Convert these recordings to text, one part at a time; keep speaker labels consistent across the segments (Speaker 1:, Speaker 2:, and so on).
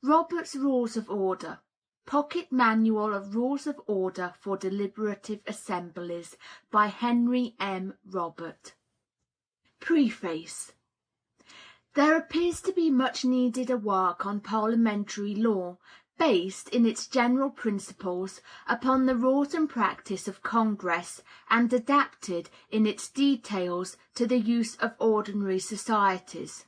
Speaker 1: Robert's Rules of Order. Pocket Manual of Rules of Order for Deliberative Assemblies by Henry M. Robert. Preface. There appears to be much needed a work on parliamentary law, based, in its general principles, upon the rules and practice of Congress, and adapted, in its details, to the use of ordinary societies.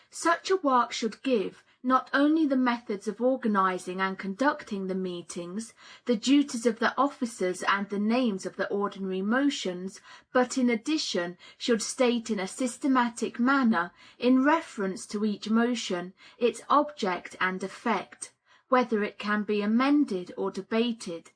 Speaker 1: Such a work should give, not only the methods of organizing and conducting the meetings, the duties of the officers and the names of the ordinary motions, but in addition should state in a systematic manner, in reference to each motion, its object and effect, whether it can be amended or debated.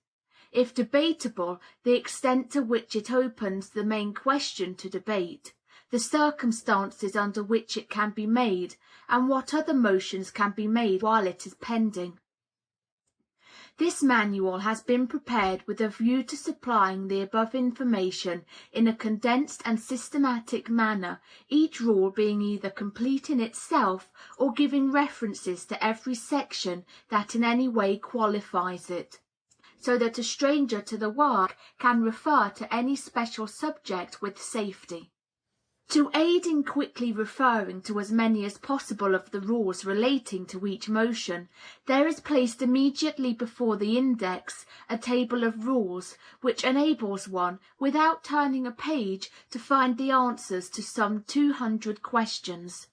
Speaker 1: If debatable, the extent to which it opens the main question to debate, the circumstances under which it can be made, and what other motions can be made while it is pending. This manual has been prepared with a view to supplying the above information in a condensed and systematic manner, each rule being either complete in itself or giving references to every section that in any way qualifies it, so that a stranger to the work can refer to any special subject with safety. To aid in quickly referring to as many as possible of the rules relating to each motion, there is placed immediately before the index a table of rules, which enables one, without turning a page, to find the answers to some 200 questions.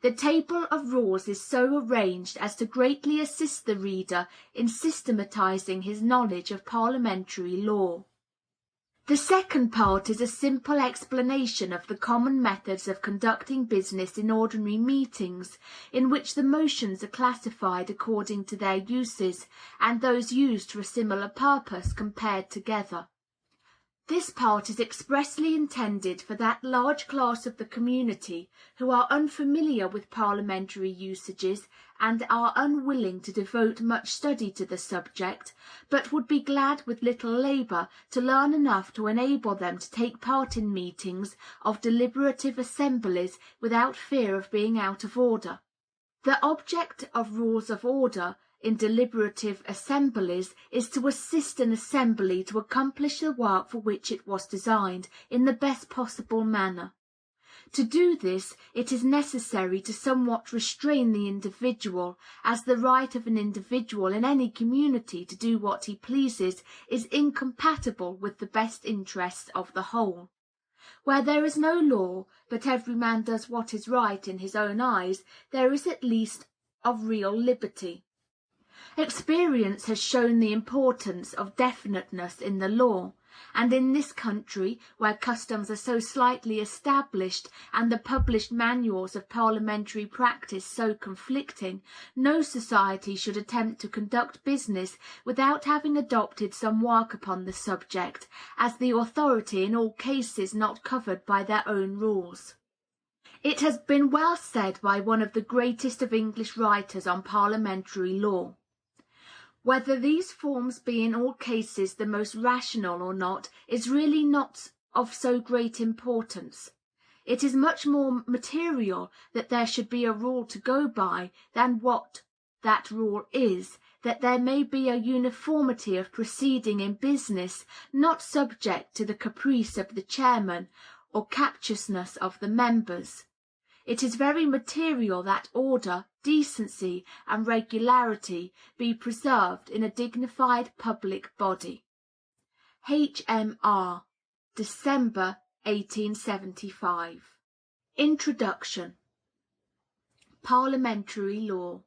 Speaker 1: The table of rules is so arranged as to greatly assist the reader in systematizing his knowledge of parliamentary law. The second part is a simple explanation of the common methods of conducting business in ordinary meetings, in which the motions are classified according to their uses, and those used for a similar purpose compared together. This part is expressly intended for that large class of the community who are unfamiliar with parliamentary usages and are unwilling to devote much study to the subject, but would be glad with little labor to learn enough to enable them to take part in meetings of deliberative assemblies without fear of being out of order. The object of rules of order in deliberative assemblies is to assist an assembly to accomplish the work for which it was designed in the best possible manner. To do this, it is necessary to somewhat restrain the individual, as the right of an individual in any community to do what he pleases is incompatible with the best interests of the whole. Where there is no law, but every man does what is right in his own eyes, there is at least of real liberty. Experience has shown the importance of definiteness in the law, and in this country, where customs are so slightly established and the published manuals of parliamentary practice so conflicting, no society should attempt to conduct business without having adopted some work upon the subject, as the authority in all cases not covered by their own rules. It has been well said by one of the greatest of English writers on parliamentary law: "Whether these forms be in all cases the most rational or not is really not of so great importance. It is much more material that there should be a rule to go by than what that rule is, that there may be a uniformity of proceeding in business, not subject to the caprice of the chairman or captiousness of the members. It is very material that order, decency, and regularity be preserved in a dignified public body." H.M.R. December 1875. Introduction. Parliamentary law.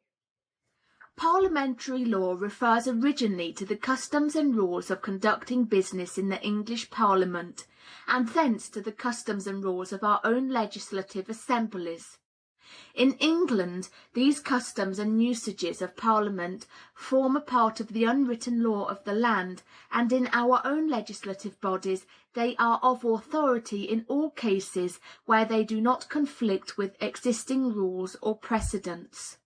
Speaker 1: Parliamentary law refers originally to the customs and rules of conducting business in the English Parliament, and thence to the customs and rules of our own legislative assemblies. In England, these customs and usages of Parliament form a part of the unwritten law of the land, and in our own legislative bodies they are of authority in all cases where they do not conflict with existing rules or precedents.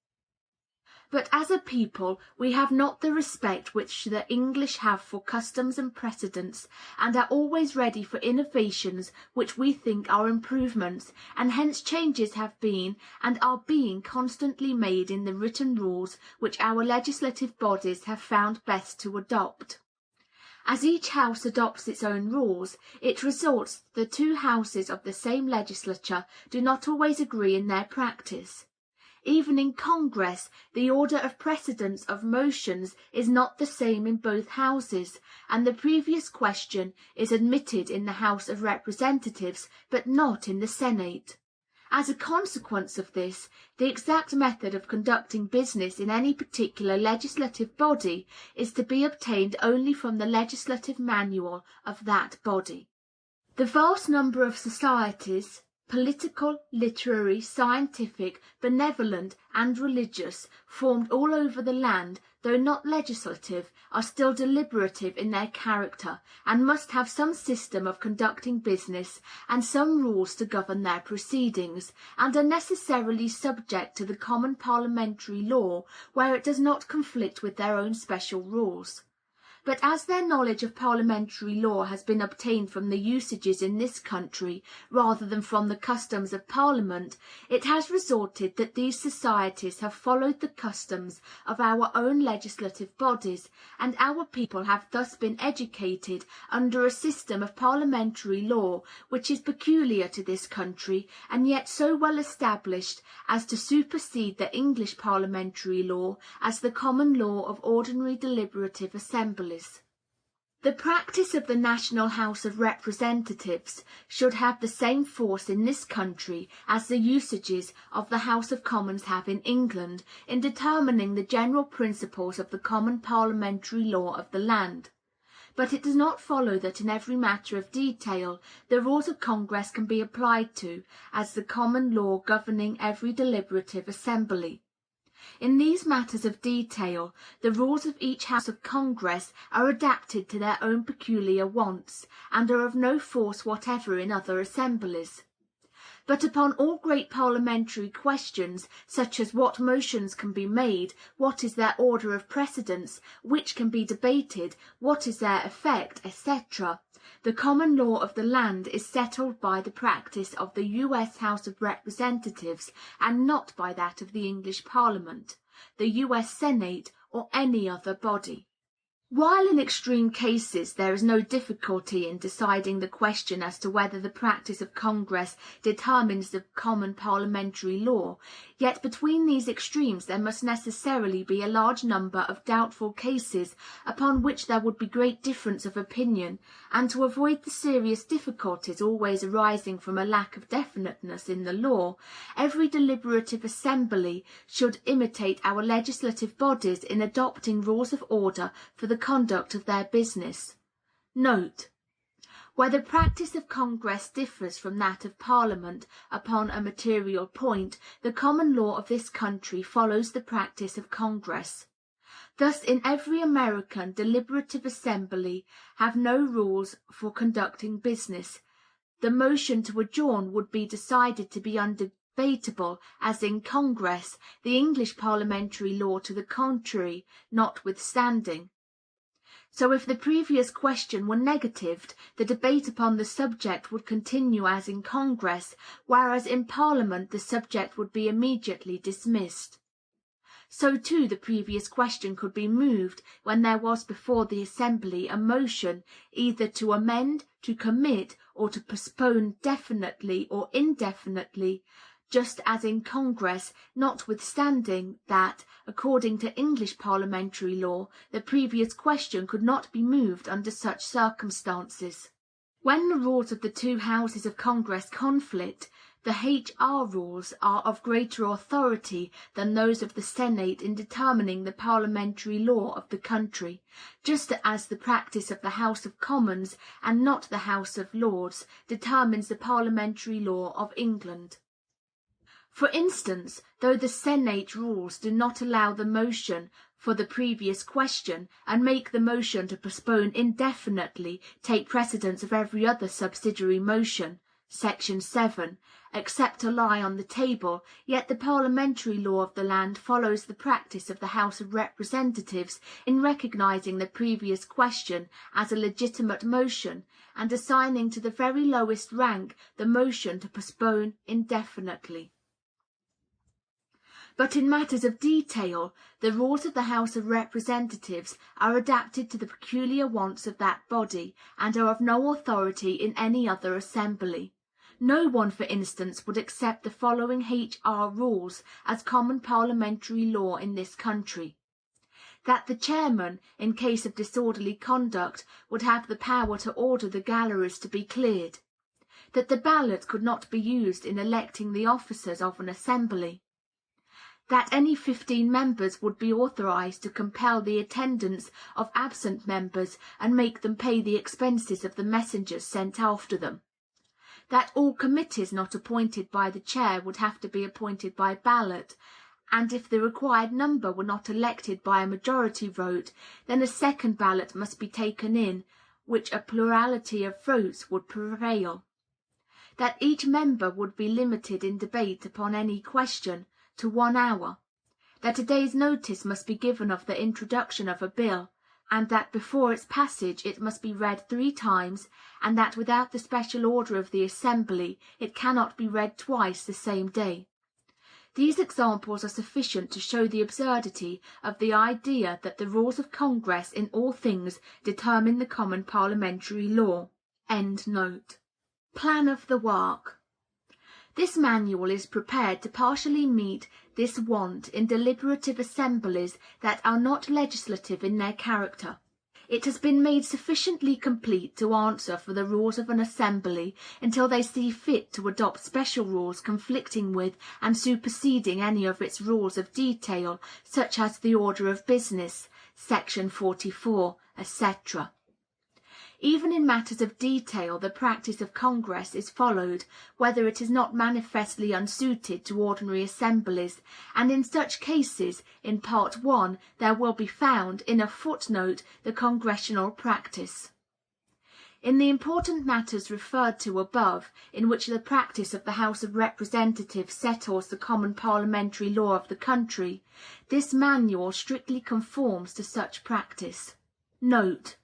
Speaker 1: But as a people we have not the respect which the English have for customs and precedents, and are always ready for innovations which we think are improvements, and hence changes have been and are being constantly made in the written rules which our legislative bodies have found best to adopt. As each house adopts its own rules, it results that the two houses of the same legislature do not always agree in their practice. Even in Congress, the order of precedence of motions is not the same in both houses, and the previous question is admitted in the House of Representatives, but not in the Senate. As a consequence of this, the exact method of conducting business in any particular legislative body is to be obtained only from the legislative manual of that body. The vast number of societies, political, literary, scientific, benevolent, and religious, formed all over the land, though not legislative, are still deliberative in their character, and must have some system of conducting business, and some rules to govern their proceedings, and are necessarily subject to the common parliamentary law where it does not conflict with their own special rules. But as their knowledge of parliamentary law has been obtained from the usages in this country rather than from the customs of Parliament, it has resulted that these societies have followed the customs of our own legislative bodies, and our people have thus been educated under a system of parliamentary law which is peculiar to this country, and yet so well established as to supersede the English parliamentary law as the common law of ordinary deliberative assemblies. The practice of the National House of Representatives should have the same force in this country as the usages of the House of Commons have in England, in determining the general principles of the common parliamentary law of the land. But it does not follow that in every matter of detail the rules of Congress can be applied to, as the common law governing every deliberative assembly. In these matters of detail, the rules of each House of Congress are adapted to their own peculiar wants, and are of no force whatever in other assemblies. But upon all great parliamentary questions, such as what motions can be made, what is their order of precedence, which can be debated, what is their effect, etc., the common law of the land is settled by the practice of the U.S. House of Representatives, and not by that of the English Parliament, the U.S. Senate, or any other body. While in extreme cases there is no difficulty in deciding the question as to whether the practice of Congress determines the common parliamentary law, yet between these extremes there must necessarily be a large number of doubtful cases upon which there would be great difference of opinion, and to avoid the serious difficulties always arising from a lack of definiteness in the law, every deliberative assembly should imitate our legislative bodies in adopting rules of order for the conduct of their business. Note: where the practice of Congress differs from that of Parliament upon a material point, the common law of this country follows the practice of Congress. Thus in every American deliberative assembly have no rules for conducting business. The motion to adjourn would be decided to be undebatable, as in Congress, the English parliamentary law to the contrary notwithstanding. So if the previous question were negatived, the debate upon the subject would continue as in Congress, whereas in Parliament the subject would be immediately dismissed. So too the previous question could be moved when there was before the assembly a motion either to amend, to commit, or to postpone definitely or indefinitely, just as in Congress, notwithstanding that, according to English parliamentary law, the previous question could not be moved under such circumstances. When the rules of the two Houses of Congress conflict, the H.R. rules are of greater authority than those of the Senate in determining the parliamentary law of the country, just as the practice of the House of Commons, and not the House of Lords, determines the parliamentary law of England. For instance, though the Senate rules do not allow the motion for the previous question, and make the motion to postpone indefinitely take precedence of every other subsidiary motion, Section 7, except a lie on the table, yet the parliamentary law of the land follows the practice of the House of Representatives in recognizing the previous question as a legitimate motion, and assigning to the very lowest rank the motion to postpone indefinitely. But in matters of detail, the rules of the House of Representatives are adapted to the peculiar wants of that body, and are of no authority in any other assembly. No one, for instance, would accept the following H.R. rules as common parliamentary law in this country: that the chairman, in case of disorderly conduct, would have the power to order the galleries to be cleared; that the ballot could not be used in electing the officers of an assembly; that any 15 members would be authorized to compel the attendance of absent members and make them pay the expenses of the messengers sent after them; that all committees not appointed by the chair would have to be appointed by ballot, and if the required number were not elected by a majority vote, then a second ballot must be taken in which a plurality of votes would prevail; that each member would be limited in debate upon any question to 1 hour; that a day's notice must be given of the introduction of a bill, and that before its passage it must be read 3 times, and that without the special order of the assembly it cannot be read twice the same day. These examples are sufficient to show the absurdity of the idea that the rules of Congress in all things determine the common parliamentary law. Plan of the work. This manual is prepared to partially meet this want in deliberative assemblies that are not legislative in their character. It has been made sufficiently complete to answer for the rules of an assembly until they see fit to adopt special rules conflicting with and superseding any of its rules of detail, such as the order of business, section 44, etc. Even in matters of detail the practice of Congress is followed, whether it is not manifestly unsuited to ordinary assemblies, and in such cases, in Part 1, there will be found, in a footnote, the congressional practice. In the important matters referred to above, in which the practice of the House of Representatives settles the common parliamentary law of the country, this manual strictly conforms to such practice. Note: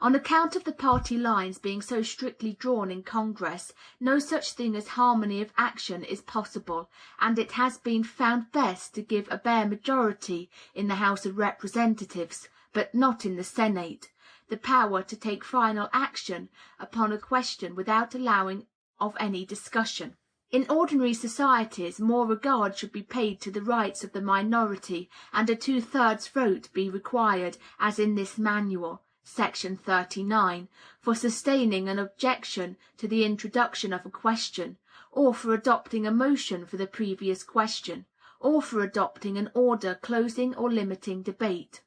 Speaker 1: on account of the party lines being so strictly drawn in Congress, no such thing as harmony of action is possible, and it has been found best to give a bare majority in the House of Representatives, but not in the Senate, the power to take final action upon a question without allowing of any discussion. In ordinary societies more regard should be paid to the rights of the minority, and a 2/3 vote be required, as in this manual. Section 39, for sustaining an objection to the introduction of a question, or for adopting a motion for the previous question, or for adopting an order closing or limiting debate.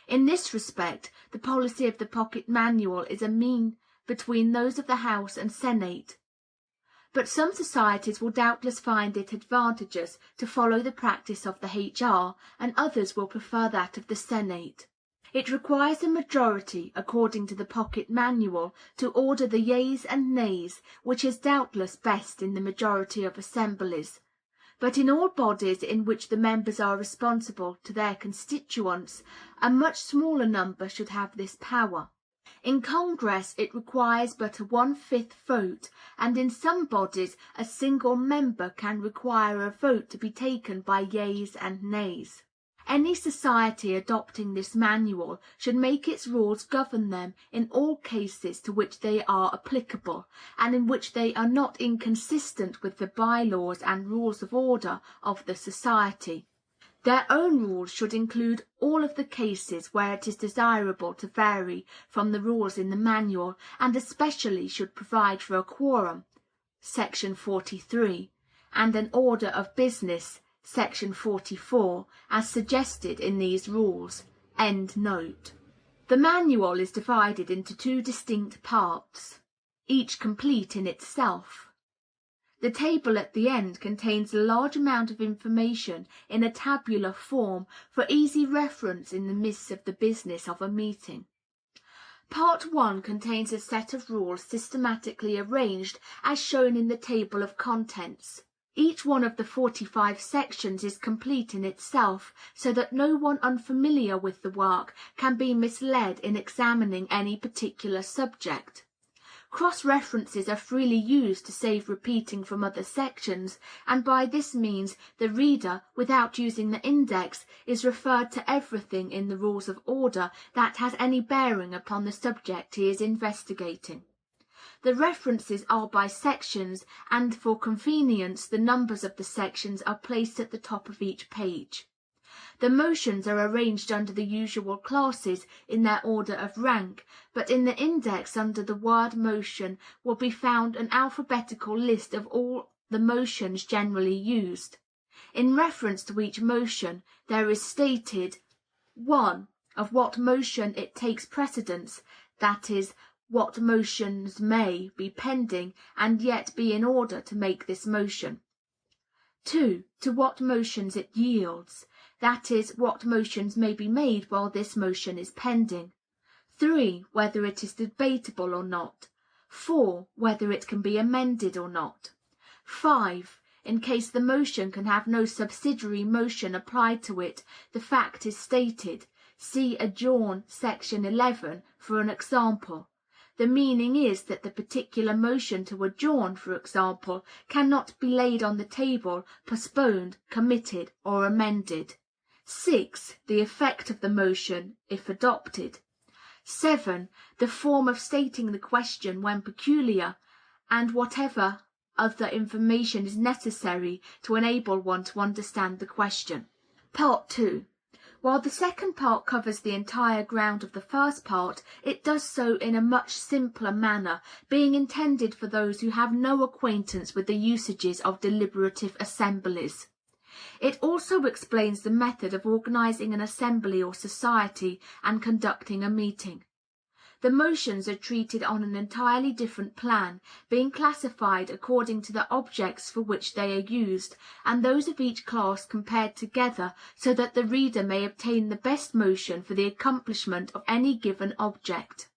Speaker 1: In this respect, the policy of the Pocket Manual is a mean between those of the House and Senate. But some societies will doubtless find it advantageous to follow the practice of the H.R., and others will prefer that of the Senate. It requires a majority, according to the Pocket Manual, to order the yeas and nays, which is doubtless best in the majority of assemblies; but in all bodies in which the members are responsible to their constituents, a much smaller number should have this power. In Congress it requires but a 1/5 vote, and in some bodies a single member can require a vote to be taken by yeas and nays. Any society adopting this manual should make its rules govern them in all cases to which they are applicable, and in which they are not inconsistent with the by-laws and rules of order of the society. Their own rules should include all of the cases where it is desirable to vary from the rules in the manual, and especially should provide for a quorum, section 43, and an order of business, section 44, as suggested in these rules. The manual is divided into 2 distinct parts, each complete in itself. The table at the end contains a large amount of information in a tabular form for easy reference in the midst of the business of a meeting. Part 1 contains a set of rules systematically arranged as shown in the table of contents. Each one of the 45 sections is complete in itself, so that no one unfamiliar with the work can be misled in examining any particular subject. Cross-references are freely used to save repeating from other sections, and by this means the reader, without using the index, is referred to everything in the Rules of Order that has any bearing upon the subject he is investigating. The references are by sections, and for convenience the numbers of the sections are placed at the top of each page. The motions are arranged under the usual classes in their order of rank, but in the index under the word motion will be found an alphabetical list of all the motions generally used. In reference to each motion there is stated 1. Of what motion it takes precedence, that is, what motions may be pending and yet be in order to make this motion. 2. To what motions it yields, that is, what motions may be made while this motion is pending. 3. Whether it is debatable or not. 4. Whether it can be amended or not. 5. In case the motion can have no subsidiary motion applied to it, the fact is stated. See Adjourn, section 11, for an example. The meaning is that the particular motion to adjourn, for example, cannot be laid on the table, postponed, committed, or amended. 6. The effect of the motion, if adopted. 7. The form of stating the question when peculiar, and whatever other information is necessary to enable one to understand the question. Part 2. While the second part covers the entire ground of the first part, it does so in a much simpler manner, being intended for those who have no acquaintance with the usages of deliberative assemblies. It also explains the method of organizing an assembly or society and conducting a meeting. The motions are treated on an entirely different plan, being classified according to the objects for which they are used, and those of each class compared together so that the reader may obtain the best motion for the accomplishment of any given object.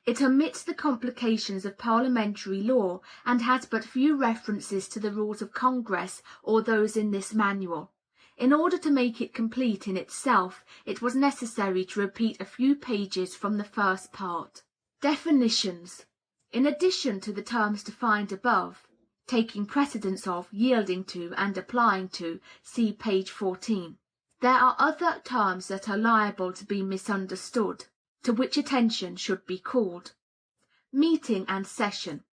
Speaker 1: It omits the complications of parliamentary law, and has but few references to the rules of Congress or those in this manual. In order to make it complete in itself, it was necessary to repeat a few pages from the first part. Definitions. In addition to the terms defined above, taking precedence of, yielding to, and applying to, see page 14. There are other terms that are liable to be misunderstood, to which attention should be called. Meeting and session.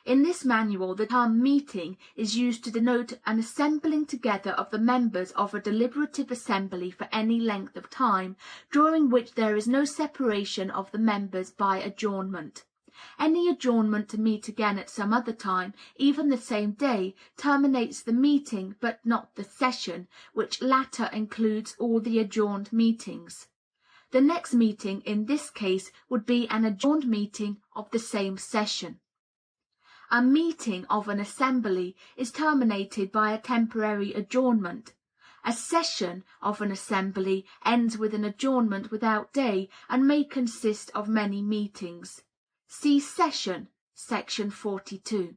Speaker 1: In this manual the term meeting is used to denote an assembling together of the members of a deliberative assembly for any length of time, during which there is no separation of the members by adjournment. Any adjournment to meet again at some other time, even the same day, terminates the meeting but not the session, which latter includes all the adjourned meetings. The next meeting in this case would be an adjourned meeting of the same session. A meeting of an assembly is terminated by a temporary adjournment. A session of an assembly ends with an adjournment without day and may consist of many meetings. See Session, section 42.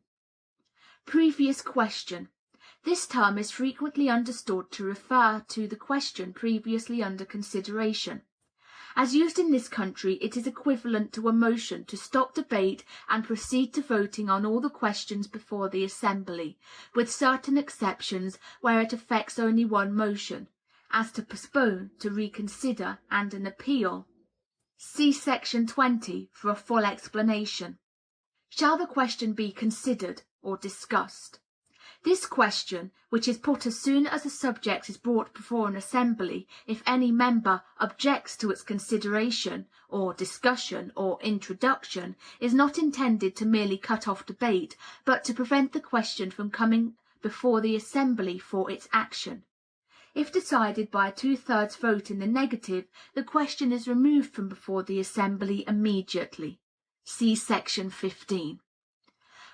Speaker 1: Previous question. This term is frequently understood to refer to the question previously under consideration. As used in this country, it is equivalent to a motion to stop debate and proceed to voting on all the questions before the assembly, with certain exceptions where it affects only one motion, as to postpone, to reconsider, and an appeal. See section 20 for a full explanation. Shall the question be considered or discussed? This question, which is put as soon as a subject is brought before an assembly, if any member objects to its consideration, or discussion, or introduction, is not intended to merely cut off debate, but to prevent the question from coming before the assembly for its action. If decided by a 2/3 vote in the negative, the question is removed from before the assembly immediately. See section 15.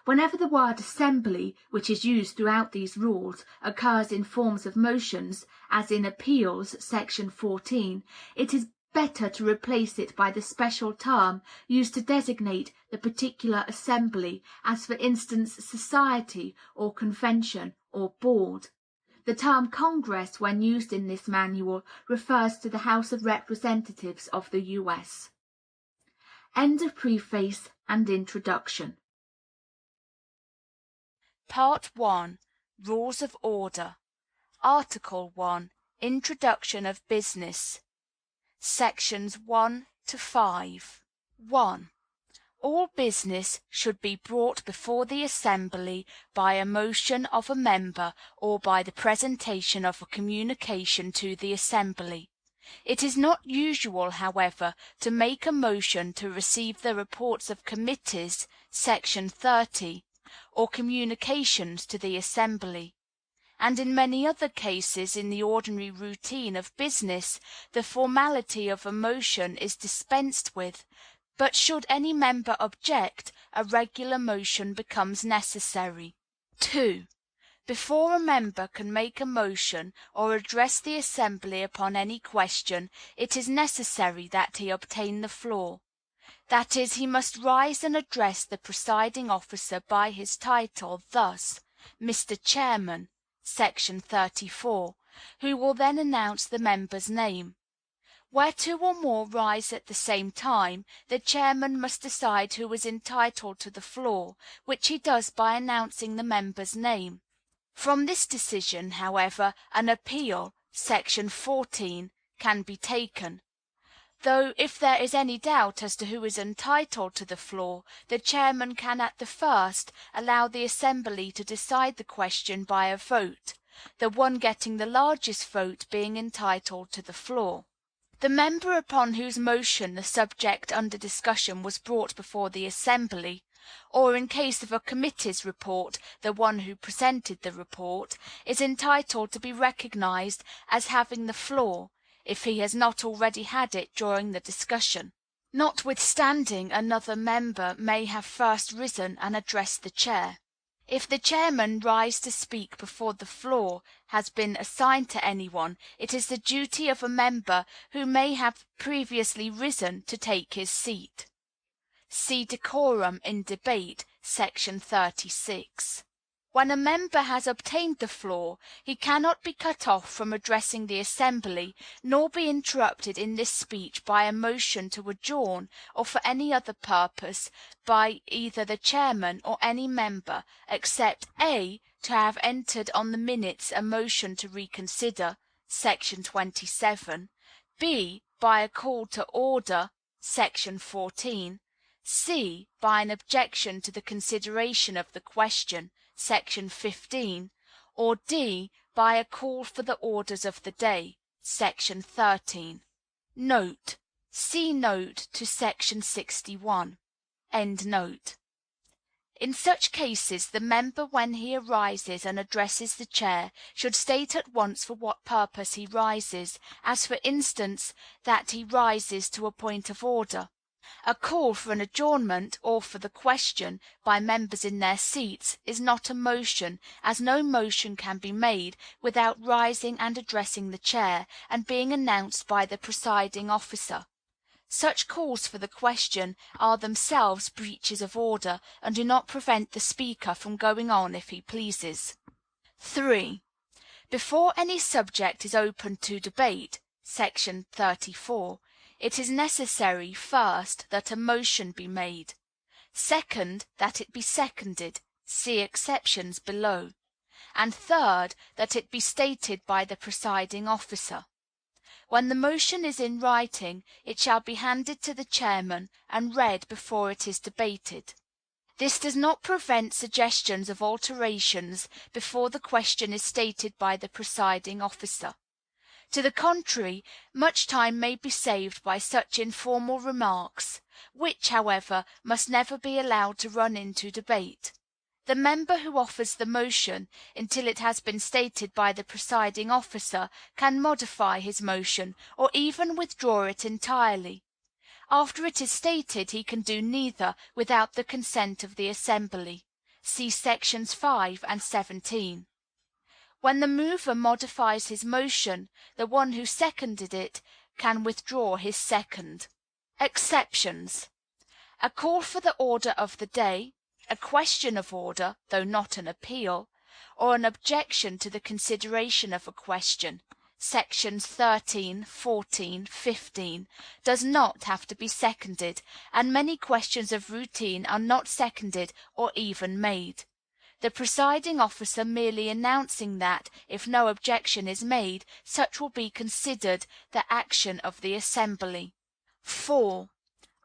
Speaker 1: Whenever the word assembly, which is used throughout these rules, occurs in forms of motions, as in appeals, section 14, it is better to replace it by the special term used to designate the particular assembly, as for instance society or convention or board. The term Congress, when used in this manual, refers to the House of Representatives of the U.S. End of preface and introduction.
Speaker 2: Part 1. Rules of Order. Article 1. Introduction of Business. Sections 1 to 5. 1. All business should be brought before the assembly by a motion of a member or by the presentation of a communication to the assembly. It is not usual, however, to make a motion to receive the reports of committees, section 30, or communications to the assembly. And in many other cases in the ordinary routine of business, the formality of a motion is dispensed with, but should any member object, a regular motion becomes necessary. 2. Before a member can make a motion or address the assembly upon any question, it is necessary that he obtain the floor. That is, he must rise and address the presiding officer by his title, thus, Mr. Chairman, section 34, who will then announce the member's name. Where two or more rise at the same time, the chairman must decide who is entitled to the floor, which he does by announcing the member's name. From this decision, however, an appeal, section 14, can be taken. Though, if there is any doubt as to who is entitled to the floor, the chairman can at the first allow the assembly to decide the question by a vote, the one getting the largest vote being entitled to the floor. The member upon whose motion the subject under discussion was brought before the assembly, or in case of a committee's report, the one who presented the report, is entitled to be recognized as having the floor, if he has not already had it during the discussion. Notwithstanding, another member may have first risen and addressed the chair. If the chairman rise to speak before the floor has been assigned to anyone, it is the duty of a member who may have previously risen to take his seat. See Decorum in Debate, section 36. When a member has obtained the floor, he cannot be cut off from addressing the assembly, nor be interrupted in this speech by a motion to adjourn, or for any other purpose, by either the chairman or any member, except (a) to have entered on the minutes a motion to reconsider, section 27, (b) by a call to order, section 14, (c) by an objection to the consideration of the question, section 15, or (d) by a call for the orders of the day, section 13. Note. See note to section 61. End note. In such cases, the member, when he arises and addresses the chair, should state at once for what purpose he rises, as for instance, that he rises to a point of order. A call for an adjournment, or for the question, by members in their seats, is not a motion, as no motion can be made without rising and addressing the chair, and being announced by the presiding officer. Such calls for the question are themselves breaches of order, and do not prevent the speaker from going on if he pleases. 3. Before any subject is open to debate, section 34, it is necessary, first, that a motion be made; second, that it be seconded, see exceptions below; and third, that it be stated by the presiding officer. When the motion is in writing, it shall be handed to the chairman and read before it is debated. This does not prevent suggestions of alterations before the question is stated by the presiding officer. To the contrary, much time may be saved by such informal remarks, which, however, must never be allowed to run into debate. The member who offers the motion, until it has been stated by the presiding officer, can modify his motion, or even withdraw it entirely. After it is stated, he can do neither without the consent of the assembly. See sections 5 and 17. When the mover modifies his motion, the one who seconded it can withdraw his second. Exceptions: a call for the order of the day, a question of order, though not an appeal, or an objection to the consideration of a question (sections 13, 14, 15), does not have to be seconded, and many questions of routine are not seconded or even made, the presiding officer merely announcing that, if no objection is made, such will be considered the action of the assembly. 4.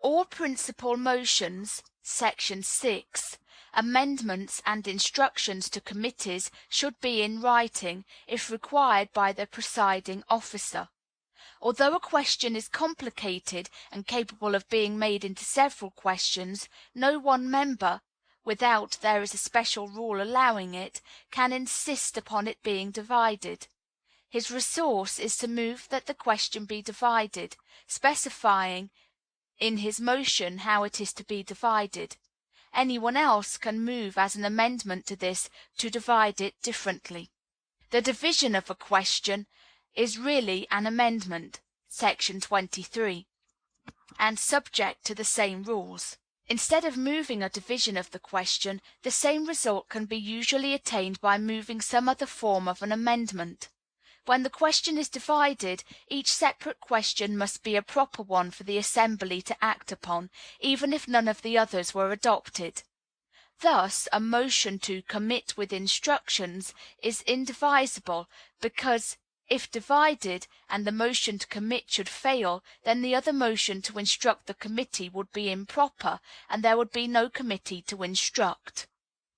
Speaker 2: All principal motions (Section 6), amendments, and instructions to committees should be in writing, if required by the presiding officer. Although a question is complicated and capable of being made into several questions, no one member, without there is a special rule allowing it, can insist upon it being divided. His resource is to move that the question be divided, specifying in his motion how it is to be divided. Anyone else can move as an amendment to this to divide it differently. The division of a question is really an amendment (Section 23), and subject to the same rules. Instead of moving a division of the question, the same result can be usually attained by moving some other form of an amendment. When the question is divided, each separate question must be a proper one for the assembly to act upon, even if none of the others were adopted. Thus a motion to commit with instructions is indivisible, because if divided, and the motion to commit should fail, then the other motion to instruct the committee would be improper, and there would be no committee to instruct.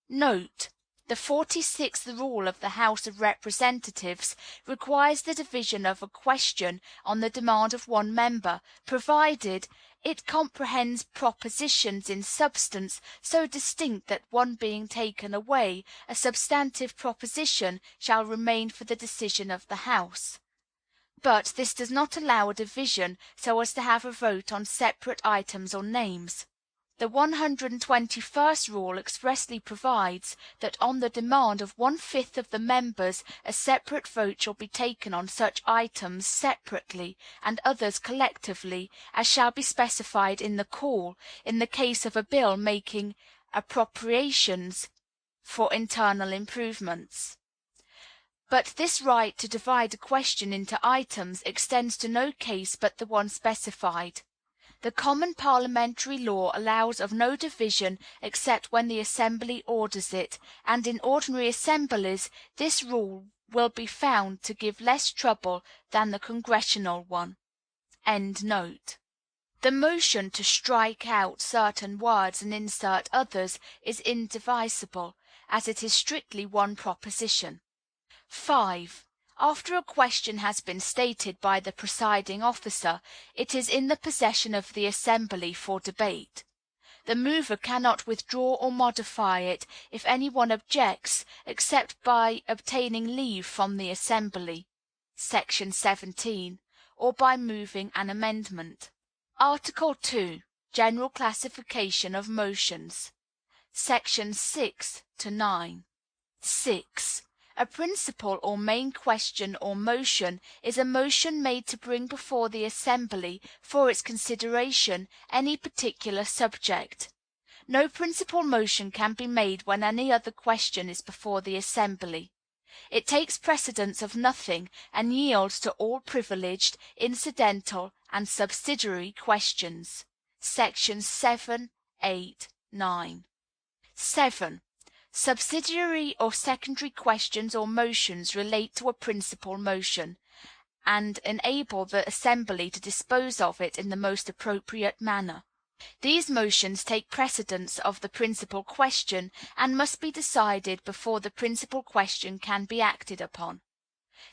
Speaker 2: Note: the 46th rule of the House of Representatives requires the division of a question on the demand of one member, provided it comprehends propositions in substance so distinct that, one being taken away, a substantive proposition shall remain for the decision of the House. But this does not allow a division so as to have a vote on separate items or names. The 121st rule expressly provides that on the demand of 1/5 of the members a separate vote shall be taken on such items separately, and others collectively, as shall be specified in the call, in the case of a bill making appropriations for internal improvements. But this right to divide a question into items extends to no case but the one specified. The common parliamentary law allows of no division except when the assembly orders it, and in ordinary assemblies this rule will be found to give less trouble than the congressional one. The motion to strike out certain words and insert others is indivisible, as it is strictly one proposition. 5. After a question has been stated by the presiding officer, it is in the possession of the assembly for debate. The mover cannot withdraw or modify it, if any one objects, except by obtaining leave from the assembly (Section 17), or by moving an amendment. Article 2. General classification of motions. Sections 6 to 9. 6. A principal or main question or motion is a motion made to bring before the assembly, for its consideration, any particular subject. No principal motion can be made when any other question is before the assembly. It takes precedence of nothing, and yields to all privileged, incidental, and subsidiary questions. Sections 7, 8, 9. 7. Subsidiary or secondary questions or motions relate to a principal motion, and enable the assembly to dispose of it in the most appropriate manner. These motions take precedence of the principal question, and must be decided before the principal question can be acted upon.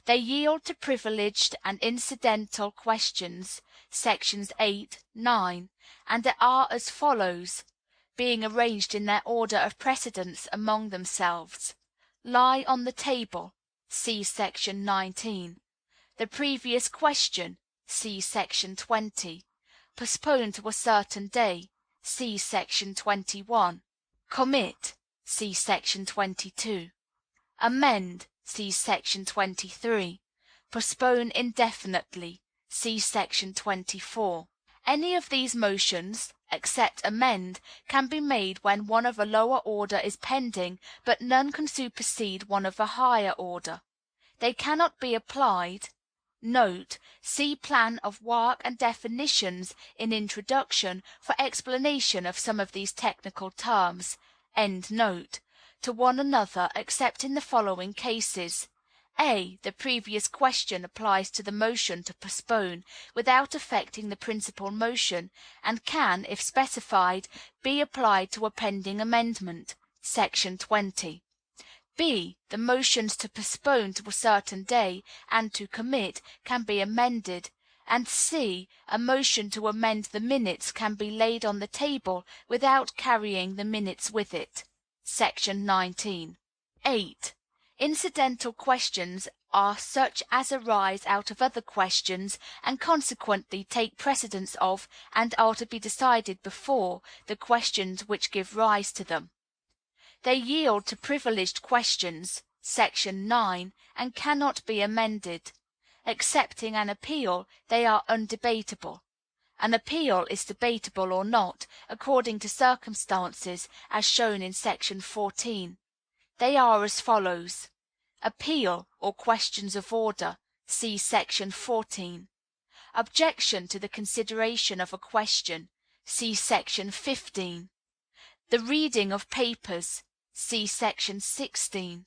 Speaker 2: They yield to privileged and incidental questions, sections 8, 9, and are as follows, being arranged in their order of precedence among themselves: lie on the table, see section 19; the previous question, see section 20; postpone to a certain day, see section 21; commit, see section 22; amend, see section 23; postpone indefinitely, See Section 24. Any of these motions, except amend, can be made when one of a lower order is pending, but none can supersede one of a higher order. They cannot be applied. Note, see Plan of Work and definitions in Introduction for explanation of some of these technical terms. End note. To one another except in the following cases. A. The previous question applies to the motion to postpone without affecting the principal motion, and can, if specified, be applied to a pending amendment. Section 20. B. The motions to postpone to a certain day and to commit can be amended. And C. A motion to amend the minutes can be laid on the table without carrying the minutes with it. Section 19. 8. Incidental questions are such as arise out of other questions, and consequently take precedence of, and are to be decided before, the questions which give rise to them. They yield to privileged questions, Section 9, and cannot be amended. Excepting an appeal, they are undebatable. An appeal is debatable or not, according to circumstances, as shown in Section 14. They are as follows: appeal or questions of order, see Section 14. Objection to the consideration of a question, see Section 15. The reading of papers, see Section 16.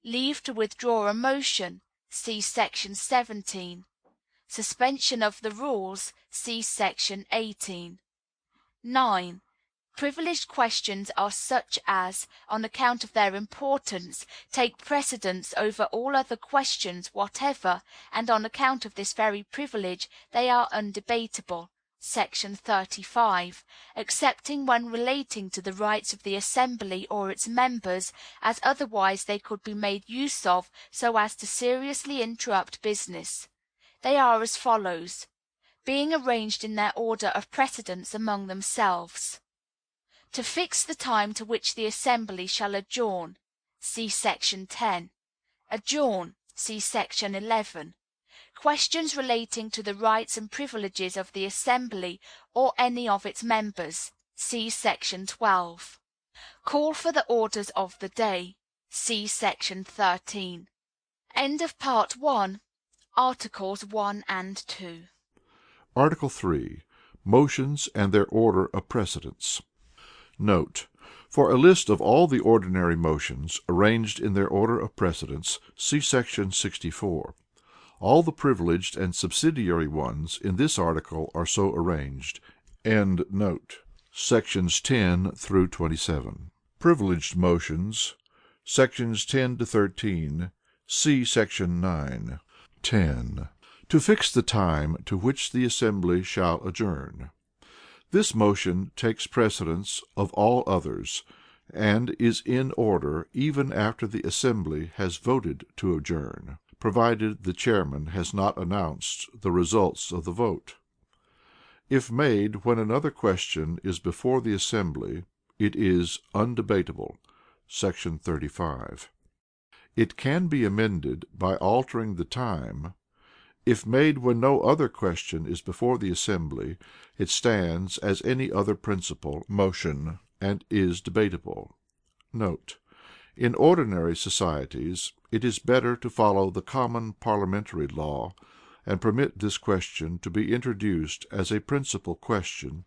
Speaker 2: Leave to withdraw a motion, see Section 17. Suspension of the rules, see Section 18. 9. Privileged questions are such as, on account of their importance, take precedence over all other questions whatever, and on account of this very privilege they are undebatable. Section 35, excepting when relating to the rights of the assembly or its members, as otherwise they could be made use of so as to seriously interrupt business. They are as follows, being arranged in their order of precedence among themselves. To fix the time to which the assembly shall adjourn, see Section 10. Adjourn, see Section 11. Questions relating to the rights and privileges of the assembly or any of its members, see Section 12. Call for the orders of the day, see Section 13. End of Part 1. Articles 1 and 2.
Speaker 3: Article 3. Motions and their order of precedence. Note: for a list of all the ordinary motions, arranged in their order of precedence, see Section 64. All the privileged and subsidiary ones in this article are so arranged. End note. Sections 10 through 27. Privileged motions. Sections 10 to 13. See Section 9. 10. To fix the time to which the assembly shall adjourn. This motion takes precedence of all others, and is in order even after the assembly has voted to adjourn, provided the chairman has not announced the results of the vote. If made when another question is before the assembly, it is undebatable. Section 35. It can be amended by altering the time. If made when no other question is before the assembly, it stands as any other principal motion and is debatable. Note: in ordinary societies it is better to follow the common parliamentary law, and permit this question to be introduced as a principal question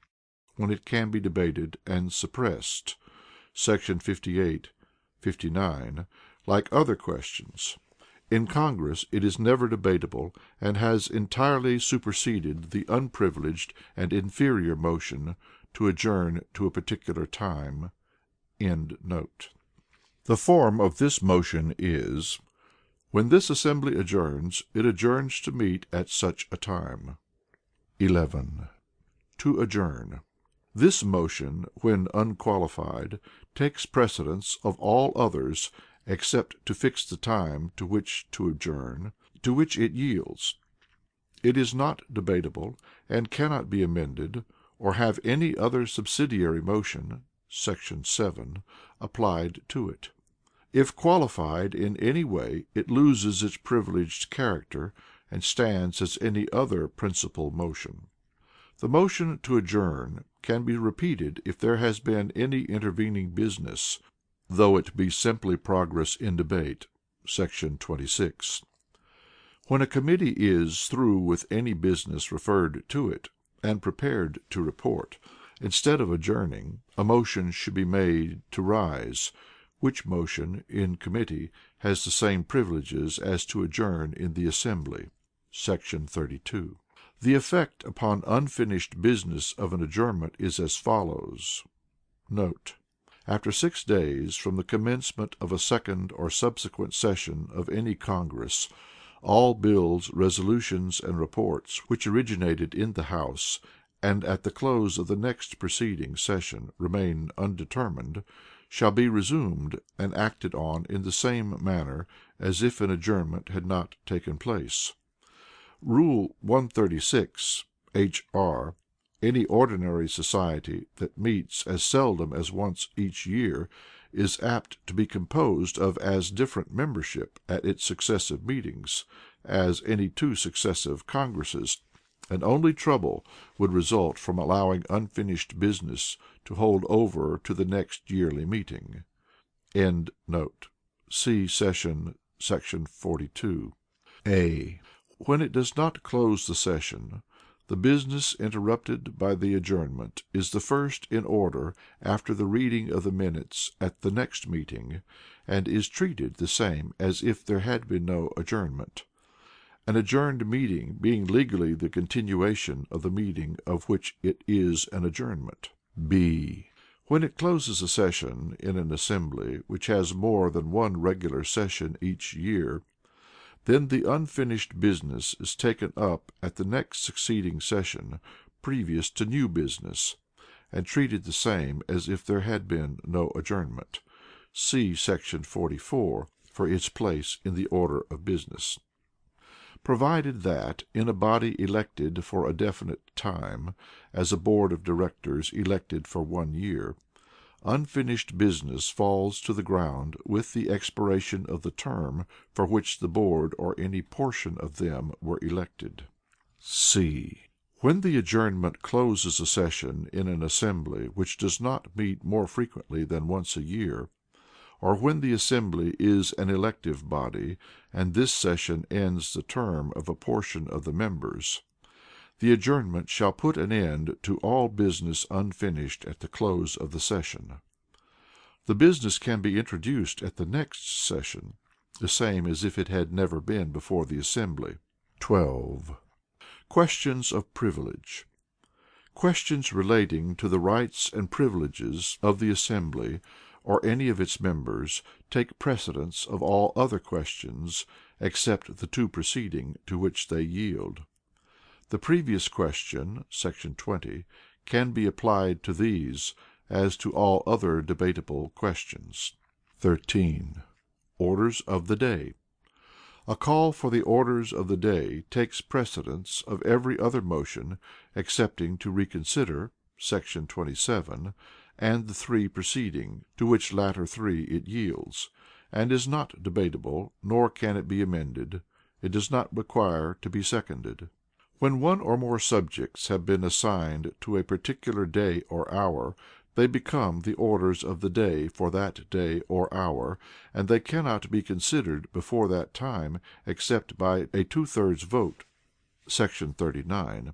Speaker 3: when it can be debated and suppressed, Section 58, 59, like other questions. In Congress it is never debatable, and has entirely superseded the unprivileged and inferior motion to adjourn to a particular time. End note. The form of this motion is, when this assembly adjourns, it adjourns to meet at such a time. 11. To adjourn. This motion, when unqualified, takes precedence of all others, except to fix the time to which to adjourn, to which it yields. It is not debatable, and cannot be amended, or have any other subsidiary motion (Section 7) applied to it. If qualified in any way, it loses its privileged character, and stands as any other principal motion. The motion to adjourn can be repeated if there has been any intervening business, though it be simply progress in debate [§ 26]. When a committee is through with any business referred to it, and prepared to report, instead of adjourning, a motion should be made to rise, which motion, in committee, has the same privileges as to adjourn in the assembly [§ 32]. The effect upon unfinished business of an adjournment is as follows. Note. After 6 days from the commencement of a second or subsequent session of any Congress, all bills, resolutions, and reports which originated in the House, and at the close of the next preceding session remain undetermined, shall be resumed and acted on in the same manner as if an adjournment had not taken place. Rule 136, H.R. Any ordinary society that meets as seldom as once each year is apt to be composed of as different membership at its successive meetings as any 2 successive Congresses, and only trouble would result from allowing unfinished business to hold over to the next yearly meeting. End note. See section 42. A. When it does not close the session, the business interrupted by the adjournment is the first in order after the reading of the minutes at the next meeting, and is treated the same as if there had been no adjournment, an adjourned meeting being legally the continuation of the meeting of which it is an adjournment. B. When it closes a session in an assembly which has more than one regular session each year, then the unfinished business is taken up at the next succeeding session previous to new business, and treated the same as if there had been no adjournment. See § 44 for its place in the order of business. Provided that, in a body elected for a definite time, as a board of directors elected for 1 year, unfinished business falls to the ground with the expiration of the term for which the board or any portion of them were elected. C. When the adjournment closes a session in an assembly which does not meet more frequently than once a year, or when the assembly is an elective body, and this session ends the term of a portion of the members, the adjournment shall put an end to all business unfinished at the close of the session. The business can be introduced at the next session, the same as if it had never been before the assembly. 12. Questions of privilege. Questions relating to the rights and privileges of the assembly or any of its members take precedence of all other questions except the 2 preceding, to which they yield. The previous question [§ 20] can be applied to these, as to all other debatable questions. 13. Orders of the day. A call for the orders of the day takes precedence of every other motion excepting to reconsider [§ 27) and the 3 preceding, to which latter 3 it yields, and is not debatable, nor can it be amended. It does not require to be seconded. When one or more subjects have been assigned to a particular day or hour, they become the orders of the day for that day or hour, and they cannot be considered before that time except by a 2/3 vote [§ 39].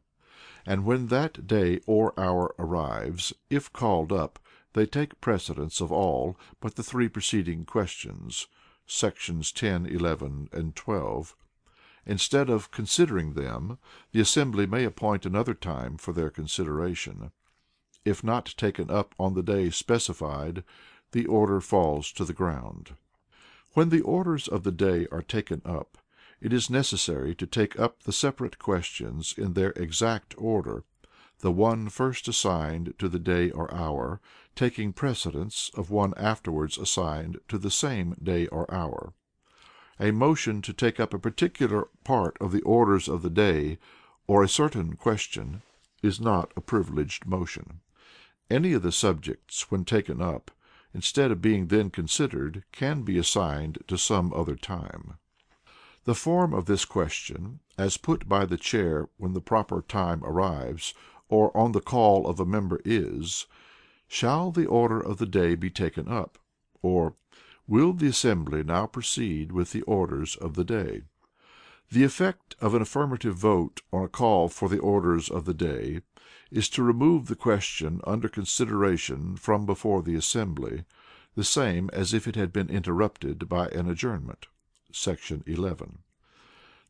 Speaker 3: And when that day or hour arrives, if called up, they take precedence of all but the 3 preceding questions [§§ 10, 11, and 12. Instead of considering them, the assembly may appoint another time for their consideration. If not taken up on the day specified, the order falls to the ground. When the orders of the day are taken up, it is necessary to take up the separate questions in their exact order, the one first assigned to the day or hour taking precedence of one afterwards assigned to the same day or hour. A motion to take up a particular part of the orders of the day, or a certain question, is not a privileged motion. Any of the subjects, when taken up, instead of being then considered, can be assigned to some other time. The form of this question, as put by the chair when the proper time arrives, or on the call of a member, is, "Shall the order of the day be taken up?" or, "Will the assembly now proceed with the orders of the day?" The effect of an affirmative vote on a call for the orders of the day is to remove the question under consideration from before the assembly, the same as if it had been interrupted by an adjournment [§ 11].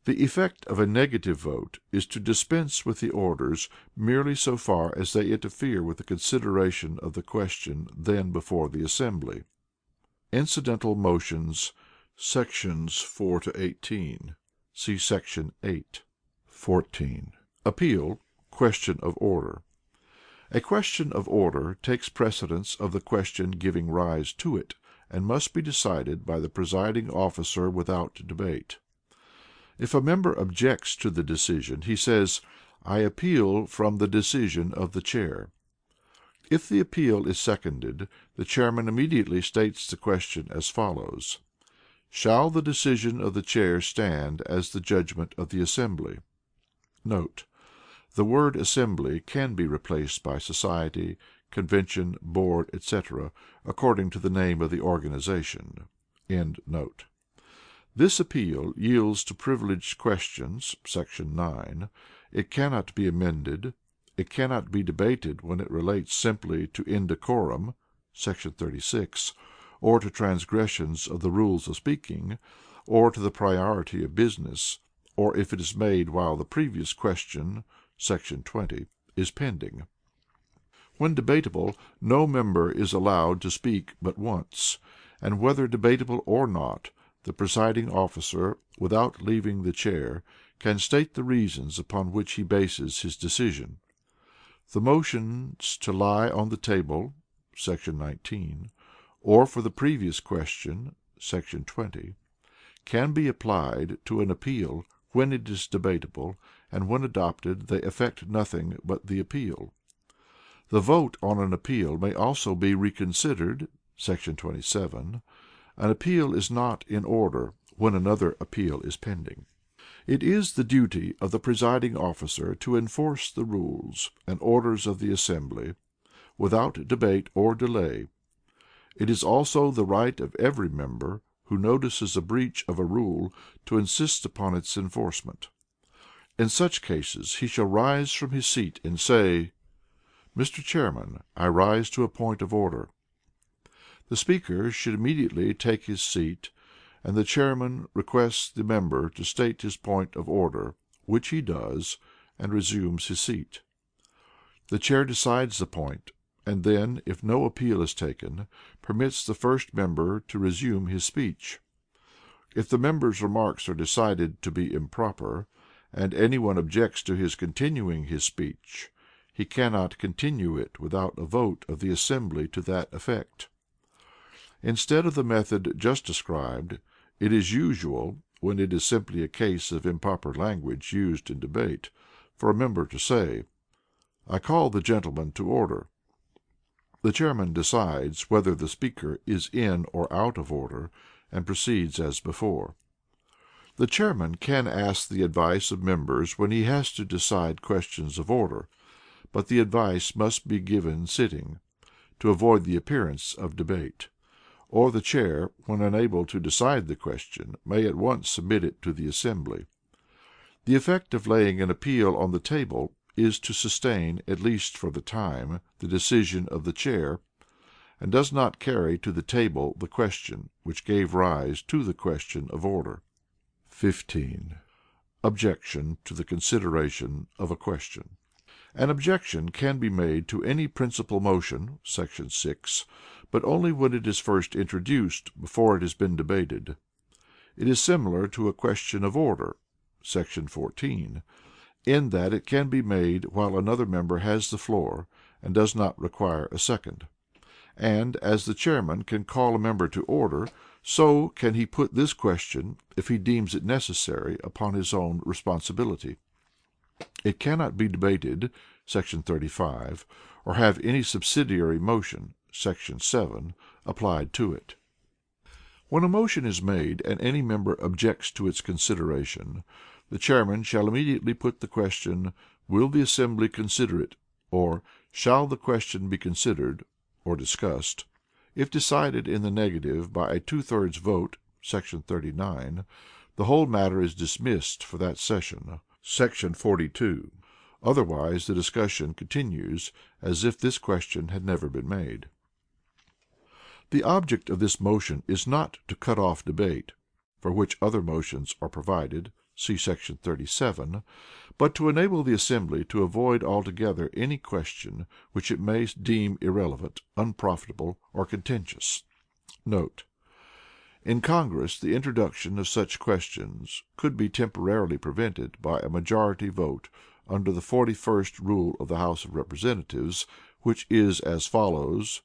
Speaker 3: The effect of a negative vote is to dispense with the orders merely so far as they interfere with the consideration of the question then before the assembly. Incidental motions, sections 4 to 18. See Section 8. 14. Appeal, question of order. A question of order takes precedence of the question giving rise to it, and must be decided by the presiding officer without debate. If a member objects to the decision, he says, "I appeal from the decision of the chair." If the appeal is seconded, the chairman immediately states the question as follows: "Shall the decision of the chair stand as the judgment of the assembly?" Note: The word assembly can be replaced by society, convention, board, etc., according to the name of the organization. End note. This appeal yields to privileged questions [§ 9]. It cannot be amended. It cannot be debated when it relates simply to indecorum [§ 36], or to transgressions of the rules of speaking, or to the priority of business, or if it is made while the previous question [§ 20] is pending. When debatable, no member is allowed to speak but once, and whether debatable or not, the presiding officer, without leaving the chair, can state the reasons upon which he bases his decision. The motions to lie on the table [§ 19), or for the previous question [§ 20], can be applied to an appeal when it is debatable, and when adopted they affect nothing but the appeal. The vote on an appeal may also be reconsidered [§ 27). An appeal is not in order when another appeal is pending. It is the duty of the presiding officer to enforce the rules and orders of the assembly without debate or delay. It is also the right of every member who notices a breach of a rule to insist upon its enforcement. In such cases he shall rise from his seat and say, "Mr. Chairman, I rise to a point of order." The speaker should immediately take his seat, and the chairman requests the member to state his point of order, which he does, and resumes his seat. The chair decides the point, and then, if no appeal is taken, permits the first member to resume his speech. If the member's remarks are decided to be improper, and any one objects to his continuing his speech, he cannot continue it without a vote of the assembly to that effect. Instead of the method just described, it is usual, when it is simply a case of improper language used in debate, for a member to say, "I call the gentleman to order." The chairman decides whether the speaker is in or out of order, and proceeds as before. The chairman can ask the advice of members when he has to decide questions of order, but the advice must be given sitting, to avoid the appearance of debate; or the chair, when unable to decide the question, may at once submit it to the assembly. The effect of laying an appeal on the table is to sustain, at least for the time, the decision of the chair, and does not carry to the table the question which gave rise to the question of order. 15. Objection to the consideration of a question. An objection can be made to any principal motion [§ 6], but only when it is first introduced, before it has been debated. It is similar to a question of order [§ 14], in that it can be made while another member has the floor, and does not require a second. And as the chairman can call a member to order, so can he put this question, if he deems it necessary, upon his own responsibility. It cannot be debated [§ 35), or have any subsidiary motion [§ 7) applied to it. When a motion is made and any member objects to its consideration, the chairman shall immediately put the question, "Will the assembly consider it?" or "Shall the question be considered (or discussed)?" If decided in the negative by a 2/3 vote [§ 39], the whole matter is dismissed for that session [§ 42]. Otherwise the discussion continues as if this question had never been made. The object of this motion is not to cut off debate, for which other motions are provided (see § 37), but to enable the assembly to avoid altogether any question which it may deem irrelevant, unprofitable, or contentious. Note. In Congress the introduction of such questions could be temporarily prevented by a majority vote under the 41st rule of the House of Representatives, which is as follows: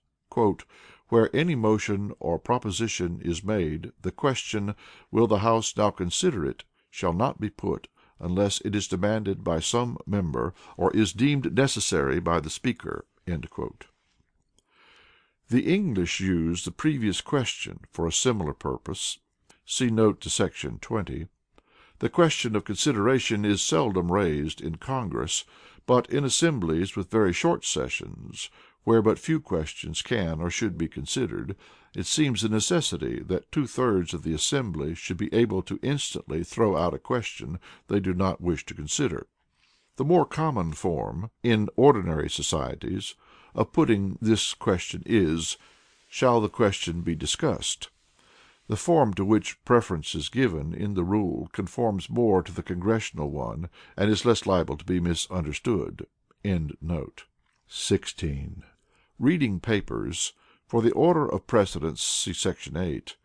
Speaker 3: "Where any motion or proposition is made, the question, 'Will the House now consider it?' shall not be put, unless it is demanded by some member, or is deemed necessary by the Speaker." The English use the previous question for a similar purpose. See note to § 20. The question of consideration is seldom raised in Congress, but in assemblies with very short sessions, where but few questions can or should be considered, it seems a necessity that 2/3 of the assembly should be able to instantly throw out a question they do not wish to consider. The more common form, in ordinary societies, of putting this question is, "Shall the question be discussed?" The form to which preference is given in the rule conforms more to the congressional one, and is less liable to be misunderstood. 16. Reading papers. For the order of precedence, see § 8.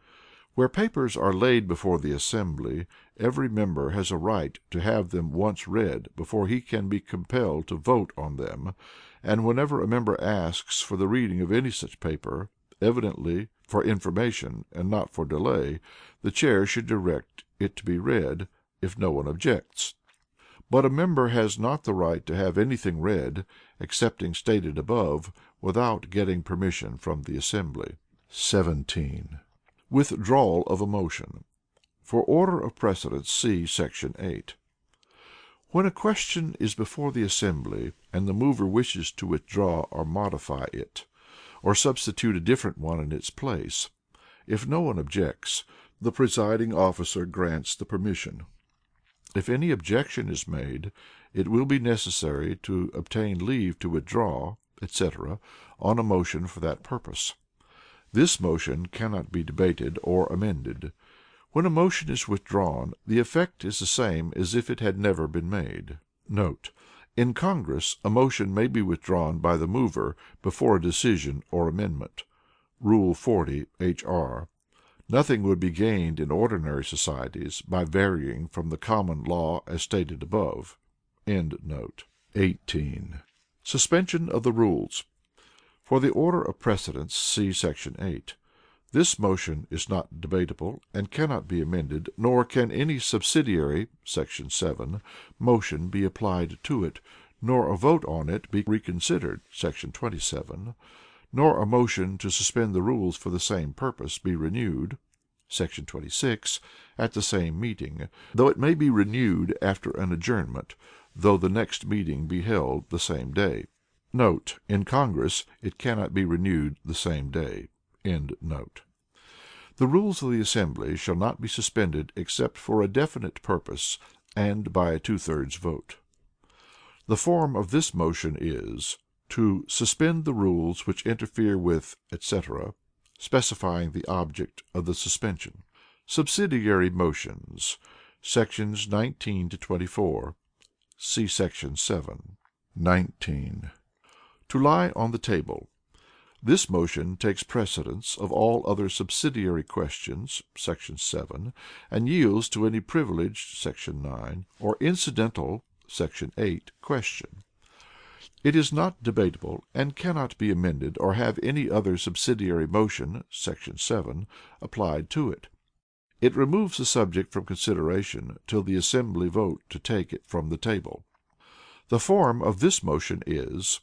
Speaker 3: Where papers are laid before the assembly, every member has a right to have them once read before he can be compelled to vote on them, and whenever a member asks for the reading of any such paper, evidently for information and not for delay, the chair should direct it to be read, if no one objects. But a member has not the right to have anything read, excepting stated above, without getting permission from the assembly. 17. Withdrawal of a motion. For order of precedence, see § 8. When a question is before the assembly, and the mover wishes to withdraw or modify it, or substitute a different one in its place, if no one objects, the presiding officer grants the permission. If any objection is made, it will be necessary to obtain leave to withdraw, etc., on a motion for that purpose. This motion cannot be debated or amended. When a motion is withdrawn, the effect is the same as if it had never been made. Note. In Congress, a motion may be withdrawn by the mover before a decision or amendment. Rule 40, H.R. Nothing would be gained in ordinary societies by varying from the common law as stated above. 18. Suspension of the rules. For the order of precedence, see § 8. This motion is not debatable and cannot be amended, nor can any subsidiary [§ 7] motion be applied to it, nor a vote on it be reconsidered [§ 27], nor a motion to suspend the rules for the same purpose be renewed [§ 26] at the same meeting, though it may be renewed after an adjournment, though the next meeting be held the same day. Note. In Congress it cannot be renewed the same day. The rules of the assembly shall not be suspended except for a definite purpose and by a 2/3 vote. The form of this motion is, to suspend the rules which interfere with, etc., specifying the object of the suspension. Subsidiary motions. Sections 19 to 24. See § 7. 19. To lie on the table. This motion takes precedence of all other subsidiary questions [§ 7], and yields to any privileged [§ 9] or incidental [§ 8] question. It is not debatable, and cannot be amended or have any other subsidiary motion [§ 7] applied to it. It removes the subject from consideration till the assembly vote to take it from the table. The form of this motion is,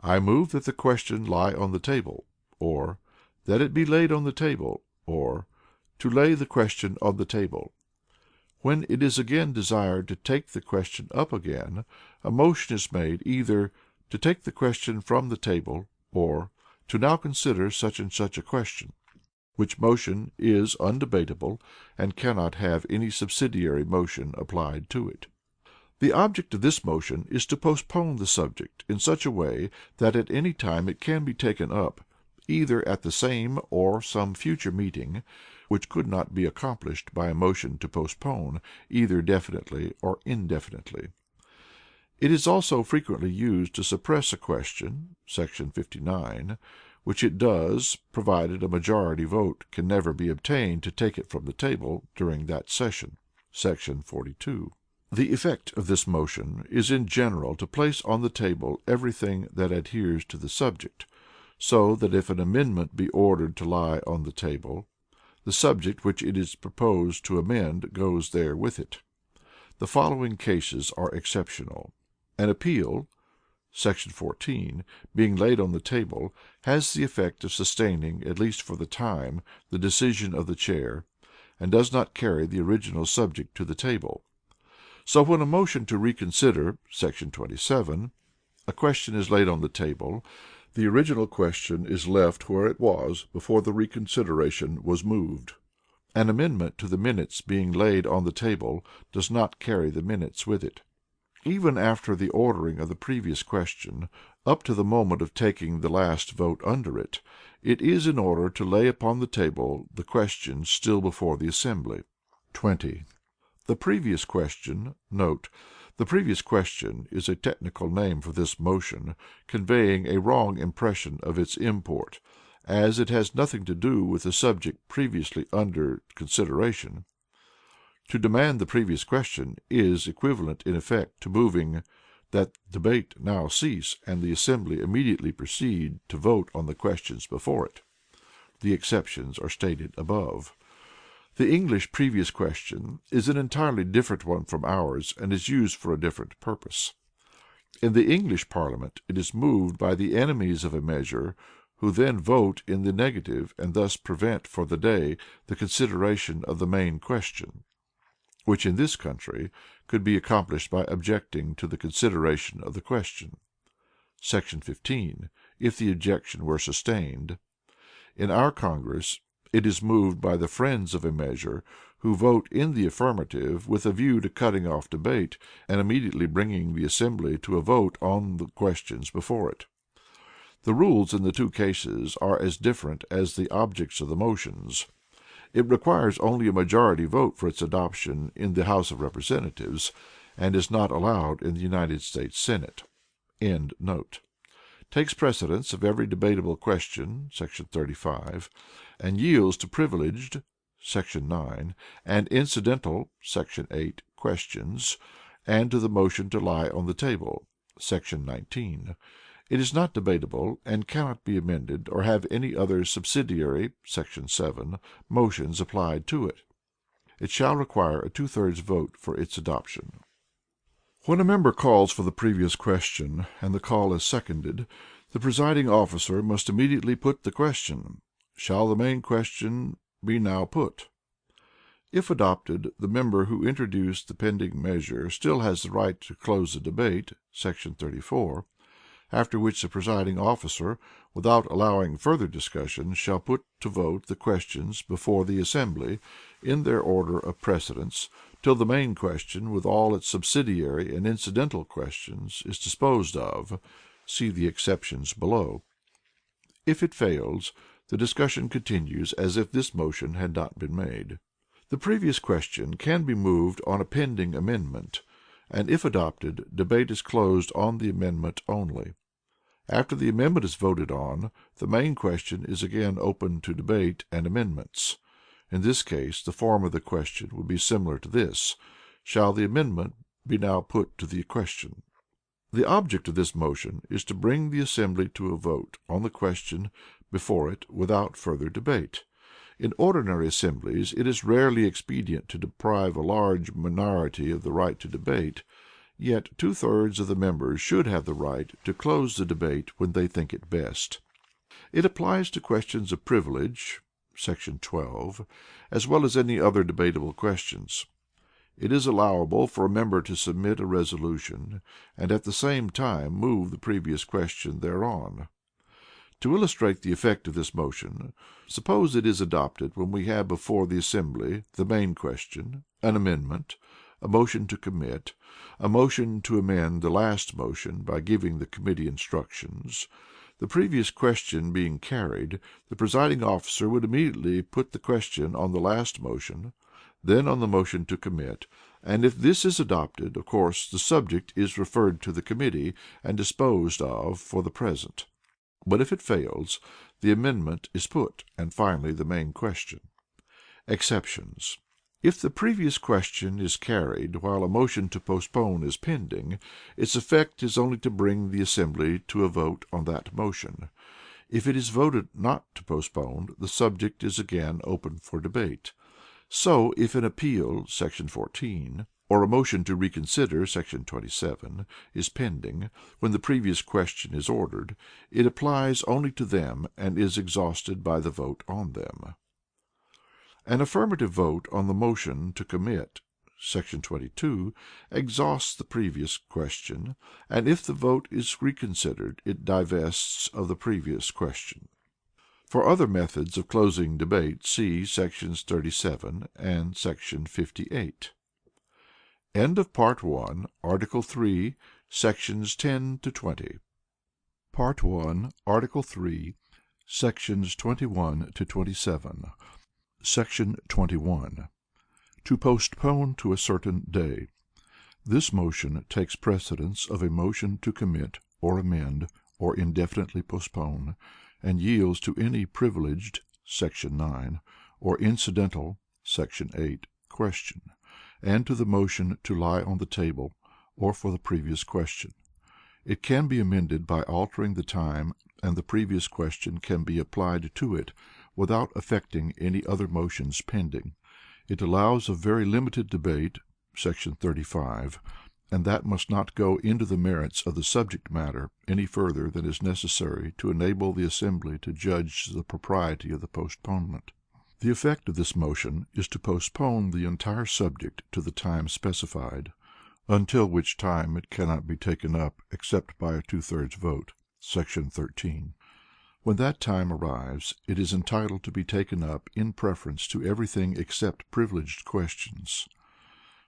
Speaker 3: "I move that the question lie on the table," or "that it be laid on the table," or to lay the question on the table. When it is again desired to take the question up again, a motion is made either to take the question from the table, or to now consider such and such a question, which motion is undebatable and cannot have any subsidiary motion applied to it. The object of this motion is to postpone the subject in such a way that at any time it can be taken up, either at the same or some future meeting, which could not be accomplished by a motion to postpone, either definitely or indefinitely. It is also frequently used to suppress a question [§ 59], which it does, provided a majority vote can never be obtained to take it from the table during that session [§ 42]. The effect of this motion is in general to place on the table everything that adheres to the subject, so that if an amendment be ordered to lie on the table, the subject which it is proposed to amend goes there with it. The following cases are exceptional. An appeal [§ 14] being laid on the table, has the effect of sustaining, at least for the time, the decision of the chair, and does not carry the original subject to the table. So when a motion to reconsider [§ 27] a question is laid on the table, the original question is left where it was before the reconsideration was moved. An amendment to the minutes being laid on the table does not carry the minutes with it. Even after the ordering of the previous question, up to the moment of taking the last vote under it, it is in order to lay upon the table the question still before the assembly. 20. The previous question The previous question is a technical name for this motion, conveying a wrong impression of its import, as it has nothing to do with the subject previously under consideration. To demand the previous question is equivalent in effect to moving that debate now cease and the assembly immediately proceed to vote on the questions before it. The exceptions are stated above. The English previous question is an entirely different one from ours, and is used for a different purpose. In the English Parliament it is moved by the enemies of a measure, who then vote in the negative, and thus prevent for the day the consideration of the main question, which in this country could be accomplished by objecting to the consideration of the question [§ 15], if the objection were sustained. In our Congress it is moved by the friends of a measure, who vote in the affirmative with a view to cutting off debate, and immediately bringing the assembly to a vote on the questions before it. The rules in the two cases are as different as the objects of the motions. It requires only a majority vote for its adoption in the House of Representatives, and is not allowed in the United States Senate. Takes precedence of every debatable question [§ 35], and yields to privileged [§ 9] and incidental [§ 8] questions, and to the motion to lie on the table [§ 19]. It is not debatable, and cannot be amended or have any other subsidiary [§ 7] motions applied to it. It shall require a 2/3 vote for its adoption. When a member calls for the previous question, and the call is seconded, the presiding officer must immediately put the question, "Shall the main question be now put?" If adopted, the member who introduced the pending measure still has the right to close the debate [§ 34), after which the presiding officer, without allowing further discussion, shall put to vote the questions before the assembly, in their order of precedence, till the main question, with all its subsidiary and incidental questions, is disposed of. See the exceptions below. If it fails, the discussion continues as if this motion had not been made. The previous question can be moved on a pending amendment, and if adopted, debate is closed on the amendment only. After the amendment is voted on, the main question is again open to debate and amendments. In this case the form of the question would be similar to this: "Shall the amendment be now put to the question?" The object of this motion is to bring the assembly to a vote on the question before it without further debate. In ordinary assemblies it is rarely expedient to deprive a large minority of the right to debate, yet 2/3 of the members should have the right to close the debate when they think it best. It applies to questions of privilege Section 12, as well as any other debatable questions. It is allowable for a member to submit a resolution, and at the same time move the previous question thereon. To illustrate the effect of this motion, suppose it is adopted when we have before the assembly the main question, an amendment, a motion to commit, a motion to amend the last motion by giving the committee instructions. The previous question being carried, the presiding officer would immediately put the question on the last motion, then on the motion to commit, and if this is adopted, of course the subject is referred to the committee and disposed of for the present. But if it fails, the amendment is put, and finally the main question. Exceptions. If the previous question is carried while a motion to postpone is pending, its effect is only to bring the assembly to a vote on that motion. If it is voted not to postpone, the subject is again open for debate. So if an appeal (Section 14) or a motion to reconsider (Section 27) is pending when the previous question is ordered, it applies only to them and is exhausted by the vote on them. An affirmative vote on the motion to commit (Section 22) exhausts the previous question, and if the vote is reconsidered it divests of the previous question. For other methods of closing debate see Sections 37 and Section 58. End of Part 1, Article 3, Sections 10 to 20. Part 1, Article 3, Sections 21 to 27. Section 21. To postpone to a certain day. This motion takes precedence of a motion to commit or amend or indefinitely postpone, and yields to any privileged (Section 9) or incidental (Section 8) question, and to the motion to lie on the table, or for the previous question. It can be amended by altering the time, and the previous question can be applied to it without affecting any other motions pending. It allows of very limited debate (Section 35), and that must not go into the merits of the subject matter any further than is necessary to enable the assembly to judge the propriety of the postponement. The effect of this motion is to postpone the entire subject to the time specified, until which time it cannot be taken up except by a 2/3 vote (Section 13). When that time arrives, it is entitled to be taken up in preference to everything except privileged questions.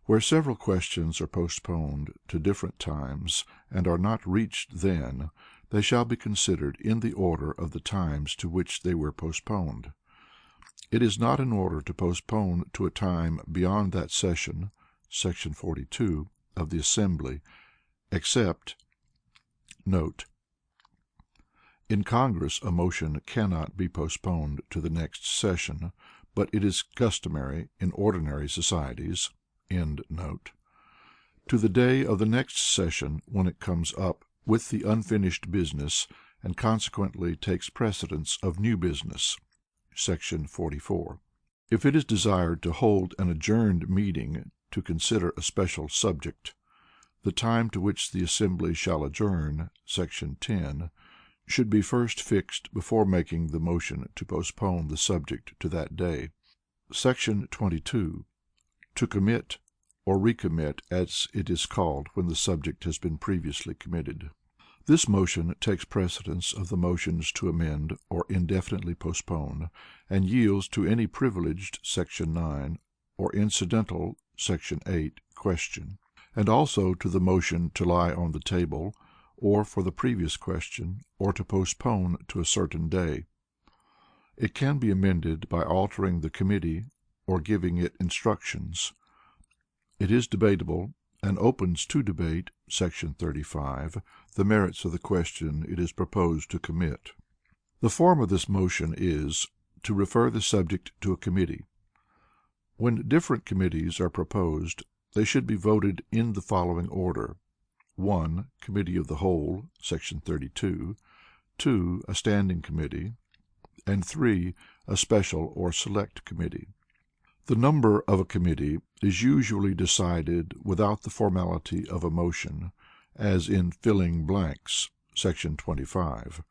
Speaker 3: Where several questions are postponed to different times and are not reached then, they shall be considered in the order of the times to which they were postponed. It is not in order to postpone to a time beyond that session (Section 42) of the assembly, except Note. In Congress a motion cannot be postponed to the next session, but it is customary in ordinary societies to the day of the next session when it comes up with the unfinished business, and consequently takes precedence of new business (Section 44). If it is desired to hold an adjourned meeting to consider a special subject, the time to which the assembly shall adjourn (Section 10) should be first fixed before making the motion to postpone the subject to that day. Section 22. To commit or recommit, as it is called when the subject has been previously committed. This motion takes precedence of the motions to amend or indefinitely postpone, and yields to any privileged (Section 9) or incidental (Section 8) question, and also to the motion to lie on the table, or for the previous question, or to postpone to a certain day. It can be amended by altering the committee or giving it instructions. It is debatable, and opens to debate (Section 35) the merits of the question it is proposed to commit. The form of this motion is, to refer the subject to a committee. When different committees are proposed, they should be voted in the following order: 1. Committee of the whole (Section 32), 2. A standing committee, and 3. A special or select committee. The number of a committee is usually decided without the formality of a motion, as in filling blanks (Section 25).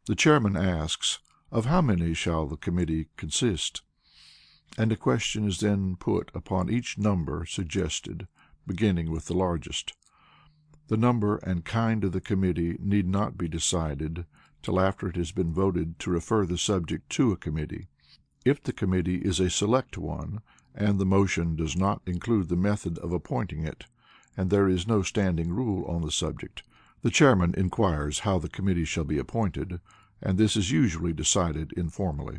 Speaker 3: The chairman asks, Of how many shall the committee consist? And a question is then put upon each number suggested, beginning with the largest. The number and kind of the committee need not be decided till after it has been voted to refer the subject to a committee. If the committee is a select one, and the motion does not include the method of appointing it, and there is no standing rule on the subject, the chairman inquires how the committee shall be appointed, and this is usually decided informally.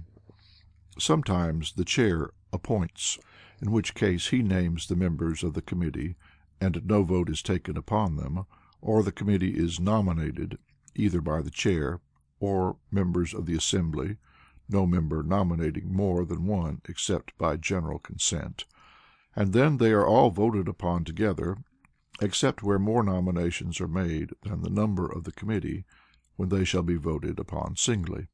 Speaker 3: Sometimes the chair appoints, in which case he names the members of the committee, and no vote is taken upon them, or the committee is nominated either by the chair or members of the assembly, no member nominating more than one except by general consent, and then they are all voted upon together, except where more nominations are made than the number of the committee, when they shall be voted upon singly.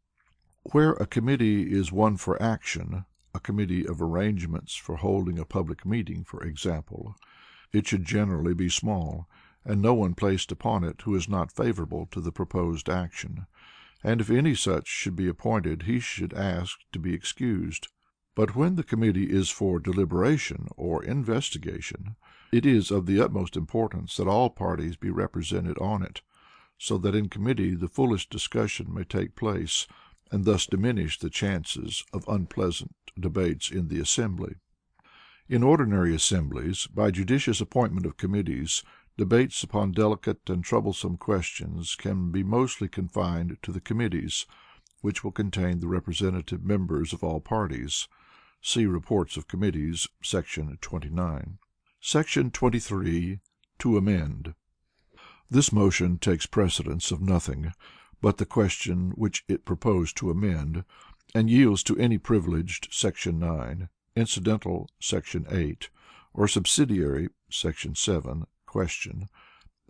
Speaker 3: Where a committee is one for action, a committee of arrangements for holding a public meeting, for example, it should generally be small, and no one placed upon it who is not favorable to the proposed action, and if any such should be appointed he should ask to be excused. But when the committee is for deliberation or investigation, it is of the utmost importance that all parties be represented on it, so that in committee the fullest discussion may take place, and thus diminish the chances of unpleasant debates in the assembly. In ordinary assemblies, by judicious appointment of committees, debates upon delicate and troublesome questions can be mostly confined to the committees, which will contain the representative members of all parties. See Reports of Committees, section 29. Section 23. To amend. This motion takes precedence of nothing but the question which it proposed to amend, and yields to any privileged section 9, incidental section 8, or subsidiary section 7 question,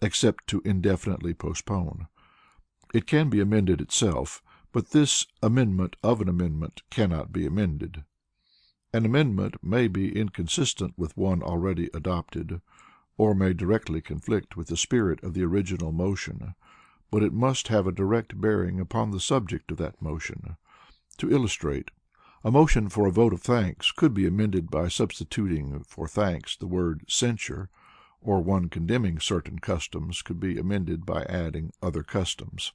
Speaker 3: except to indefinitely postpone. It can be amended itself, but this amendment of an amendment cannot be amended. An amendment may be inconsistent with one already adopted, or may directly conflict with the spirit of the original motion, but it must have a direct bearing upon the subject of that motion. To illustrate, a motion for a vote of thanks could be amended by substituting for thanks the word censure, or one condemning certain customs could be amended by adding other customs.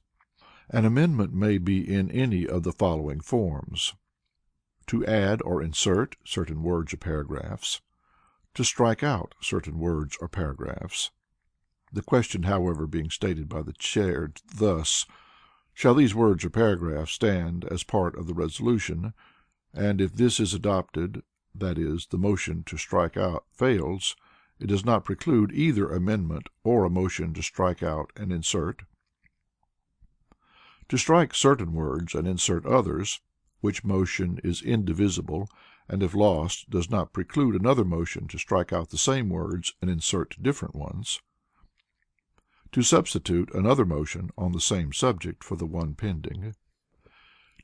Speaker 3: An amendment may be in any of the following forms: to add or insert certain words or paragraphs, to strike out certain words or paragraphs. The question, however, being stated by the chair thus: shall these words or paragraphs stand as part of the resolution? And if this is adopted, that is, the motion to strike out fails, it does not preclude either amendment or a motion to strike out and insert. To strike certain words and insert others, which motion is indivisible, and if lost does not preclude another motion to strike out the same words and insert different ones. To substitute another motion on the same subject for the one pending.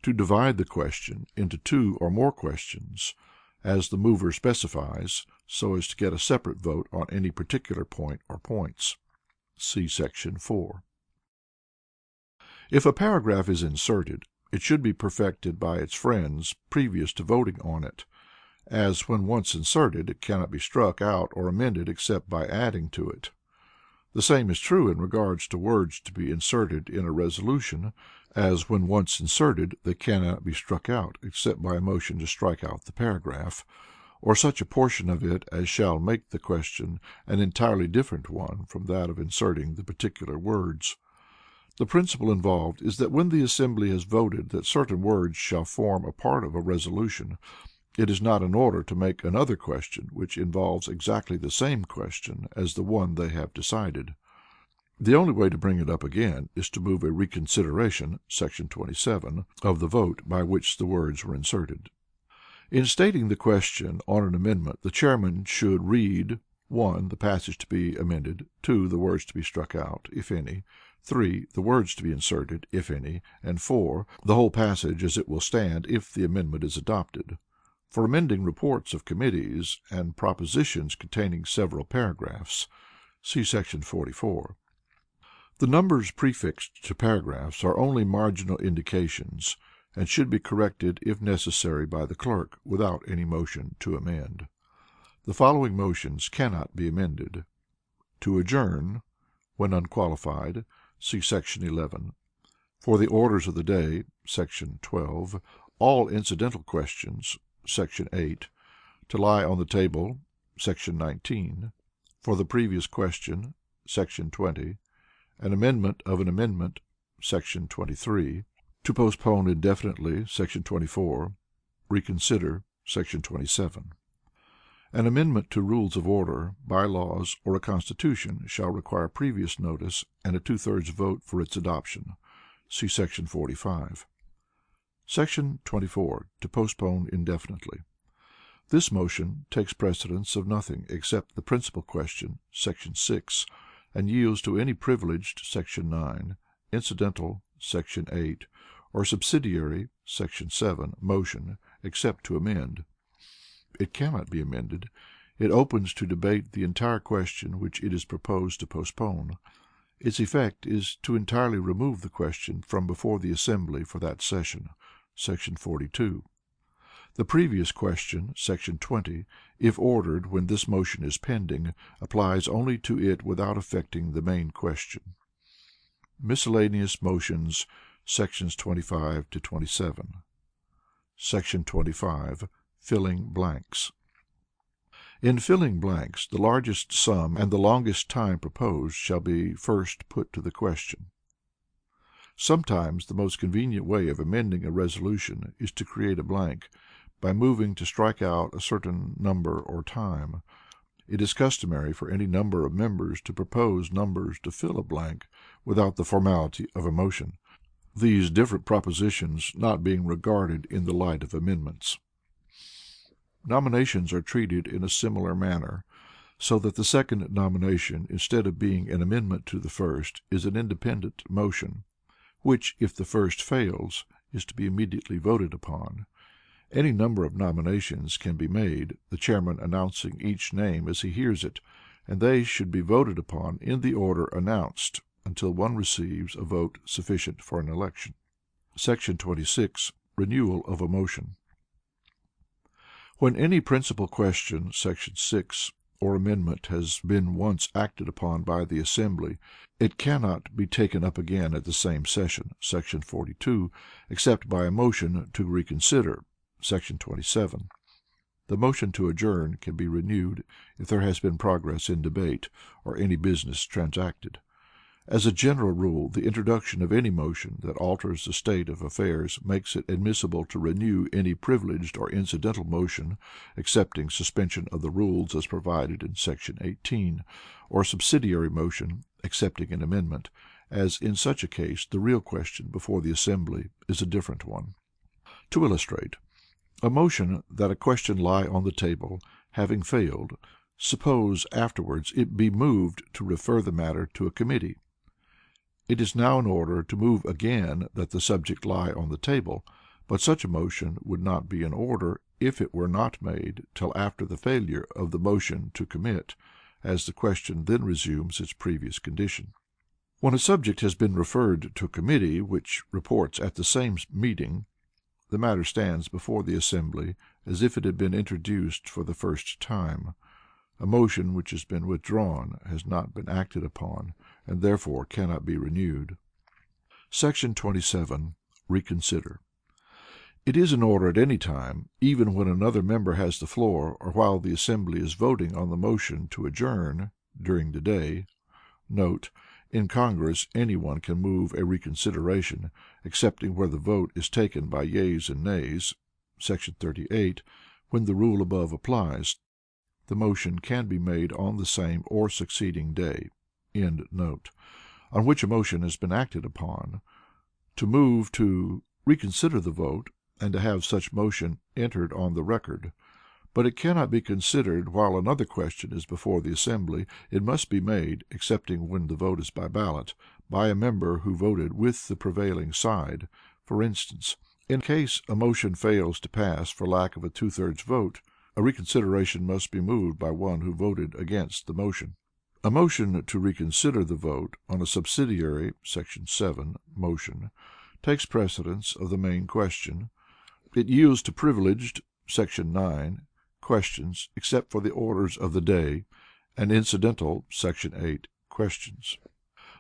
Speaker 3: To divide the question into two or more questions, as the mover specifies, so as to get a separate vote on any particular point or points. See section 4. If a paragraph is inserted, it should be perfected by its friends previous to voting on it, as when once inserted it cannot be struck out or amended except by adding to it. The same is true in regards to words to be inserted in a resolution, as when once inserted they cannot be struck out except by a motion to strike out the paragraph, or such a portion of it as shall make the question an entirely different one from that of inserting the particular words. The principle involved is that when the assembly has voted that certain words shall form a part of a resolution, it is not in order to make another question which involves exactly the same question as the one they have decided. The only way to bring it up again is to move a reconsideration (section 27) of the vote by which the words were inserted. In stating the question on an amendment, the chairman should read 1. The passage to be amended, 2. The words to be struck out, if any, 3. The words to be inserted, if any, and 4. The whole passage as it will stand if the amendment is adopted. For amending reports of committees and propositions containing several paragraphs, see section 44. The numbers prefixed to paragraphs are only marginal indications, and should be corrected if necessary by the clerk without any motion to amend. The following motions cannot be amended: to adjourn, when unqualified, see Section 11; for the orders of the day, Section 12; all incidental questions, Section 8; to lie on the table, Section 19; for the previous question, Section 20; an amendment of an amendment, Section 23; to postpone indefinitely, Section 24; reconsider, Section 27. An amendment to rules of order, by-laws, or a constitution shall require previous notice and a two-thirds vote for its adoption. See Section 45. Section 24. To postpone indefinitely. This motion takes precedence of nothing except the principal question, Section 6, and yields to any privileged, Section 9, incidental, Section 8, or subsidiary, Section 7, motion, except to amend. It cannot be amended. It opens to debate the entire question which it is proposed to postpone. Its effect is to entirely remove the question from before the assembly for that session. Section 42. The previous question, Section 20, if ordered when this motion is pending, applies only to it without affecting the main question. Miscellaneous motions, Sections 25 to 27. Section 25. Filling blanks. In filling blanks, the largest sum and the longest time proposed shall be first put to the question. Sometimes the most convenient way of amending a resolution is to create a blank, by moving to strike out a certain number or time. It is customary for any number of members to propose numbers to fill a blank without the formality of a motion, these different propositions not being regarded in the light of amendments. Nominations are treated in a similar manner, so that the second nomination, instead of being an amendment to the first, is an independent motion, which, if the first fails, is to be immediately voted upon. Any number of nominations can be made, the chairman announcing each name as he hears it, and they should be voted upon in the order announced until one receives a vote sufficient for an election. Section 26. Renewal of a motion. When any principal question, Section 6, or amendment has been once acted upon by the assembly, it cannot be taken up again at the same session, Section 42, except by a motion to reconsider, Section 27. The motion to adjourn can be renewed if there has been progress in debate, or any business transacted. As a general rule, the introduction of any motion that alters the state of affairs makes it admissible to renew any privileged or incidental motion, excepting suspension of the rules as provided in Section 18, or subsidiary motion, excepting an amendment, as in such a case the real question before the assembly is a different one. To illustrate: a motion that a question lie on the table, having failed, suppose afterwards it be moved to refer the matter to a committee. It is now in order to move again that the subject lie on the table, but such a motion would not be in order if it were not made till after the failure of the motion to commit, as the question then resumes its previous condition. When a subject has been referred to a committee which reports at the same meeting, the matter stands before the assembly as if it had been introduced for the first time. A motion which has been withdrawn has not been acted upon, and therefore cannot be renewed. Section 27. Reconsider. It is in order at any time, even when another member has the floor, or while the assembly is voting on the motion to adjourn during the day. Note: in Congress any one can move a reconsideration, excepting where the vote is taken by yeas and nays. Section 38. When the rule above applies, the motion can be made on the same or succeeding day. On which a motion has been acted upon, to move to reconsider the vote, and to have such motion entered on the record. But it cannot be considered while another question is before the assembly. It must be made, excepting when the vote is by ballot, by a member who voted with the prevailing side. For instance, in case a motion fails to pass for lack of a two-thirds vote, a reconsideration must be moved by one who voted against the motion. A motion to reconsider the vote on a subsidiary (Section 7) motion takes precedence of the main question. It yields to privileged (Section 9) questions, except for the orders of the day, and incidental (Section 8) questions.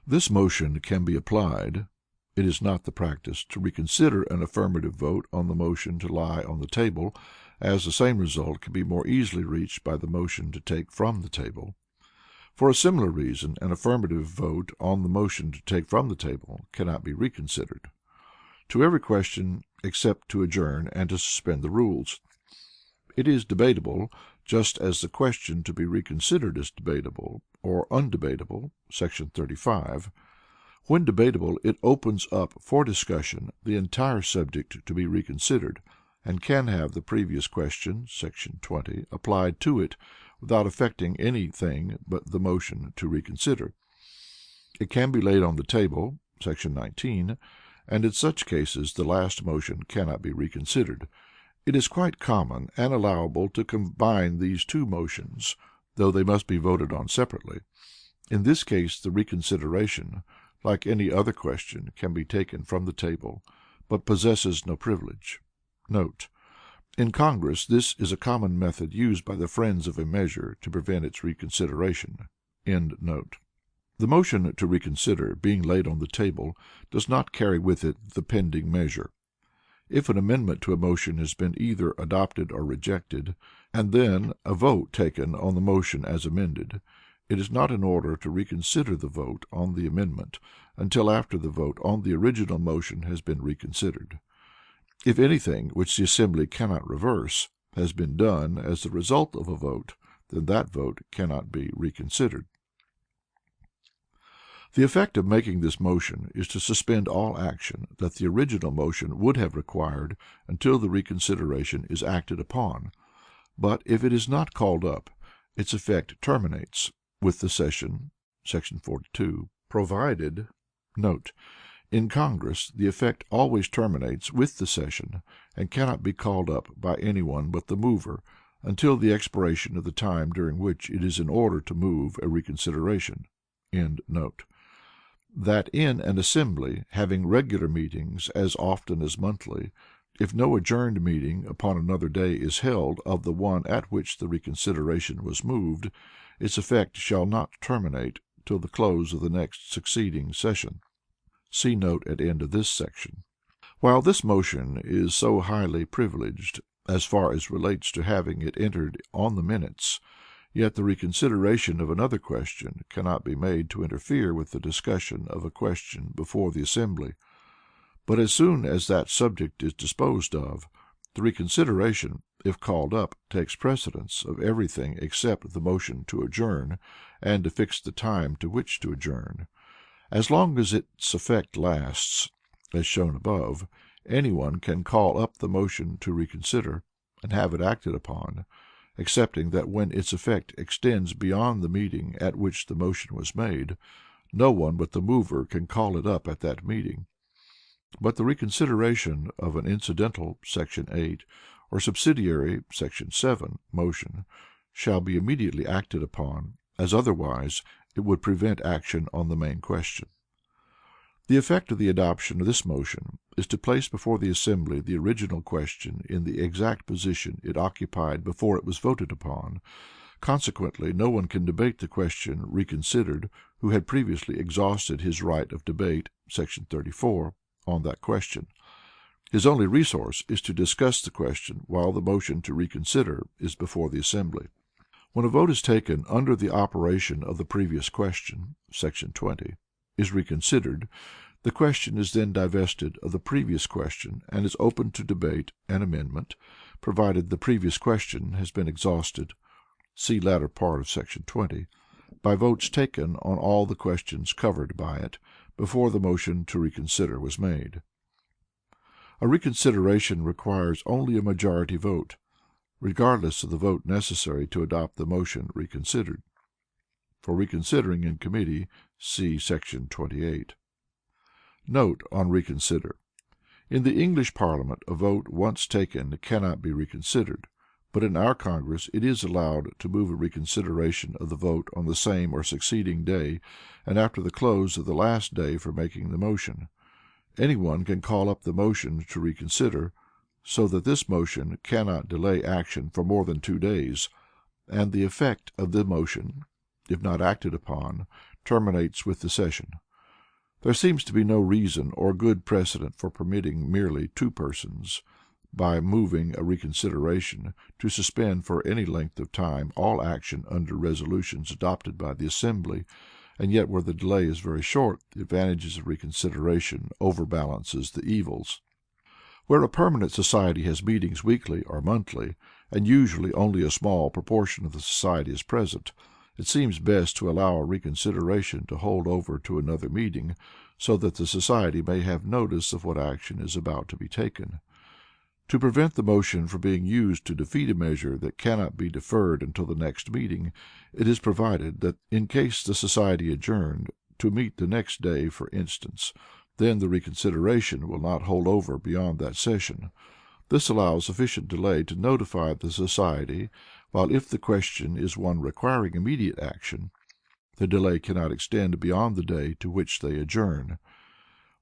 Speaker 3: This motion can be applied. It is not the practice to reconsider an affirmative vote on the motion to lie on the table, as the same result can be more easily reached by the motion to take from the table. For a similar reason, an affirmative vote on the motion to take from the table cannot be reconsidered. To every question except to adjourn and to suspend the rules. It is debatable, just as the question to be reconsidered is debatable or undebatable [§ 35]. When debatable, it opens up for discussion the entire subject to be reconsidered, and can have the previous question [§ 20] applied to it without affecting anything but the motion to reconsider. It can be laid on the table [§ 19], and in such cases the last motion cannot be reconsidered. It is quite common and allowable to combine these two motions, though they must be voted on separately. In this case the reconsideration, like any other question, can be taken from the table, but possesses no privilege. Note: in Congress this is a common method used by the friends of a measure to prevent its reconsideration. End note. The motion to reconsider, being laid on the table, does not carry with it the pending measure. If an amendment to a motion has been either adopted or rejected, and then a vote taken on the motion as amended, it is not in order to reconsider the vote on the amendment until after the vote on the original motion has been reconsidered. If anything which the assembly cannot reverse has been done as the result of a vote, then that vote cannot be reconsidered. The effect of making this motion is to suspend all action that the original motion would have required until the reconsideration is acted upon, but if it is not called up, its effect terminates with the session [§ 42], provided Note: in Congress the effect always terminates with the session, and cannot be called up by any one but the mover until the expiration of the time during which it is in order to move a reconsideration. End note. That in an assembly having regular meetings as often as monthly, if no adjourned meeting upon another day is held of the one at which the reconsideration was moved, its effect shall not terminate till the close of the next succeeding session. See note at end of this section. While this motion is so highly privileged as far as relates to having it entered on the minutes, yet the reconsideration of another question cannot be made to interfere with the discussion of a question before the assembly. But as soon as that subject is disposed of, the reconsideration, if called up, takes precedence of everything except the motion to adjourn and to fix the time to which to adjourn. As long as its effect lasts, as shown above, any one can call up the motion to reconsider and have it acted upon, excepting that when its effect extends beyond the meeting at which the motion was made, no one but the mover can call it up at that meeting. But the reconsideration of an incidental [§ 8) or subsidiary [§ 7) motion shall be immediately acted upon, as otherwise it would prevent action on the main question. The effect of the adoption of this motion is to place before the assembly the original question in the exact position it occupied before it was voted upon. Consequently no one can debate the question reconsidered who had previously exhausted his right of debate [§ 34) on that question. His only resource is to discuss the question while the motion to reconsider is before the assembly. When a vote is taken under the operation of the previous question [§ 20) is reconsidered, the question is then divested of the previous question and is open to debate and amendment, provided the previous question has been exhausted (see latter part of § 20) by votes taken on all the questions covered by it before the motion to reconsider was made. A reconsideration requires only a majority vote, regardless of the vote necessary to adopt the motion reconsidered. For reconsidering in committee, see § 28. Note on reconsider. In the English Parliament a vote once taken cannot be reconsidered, but in our Congress it is allowed to move a reconsideration of the vote on the same or succeeding day, and after the close of the last day for making the motion. anyone can call up the motion to reconsider, so that this motion cannot delay action for more than 2 days, and the effect of the motion, if not acted upon, terminates with the session. There seems to be no reason or good precedent for permitting merely 2 persons, by moving a reconsideration, to suspend for any length of time all action under resolutions adopted by the assembly, and yet where the delay is very short, the advantages of reconsideration overbalances the evils. Where a permanent society has meetings weekly or monthly, and usually only a small proportion of the society is present, it seems best to allow a reconsideration to hold over to another meeting, so that the society may have notice of what action is about to be taken. To prevent the motion from being used to defeat a measure that cannot be deferred until the next meeting, it is provided that, in case the society adjourned to meet the next day for instance, then the reconsideration will not hold over beyond that session. This allows sufficient delay to notify the society, while if the question is one requiring immediate action, the delay cannot extend beyond the day to which they adjourn.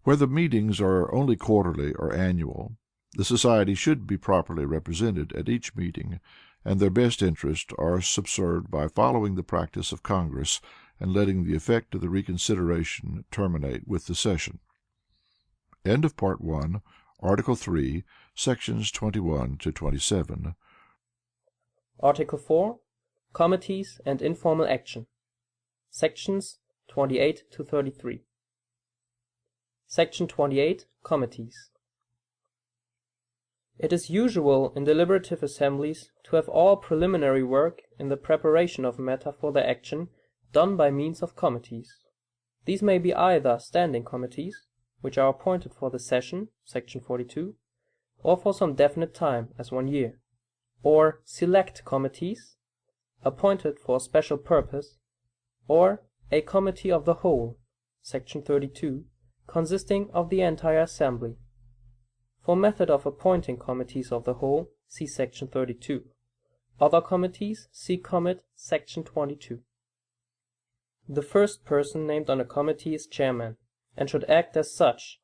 Speaker 3: Where the meetings are only quarterly or annual, the society should be properly represented at each meeting, and their best interests are subserved by following the practice of Congress and letting the effect of the reconsideration terminate with the session. End of Part 1, Article 3, Sections 21 to 27.
Speaker 4: Article 4. Committees and Informal Action. Sections 28 to 33. Section 28. Committees. It is usual in deliberative assemblies to have all preliminary work in the preparation of matter for their action done by means of committees. These may be either standing committees, which are appointed for the session, section 42, or for some definite time, as 1 year, or select committees, appointed for a special purpose, or a committee of the whole, section 32, consisting of the entire assembly. For method of appointing committees of the whole, see section 32. Other committees, see Commit, section 22. The first person named on a committee is chairman, and should act as such.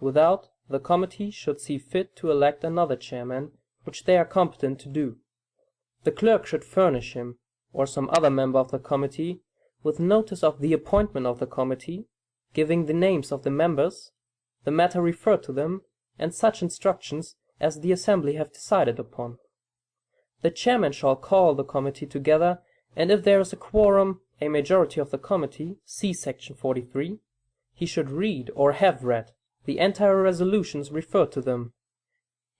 Speaker 4: Without, the committee should see fit to elect another chairman, which they are competent to do. The clerk should furnish him, or some other member of the committee, with notice of the appointment of the committee, giving the names of the members, the matter referred to them, and such instructions as the assembly have decided upon. The chairman shall call the committee together, and if there is a quorum, a majority of the committee, see section 43, he should read or have read the entire resolutions referred to them.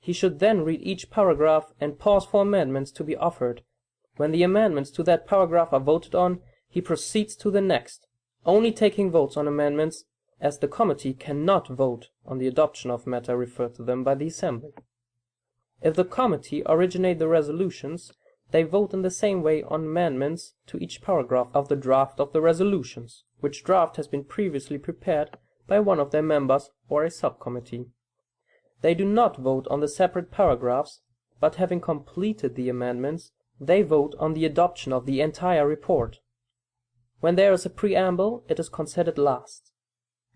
Speaker 4: He should then read each paragraph and pause for amendments to be offered. When the amendments to that paragraph are voted on, he proceeds to the next, only taking votes on amendments, as the committee cannot vote on the adoption of matter referred to them by the assembly. If the committee originate the resolutions, they vote in the same way on amendments to each paragraph of the draft of the resolutions, which draft has been previously prepared by one of their members or a subcommittee. They do not vote on the separate paragraphs, but having completed the amendments, they vote on the adoption of the entire report. When there is a preamble, it is considered last.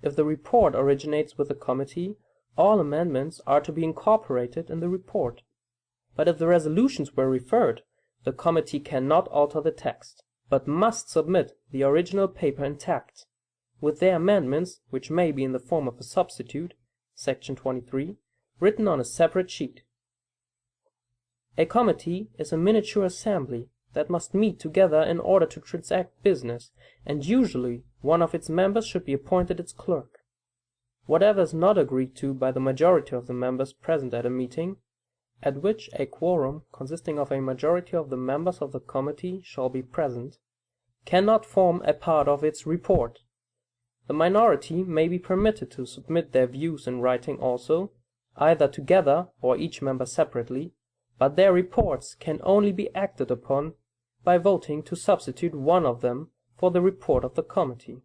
Speaker 4: If the report originates with the committee, all amendments are to be incorporated in the report. But if the resolutions were referred, the committee cannot alter the text, but must submit the original paper intact, with their amendments, which may be in the form of a substitute, section 23, written on a separate sheet. A committee is a miniature assembly that must meet together in order to transact business, and usually one of its members should be appointed its clerk. Whatever is not agreed to by the majority of the members present at a meeting, at which a quorum consisting of a majority of the members of the committee shall be present, cannot form a part of its report. The minority may be permitted to submit their views in writing also, either together or each member separately, but their reports can only be acted upon by voting to substitute one of them for the report of the committee.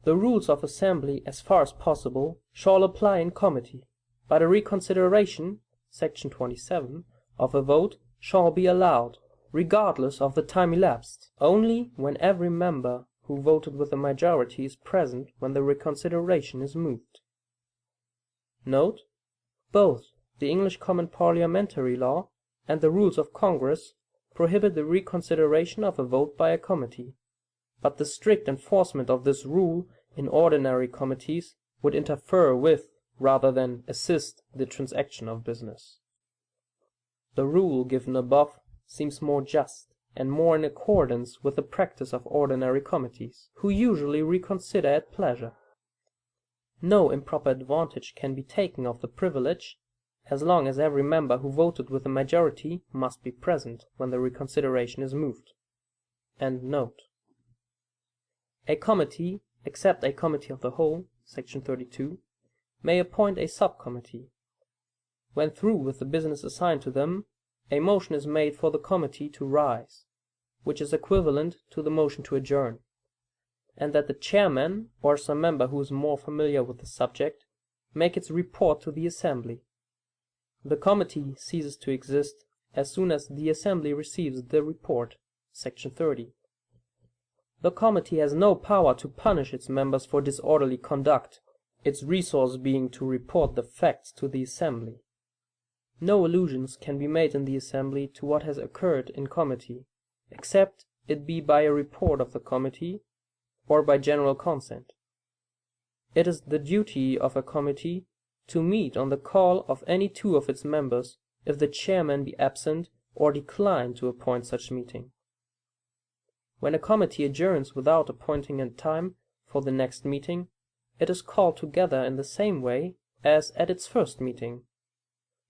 Speaker 4: The rules of assembly, as far as possible, shall apply in committee, but a reconsideration, section 27, of a vote shall be allowed, regardless of the time elapsed, only when every member who voted with a majority is present when the reconsideration is moved. Note: both the English Common Parliamentary Law and the Rules of Congress prohibit the reconsideration of a vote by a committee, but the strict enforcement of this rule in ordinary committees would interfere with, rather than assist, the transaction of business. The rule given above seems more just and more in accordance with the practice of ordinary committees, who usually reconsider at pleasure. No improper advantage can be taken of the privilege, as long as every member who voted with a majority must be present when the reconsideration is moved. End note. A committee, except a committee of the whole, section 32, may appoint a subcommittee. When through with the business assigned to them, a motion is made for the committee to rise, which is equivalent to the motion to adjourn, and that the chairman, or some member who is more familiar with the subject, make its report to the assembly. The committee ceases to exist as soon as the assembly receives the report, section 30. The committee has no power to punish its members for disorderly conduct, its resource being to report the facts to the assembly. No allusions can be made in the assembly to what has occurred in committee, except it be by a report of the committee, or by general consent. It is the duty of a committee to meet on the call of any two of its members if the chairman be absent or decline to appoint such meeting. When a committee adjourns without appointing a time for the next meeting, it is called together in the same way as at its first meeting.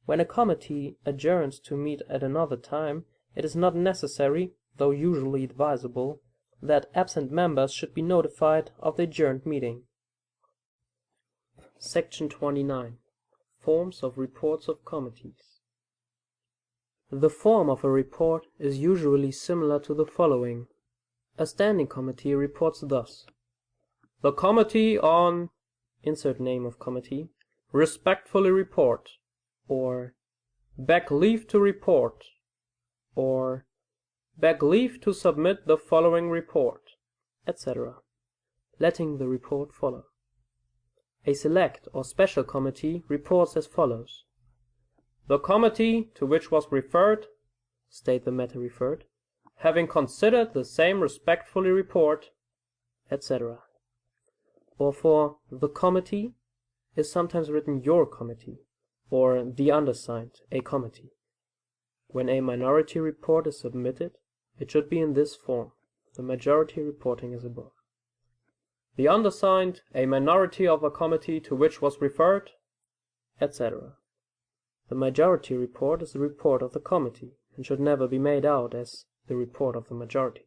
Speaker 4: When a committee adjourns to meet at another time, it is not necessary, though usually advisable, that absent members should be notified of the adjourned meeting. Section 29. Forms of reports of committees. The form of a report is usually similar to the following. A standing committee reports thus: "The committee on insert name of committee respectfully report," or "beg leave to report," or "beg leave to submit the following report," etc., letting the report follow. A select or special committee reports as follows: "The committee to which was referred," state the matter referred, "having considered the same respectfully report," etc. Or for "the committee" is sometimes written "your committee," or "the undersigned, a committee." When a minority report is submitted, it should be in this form, the majority reporting as above: "The undersigned, a minority of a committee to which was referred," etc. The majority report is the report of the committee, and should never be made out as the report of the majority.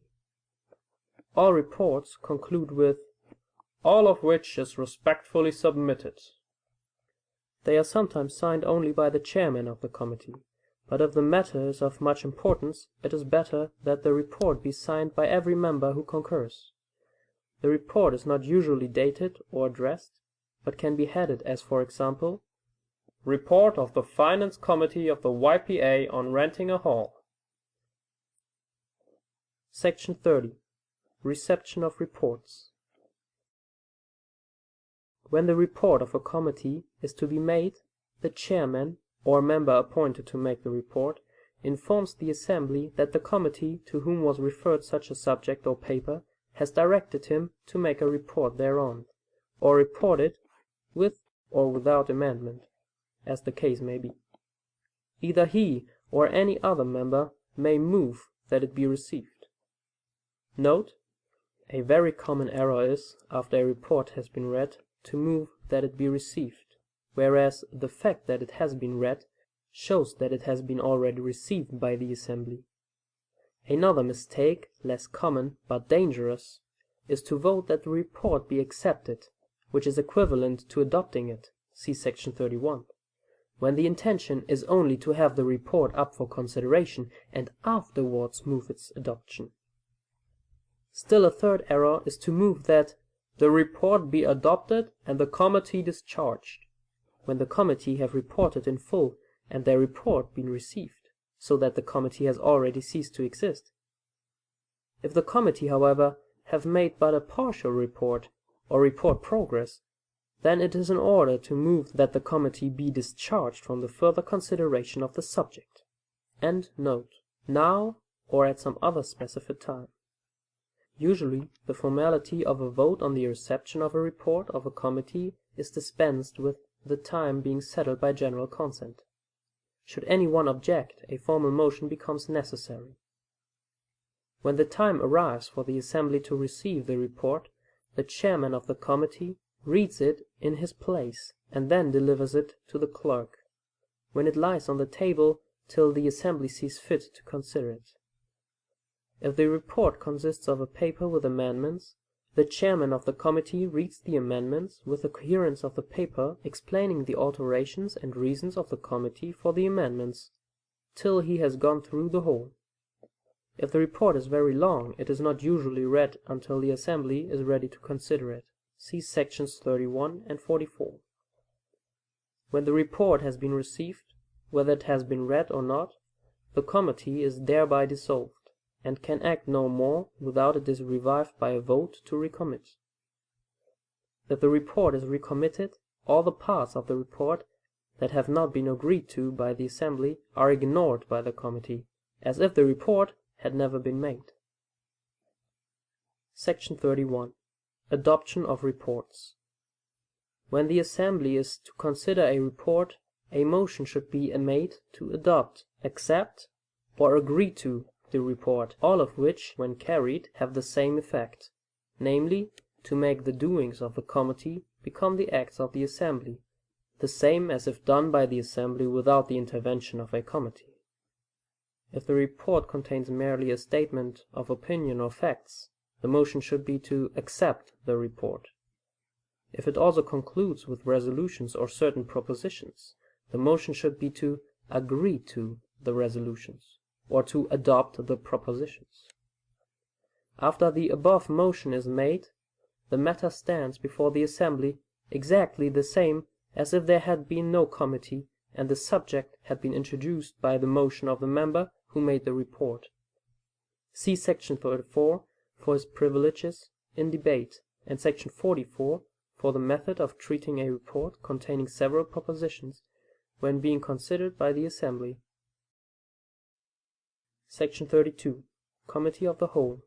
Speaker 4: All reports conclude with "all of which is respectfully submitted." They are sometimes signed only by the chairman of the committee, but if the matter is of much importance, it is better that the report be signed by every member who concurs. The report is not usually dated or addressed, but can be headed as, for example, "Report of the Finance Committee of the YPA on renting a hall." Section 30. Reception of reports. When the report of a committee is to be made, the chairman, or member appointed to make the report, informs the assembly that the committee to whom was referred such a subject or paper has directed him to make a report thereon, or report it with or without amendment, as the case may be. Either he or any other member may move that it be received. Note: a very common error is, after a report has been read, to move that it be received, whereas the fact that it has been read shows that it has been already received by the assembly. Another mistake, less common but dangerous, is to vote that the report be accepted, which is equivalent to adopting it, see section 31, when the intention is only to have the report up for consideration and afterwards move its adoption. Still a third error is to move that "the report be adopted and the committee discharged," when the committee have reported in full and their report been received, so that the committee has already ceased to exist. If the committee, however, have made but a partial report, or report progress, then it is in order to move that the committee be discharged from the further consideration of the subject. End note. Now, or at some other specified time. Usually, the formality of a vote on the reception of a report of a committee is dispensed with, the time being settled by general consent. Should any one object, a formal motion becomes necessary. When the time arrives for the assembly to receive the report, the chairman of the committee reads it in his place, and then delivers it to the clerk, when it lies on the table till the assembly sees fit to consider it. If the report consists of a paper with amendments, the chairman of the committee reads the amendments, with the coherence of the paper, explaining the alterations and reasons of the committee for the amendments, till he has gone through the whole. If the report is very long, it is not usually read until the assembly is ready to consider it. See sections 31 and 44. When the report has been received, whether it has been read or not, the committee is thereby dissolved, and can act no more without it is revived by a vote to recommit. If the report is recommitted, all the parts of the report that have not been agreed to by the assembly are ignored by the committee, as if the report had never been made. Section 31. Adoption of reports. When the assembly is to consider a report, a motion should be made to adopt, accept, or agree to the report, all of which, when carried, have the same effect, namely, to make the doings of the committee become the acts of the assembly, the same as if done by the assembly without the intervention of a committee. If the report contains merely a statement of opinion or facts, the motion should be to accept the report. If it also concludes with resolutions or certain propositions, the motion should be to agree to the resolutions, or to adopt the propositions. After the above motion is made, the matter stands before the assembly exactly the same as if there had been no committee, and the subject had been introduced by the motion of the member who made the report. See section 34 for his privileges in debate, and section 44 for the method of treating a report containing several propositions when being considered by the assembly. Section 32. Committee of the Whole.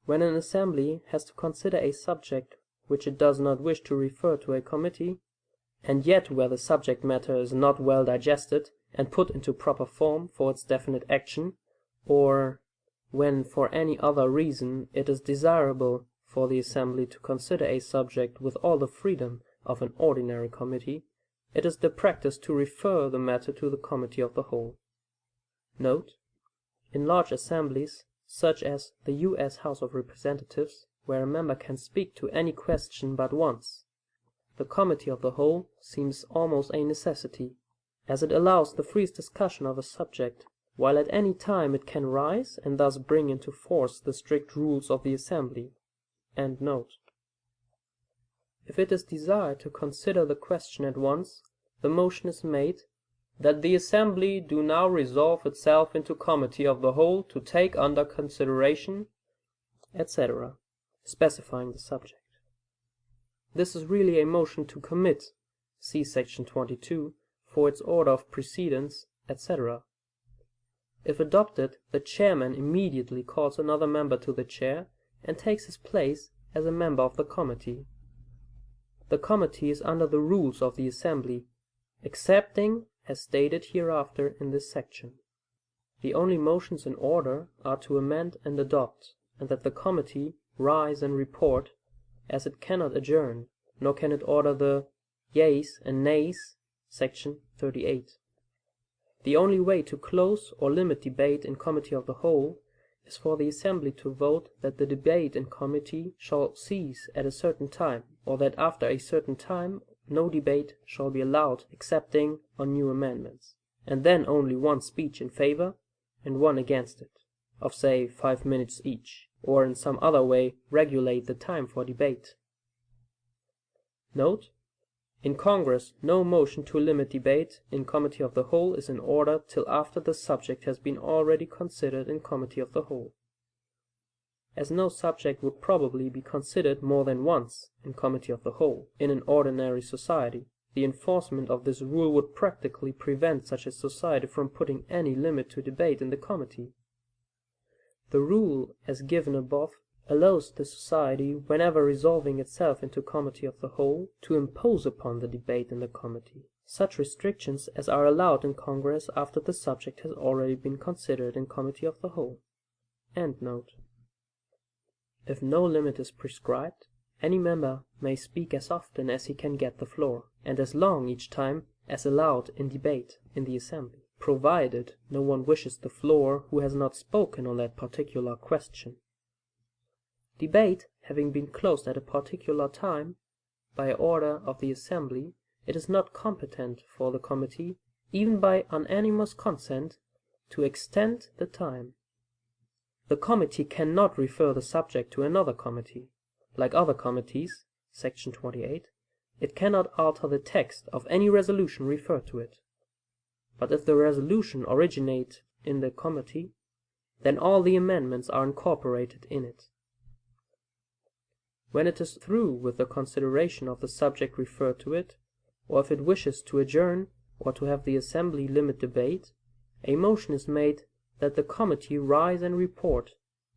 Speaker 4: When an assembly has to consider a subject which it does not wish to refer to a committee, and yet where the subject matter is not well digested and put into proper form for its definite action, or when for any other reason it is desirable for the assembly to consider a subject with all the freedom of an ordinary committee, it is the practice to refer the matter to the committee of the whole. Note: in large assemblies, such as the U.S. House of Representatives, where a member can speak to any question but once, the committee of the whole seems almost a necessity, as it allows the freest discussion of a subject, while at any time it can rise and thus bring into force the strict rules of the assembly. End note. If it is desired to consider the question at once, the motion is made that the assembly do now resolve itself into committee of the whole to take under consideration, etc., specifying the subject. This is really a motion to commit, see section 22, for its order of precedence, etc. If adopted, the chairman immediately calls another member to the chair and takes his place as a member of the committee. The committee is under the rules of the assembly, excepting as stated hereafter in this section. The only motions in order are to amend and adopt, and that the committee rise and report, as it cannot adjourn, nor can it order the yeas and nays, section 38. The only way to close or limit debate in committee of the whole is for the assembly to vote that the debate in committee shall cease at a certain time, or that after a certain time no debate shall be allowed excepting on new amendments, and then only one speech in favor and one against it, of say 5 minutes each, or in some other way regulate the time for debate. Note: in Congress no motion to limit debate in committee of the whole is in order till after the subject has been already considered in committee of the whole. as no subject would probably be considered more than once in committee of the whole, in an ordinary society. The enforcement of this rule would practically prevent such a society from putting any limit to debate in the committee. The rule, as given above, allows the society, whenever resolving itself into committee of the whole, to impose upon the debate in the committee such restrictions as are allowed in Congress after the subject has already been considered in committee of the whole. Endnote. If no limit is prescribed, any member may speak as often as he can get the floor, and as long each time as allowed in debate in the assembly, provided no one wishes the floor who has not spoken on that particular question. Debate having been closed at a particular time, by order of the assembly, it is not competent for the committee, even by unanimous consent, to extend the time. The committee cannot refer the subject to another committee. Like other committees, section 28, it cannot alter the text of any resolution referred to it. But if the resolution originate in the committee, then all the amendments are incorporated in it. When it is through with the consideration of the subject referred to it, or if it wishes to adjourn or to have the assembly limit debate, a motion is made that the committee rise and report,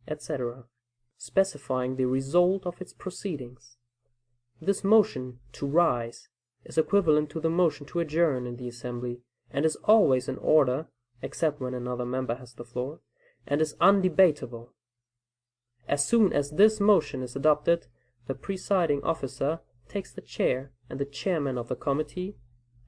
Speaker 4: etc., specifying the result of its proceedings. This motion to rise is equivalent to the motion to adjourn in the assembly, and is always in order, except when another member has the floor, and is undebatable. As soon as this motion is adopted, the presiding officer takes the chair, and the chairman of the committee,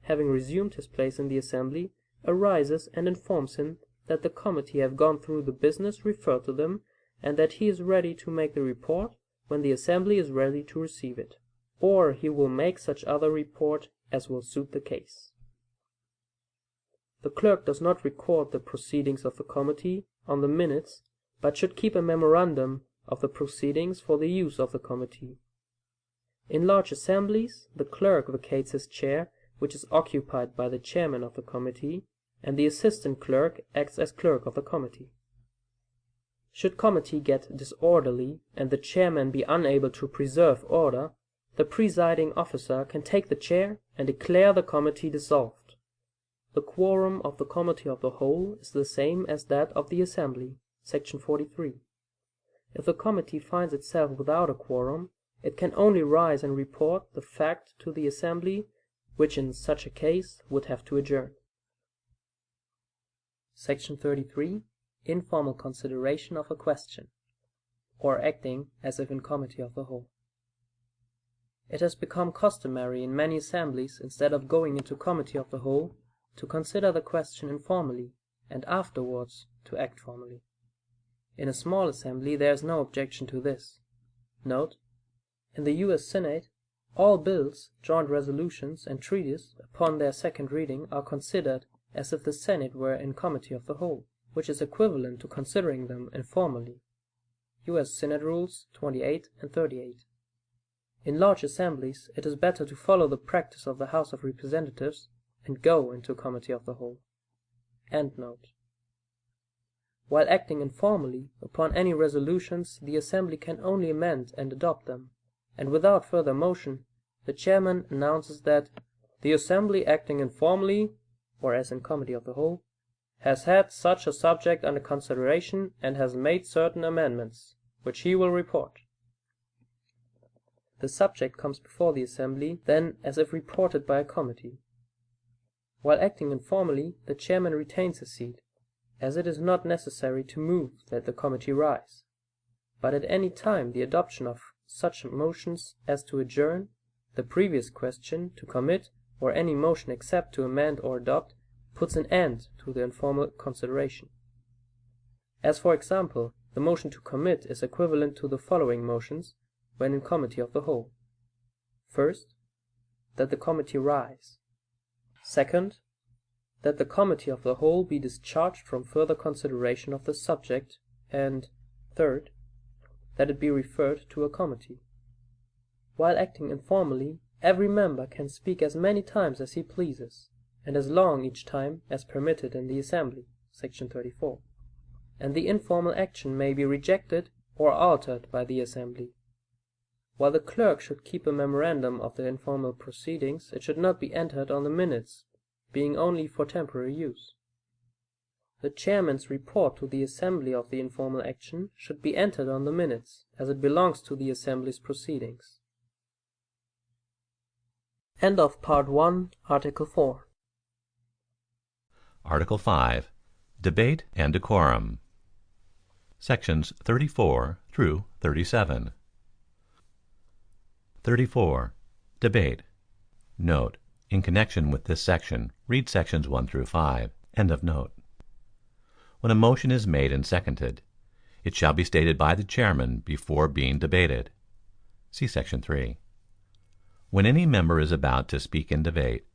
Speaker 4: having resumed his place in the assembly, arises and informs him that the committee have gone through the business referred to them, and that he is ready to make the report when the assembly is ready to receive it, or he will make such other report as will suit the case. The clerk does not record the proceedings of the committee on the minutes, but should keep a memorandum of the proceedings for the use of the committee. In large assemblies, the clerk vacates his chair, which is occupied by the chairman of the committee, and the assistant clerk acts as clerk of the committee. Should committee get disorderly, and the chairman be unable to preserve order, the presiding officer can take the chair and declare the committee dissolved. The quorum of the committee of the whole is the same as that of the assembly, section 43. If the committee finds itself without a quorum, it can only rise and report the fact to the assembly, which in such a case would have to adjourn. Section 33. Informal consideration of a question, or acting as if in committee of the whole. It has become customary in many assemblies, instead of going into committee of the whole, to consider the question informally, and afterwards to act formally. In a small assembly there is no objection to this. Note: in the U.S. Senate, all bills, joint resolutions, and treaties, upon their second reading, are considered as if the Senate were in committee of the whole, which is equivalent to considering them informally. U.S. Senate Rules 28 and 38. In large assemblies, it is better to follow the practice of the House of Representatives and go into committee of the whole. Endnote. While acting informally upon any resolutions, the assembly can only amend and adopt them, and without further motion, the chairman announces that the assembly acting informally, or as in committee of the whole, has had such a subject under consideration and has made certain amendments, which he will report. The subject comes before the assembly, then, as if reported by a committee. While acting informally, the chairman retains his seat, as it is not necessary to move that the committee rise. But at any time the adoption of such motions as to adjourn, the previous question, to commit, or any motion except to amend or adopt, puts an end to the informal consideration. As for example, the motion to commit is equivalent to the following motions when in committee of the whole. First, that the committee rise. Second, that the committee of the whole be discharged from further consideration of the subject, and third, that it be referred to a committee. While acting informally, every member can speak as many times as he pleases, and as long each time as permitted in the assembly, section 34, and the informal action may be rejected or altered by the assembly. While the clerk should keep a memorandum of the informal proceedings, it should not be entered on the minutes, being only for temporary use. The chairman's report to the assembly of the informal action should be entered on the minutes, as it belongs to the assembly's proceedings. End of Part 1, Article 4.
Speaker 5: Article 5. Debate and Decorum. Sections 34 through 37. 34. Debate. Note: in connection with this section, read sections 1 through 5. End of note. When a motion is made and seconded, it shall be stated by the chairman before being debated. See Section 3. When any member is about to speak in debate,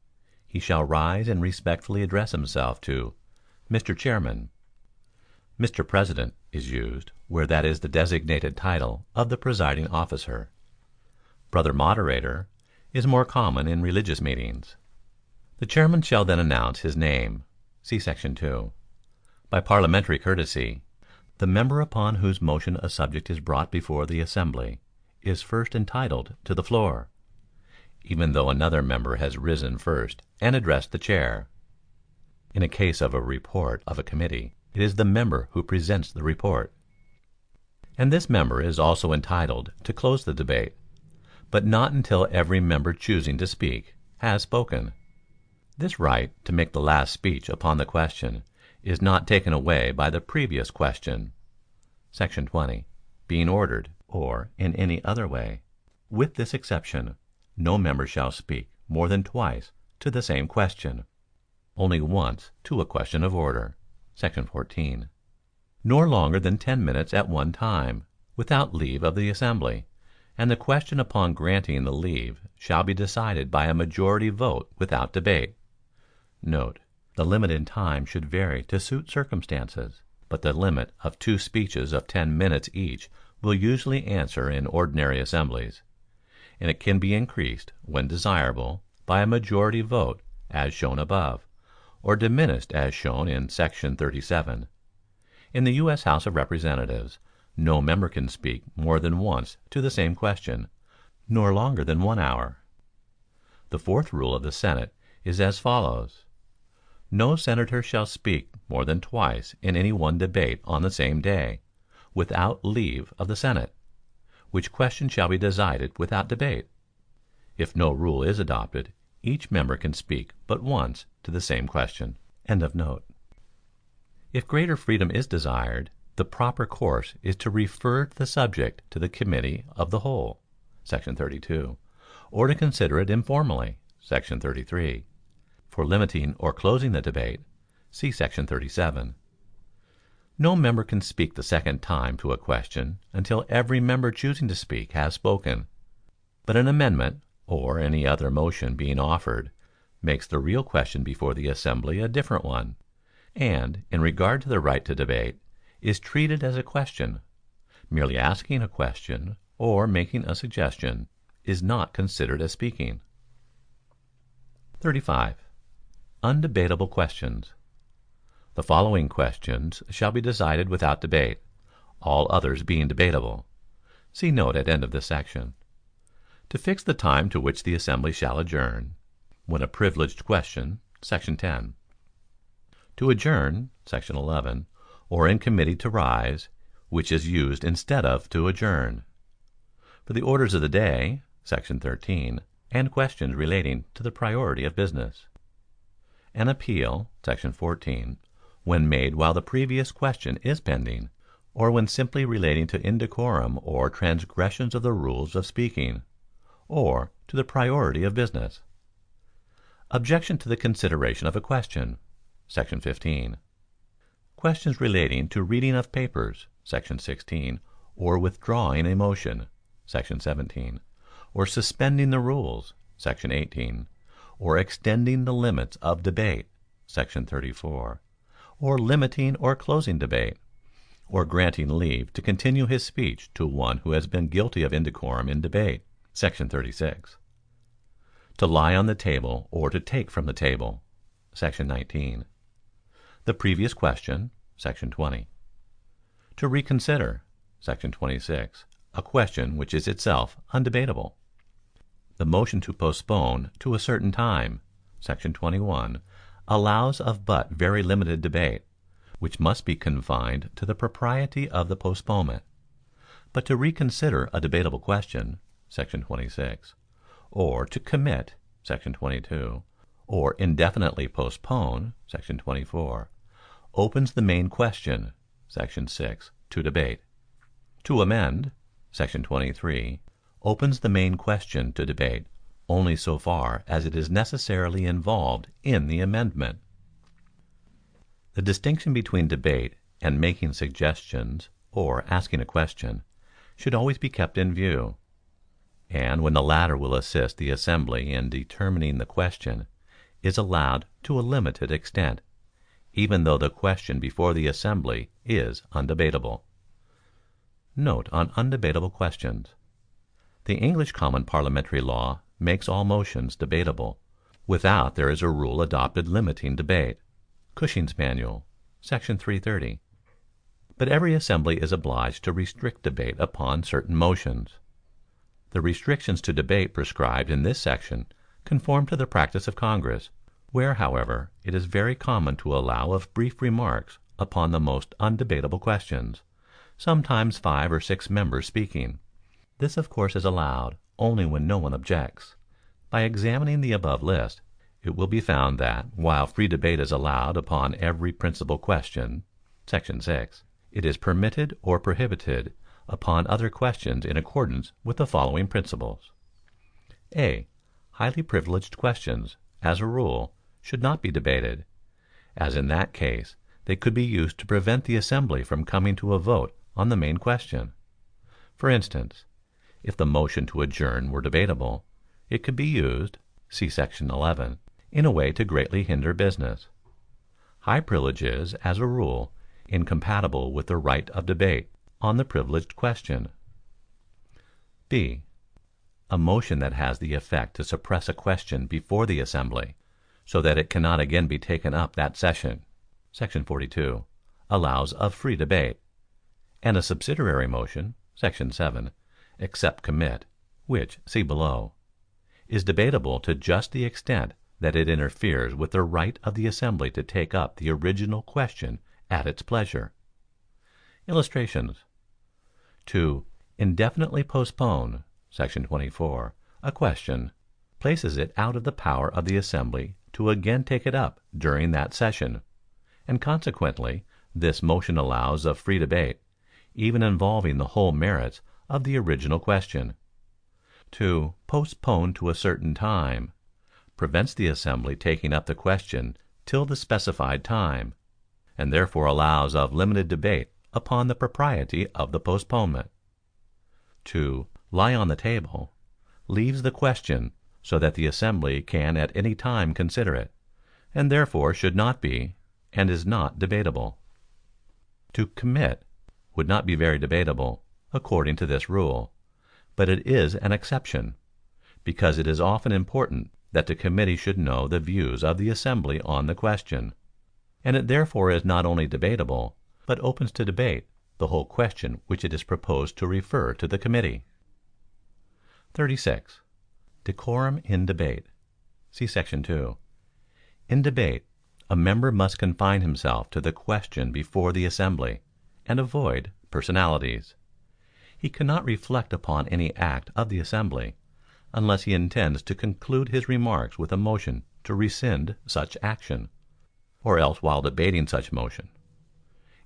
Speaker 5: he shall rise and respectfully address himself to Mr. Chairman. Mr. President is used where that is the designated title of the presiding officer. Brother Moderator is more common in religious meetings. The chairman shall then announce his name. See Section 2. By parliamentary courtesy, the member upon whose motion a subject is brought before the assembly is first entitled to the floor, even though another member has risen first and addressed the chair. In a case of a report of a committee, it is the member who presents the report, and this member is also entitled to close the debate, but not until every member choosing to speak has spoken. This right to make the last speech upon the question is not taken away by the previous question. Section 20. Being ordered, or in any other way. With this exception, no member shall speak more than twice to the same question, only once to a question of order. Section 14. Nor longer than 10 minutes at one time, without leave of the assembly, and the question upon granting the leave shall be decided by a majority vote without debate. Note: the limit in time should vary to suit circumstances, but the limit of 2 speeches of 10 minutes each will usually answer in ordinary assemblies, and it can be increased, when desirable, by a majority vote, as shown above, or diminished as shown in Section 37. In the U.S. House of Representatives, no member can speak more than once to the same question, nor longer than 1 hour. The fourth rule of the Senate is as follows: no senator shall speak more than twice in any one debate on the same day, without leave of the Senate, which question shall be decided without debate. If no rule is adopted, each member can speak but once to the same question. End of note. If greater freedom is desired, the proper course is to refer the subject to the committee of the whole, Section 32, or to consider it informally, Section 33. For limiting or closing the debate, see Section 37. No member can speak the second time to a question until every member choosing to speak has spoken, but an amendment, or any other motion being offered, makes the real question before the assembly a different one, and, in regard to the right to debate, is treated as a question. Merely asking a question or making a suggestion is not considered as speaking. 35. Undebatable questions. The following questions shall be decided without debate, all others being debatable. See note at end of this section. To fix the time to which the assembly shall adjourn, when a privileged question, Section 10. To adjourn, Section 11, or in committee to rise, which is used instead of to adjourn. For the orders of the day, Section 13, and questions relating to the priority of business. An appeal, Section 14, when made while the previous question is pending, or when simply relating to indecorum or transgressions of the rules of speaking, or to the priority of business. Objection to the consideration of a question, Section 15. Questions relating to reading of papers, Section 16, or withdrawing a motion, Section 17, or suspending the rules, Section 18, or extending the limits of debate, Section 34, or limiting or closing debate, or granting leave to continue his speech to one who has been guilty of indecorum in debate, Section 36. To lie on the table or to take from the table, Section 19. The previous question, Section 20. To reconsider, Section 26, a question which is itself undebatable. The motion to postpone to a certain time, Section 21, allows of but very limited debate, which must be confined to the propriety of the postponement. But to reconsider a debatable question, Section 26, or to commit, Section 22, or indefinitely postpone, Section 24, opens the main question, Section 6, to debate. To amend, Section 23, opens the main question to debate only so far as it is necessarily involved in the amendment. The distinction between debate and making suggestions or asking a question should always be kept in view, and when the latter will assist the assembly in determining the question, is allowed to a limited extent, even though the question before the assembly is undebatable. Note on undebatable questions. The English common parliamentary law makes all motions debatable, without there is a rule adopted limiting debate. Cushing's Manual, Section 330. But every assembly is obliged to restrict debate upon certain motions. The restrictions to debate prescribed in this section conform to the practice of Congress, where, however, it is very common to allow of brief remarks upon the most undebatable questions, sometimes 5 or 6 members speaking. This of course is allowed only when no one objects. By examining the above list, it will be found that, while free debate is allowed upon every principal question, Section 6, it is permitted or prohibited upon other questions in accordance with the following principles. A. Highly privileged questions, as a rule, should not be debated, as in that case they could be used to prevent the assembly from coming to a vote on the main question. For instance, if the motion to adjourn were debatable, it could be used, see Section 11, in a way to greatly hinder business. High privilege is, as a rule, incompatible with the right of debate on the privileged question. B. A motion that has the effect to suppress a question before the assembly, so that it cannot again be taken up that session, Section 42, allows of free debate, and a subsidiary motion, Section 7, except commit, which see below, is debatable to just the extent that it interferes with the right of the assembly to take up the original question at its pleasure. Illustrations. To indefinitely postpone, Section 24, a question, places it out of the power of the assembly to again take it up during that session, and consequently this motion allows of free debate, even involving the whole merits of the original question. To postpone to a certain time prevents the assembly taking up the question till the specified time, and therefore allows of limited debate upon the propriety of the postponement. To lie on the table leaves the question so that the assembly can at any time consider it, and therefore should not be, and is not debatable. To commit would not be very debatable, according to this rule, but it is an exception, because it is often important that the committee should know the views of the assembly on the question, and it therefore is not only debatable, but opens to debate the whole question which it is proposed to refer to the committee. 36. Decorum in debate. See Section 2. In debate, a member must confine himself to the question before the assembly, and avoid personalities. He cannot reflect upon any act of the assembly, unless he intends to conclude his remarks with a motion to rescind such action, or else while debating such motion.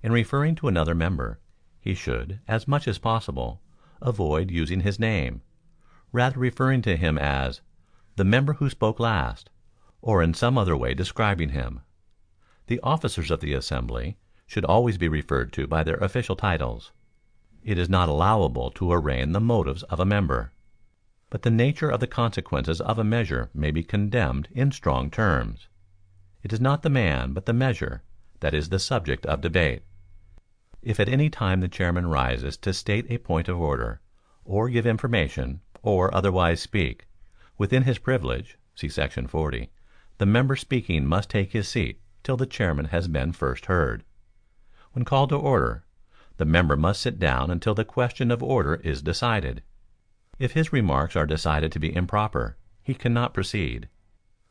Speaker 5: In referring to another member, he should, as much as possible, avoid using his name, rather referring to him as the member who spoke last, or in some other way describing him. The officers of the assembly should always be referred to by their official titles. It is not allowable to arraign the motives of a member, but the nature of the consequences of a measure may be condemned in strong terms. It is not the man, but the measure, that is the subject of debate. If at any time the chairman rises to state a point of order, or give information, or otherwise speak, within his privilege, see Section 40, the member speaking must take his seat till the chairman has been first heard. When called to order, the member must sit down until the question of order is decided. If his remarks are decided to be improper, he cannot proceed.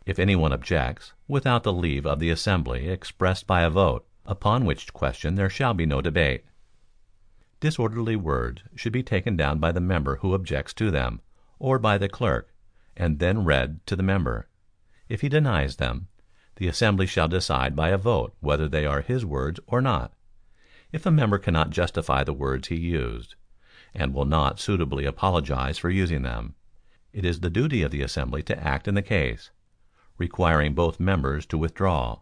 Speaker 5: If anyone objects, without the leave of the assembly expressed by a vote, upon which question there shall be no debate. Disorderly words should be taken down by the member who objects to them, or by the clerk, and then read to the member. If he denies them, the assembly shall decide by a vote whether they are his words or not. If a member cannot justify the words he used, and will not suitably apologize for using them, it is the duty of the assembly to act in the case, requiring both members to withdraw.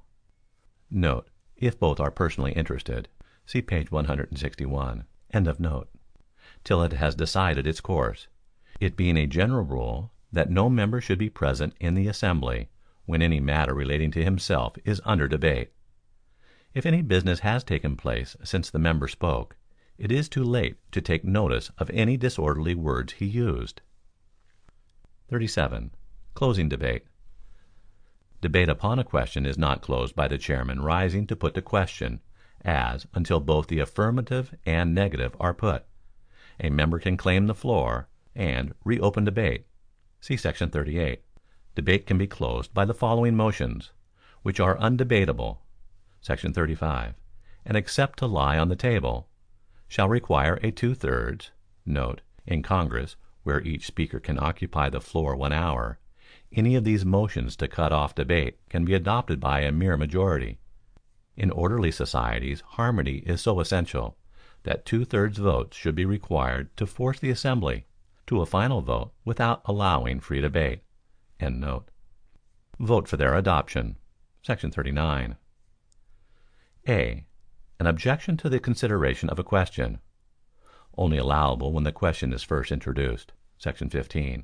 Speaker 5: Note: if both are personally interested, see page 161. End of note. Till it has decided its course, it being a general rule that no member should be present in the assembly when any matter relating to himself is under debate. If any business has taken place since the member spoke, it is too late to take notice of any disorderly words he used. 37. Closing debate. Debate upon a question is not closed by the chairman rising to put the question, as until both the affirmative and negative are put. A member can claim the floor and reopen debate. See section 38. Debate can be closed by the following motions, which are undebatable. Section 35. And except to lie on the table, shall require a 2/3. Note: in Congress, where each speaker can occupy the floor 1 hour, any of these motions to cut off debate can be adopted by a mere majority. In orderly societies, harmony is so essential that 2/3 votes should be required to force the assembly to a final vote without allowing free debate. End note. Vote for their adoption. Section 39. A. An objection to the consideration of a question. Only allowable when the question is first introduced. Section 15.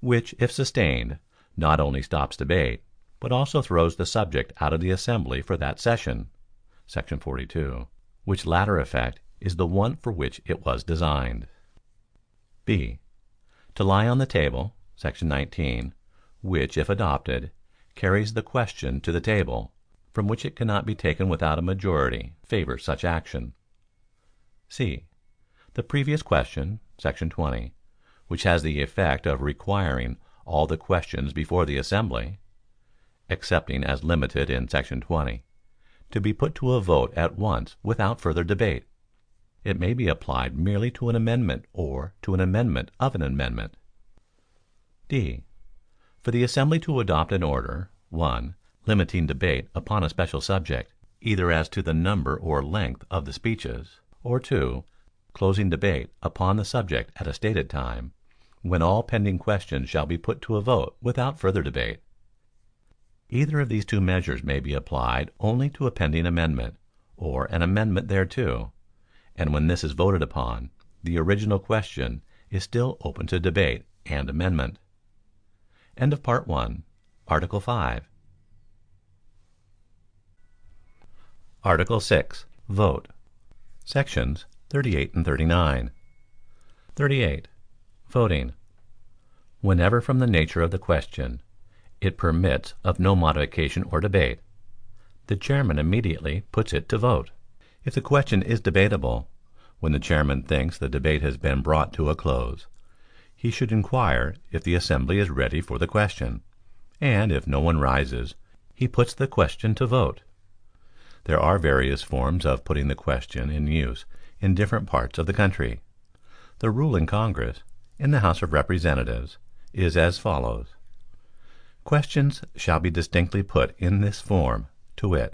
Speaker 5: Which, if sustained, not only stops debate, but also throws the subject out of the assembly for that session. Section 42. Which latter effect is the one for which it was designed. B. To lie on the table. Section 19. Which, if adopted, carries the question to the table, from which it cannot be taken without a majority favors such action. C. The previous question. Section 20. Which has the effect of requiring all the questions before the assembly, excepting as limited in section 20, to be put to a vote at once without further debate. It may be applied merely to an amendment or to an amendment of an amendment. D. For the assembly to adopt an order, 1. Limiting debate upon a special subject, either as to the number or length of the speeches, or 2. Closing debate upon the subject at a stated time, when all pending questions shall be put to a vote without further debate. Either of these two measures may be applied only to a pending amendment, or an amendment thereto, and when this is voted upon, the original question is still open to debate and amendment. End of Part 1. Article 5. Article 6. Vote. Sections 38 and 39. 38. Voting. Whenever from the nature of the question it permits of no modification or debate, the chairman immediately puts it to vote. If the question is debatable, when the chairman thinks the debate has been brought to a close, he should inquire if the assembly is ready for the question, and if no one rises, he puts the question to vote. There are various forms of putting the question in use in different parts of the country. The rule in Congress, in the House of Representatives, is as follows. Questions shall be distinctly put in this form, to wit: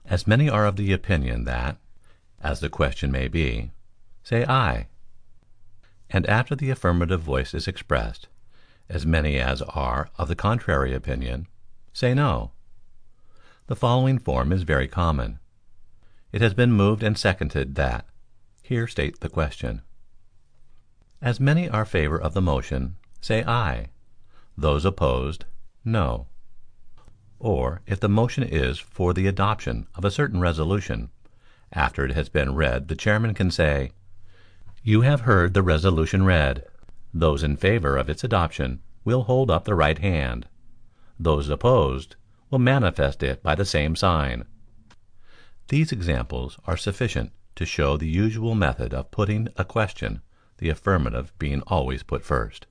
Speaker 5: as many are of the opinion that, as the question may be, say aye. And after the affirmative voice is expressed, as many as are of the contrary opinion, say no. The following form is very common. It has been moved and seconded that. Here state the question. As many are favor of the motion, say aye. Those opposed, no. Or, if the motion is for the adoption of a certain resolution, after it has been read the chairman can say, "You have heard the resolution read. Those in favor of its adoption will hold up the right hand. Those opposed will manifest it by the same sign." These examples are sufficient to show the usual method of putting a question, the affirmative being always put first.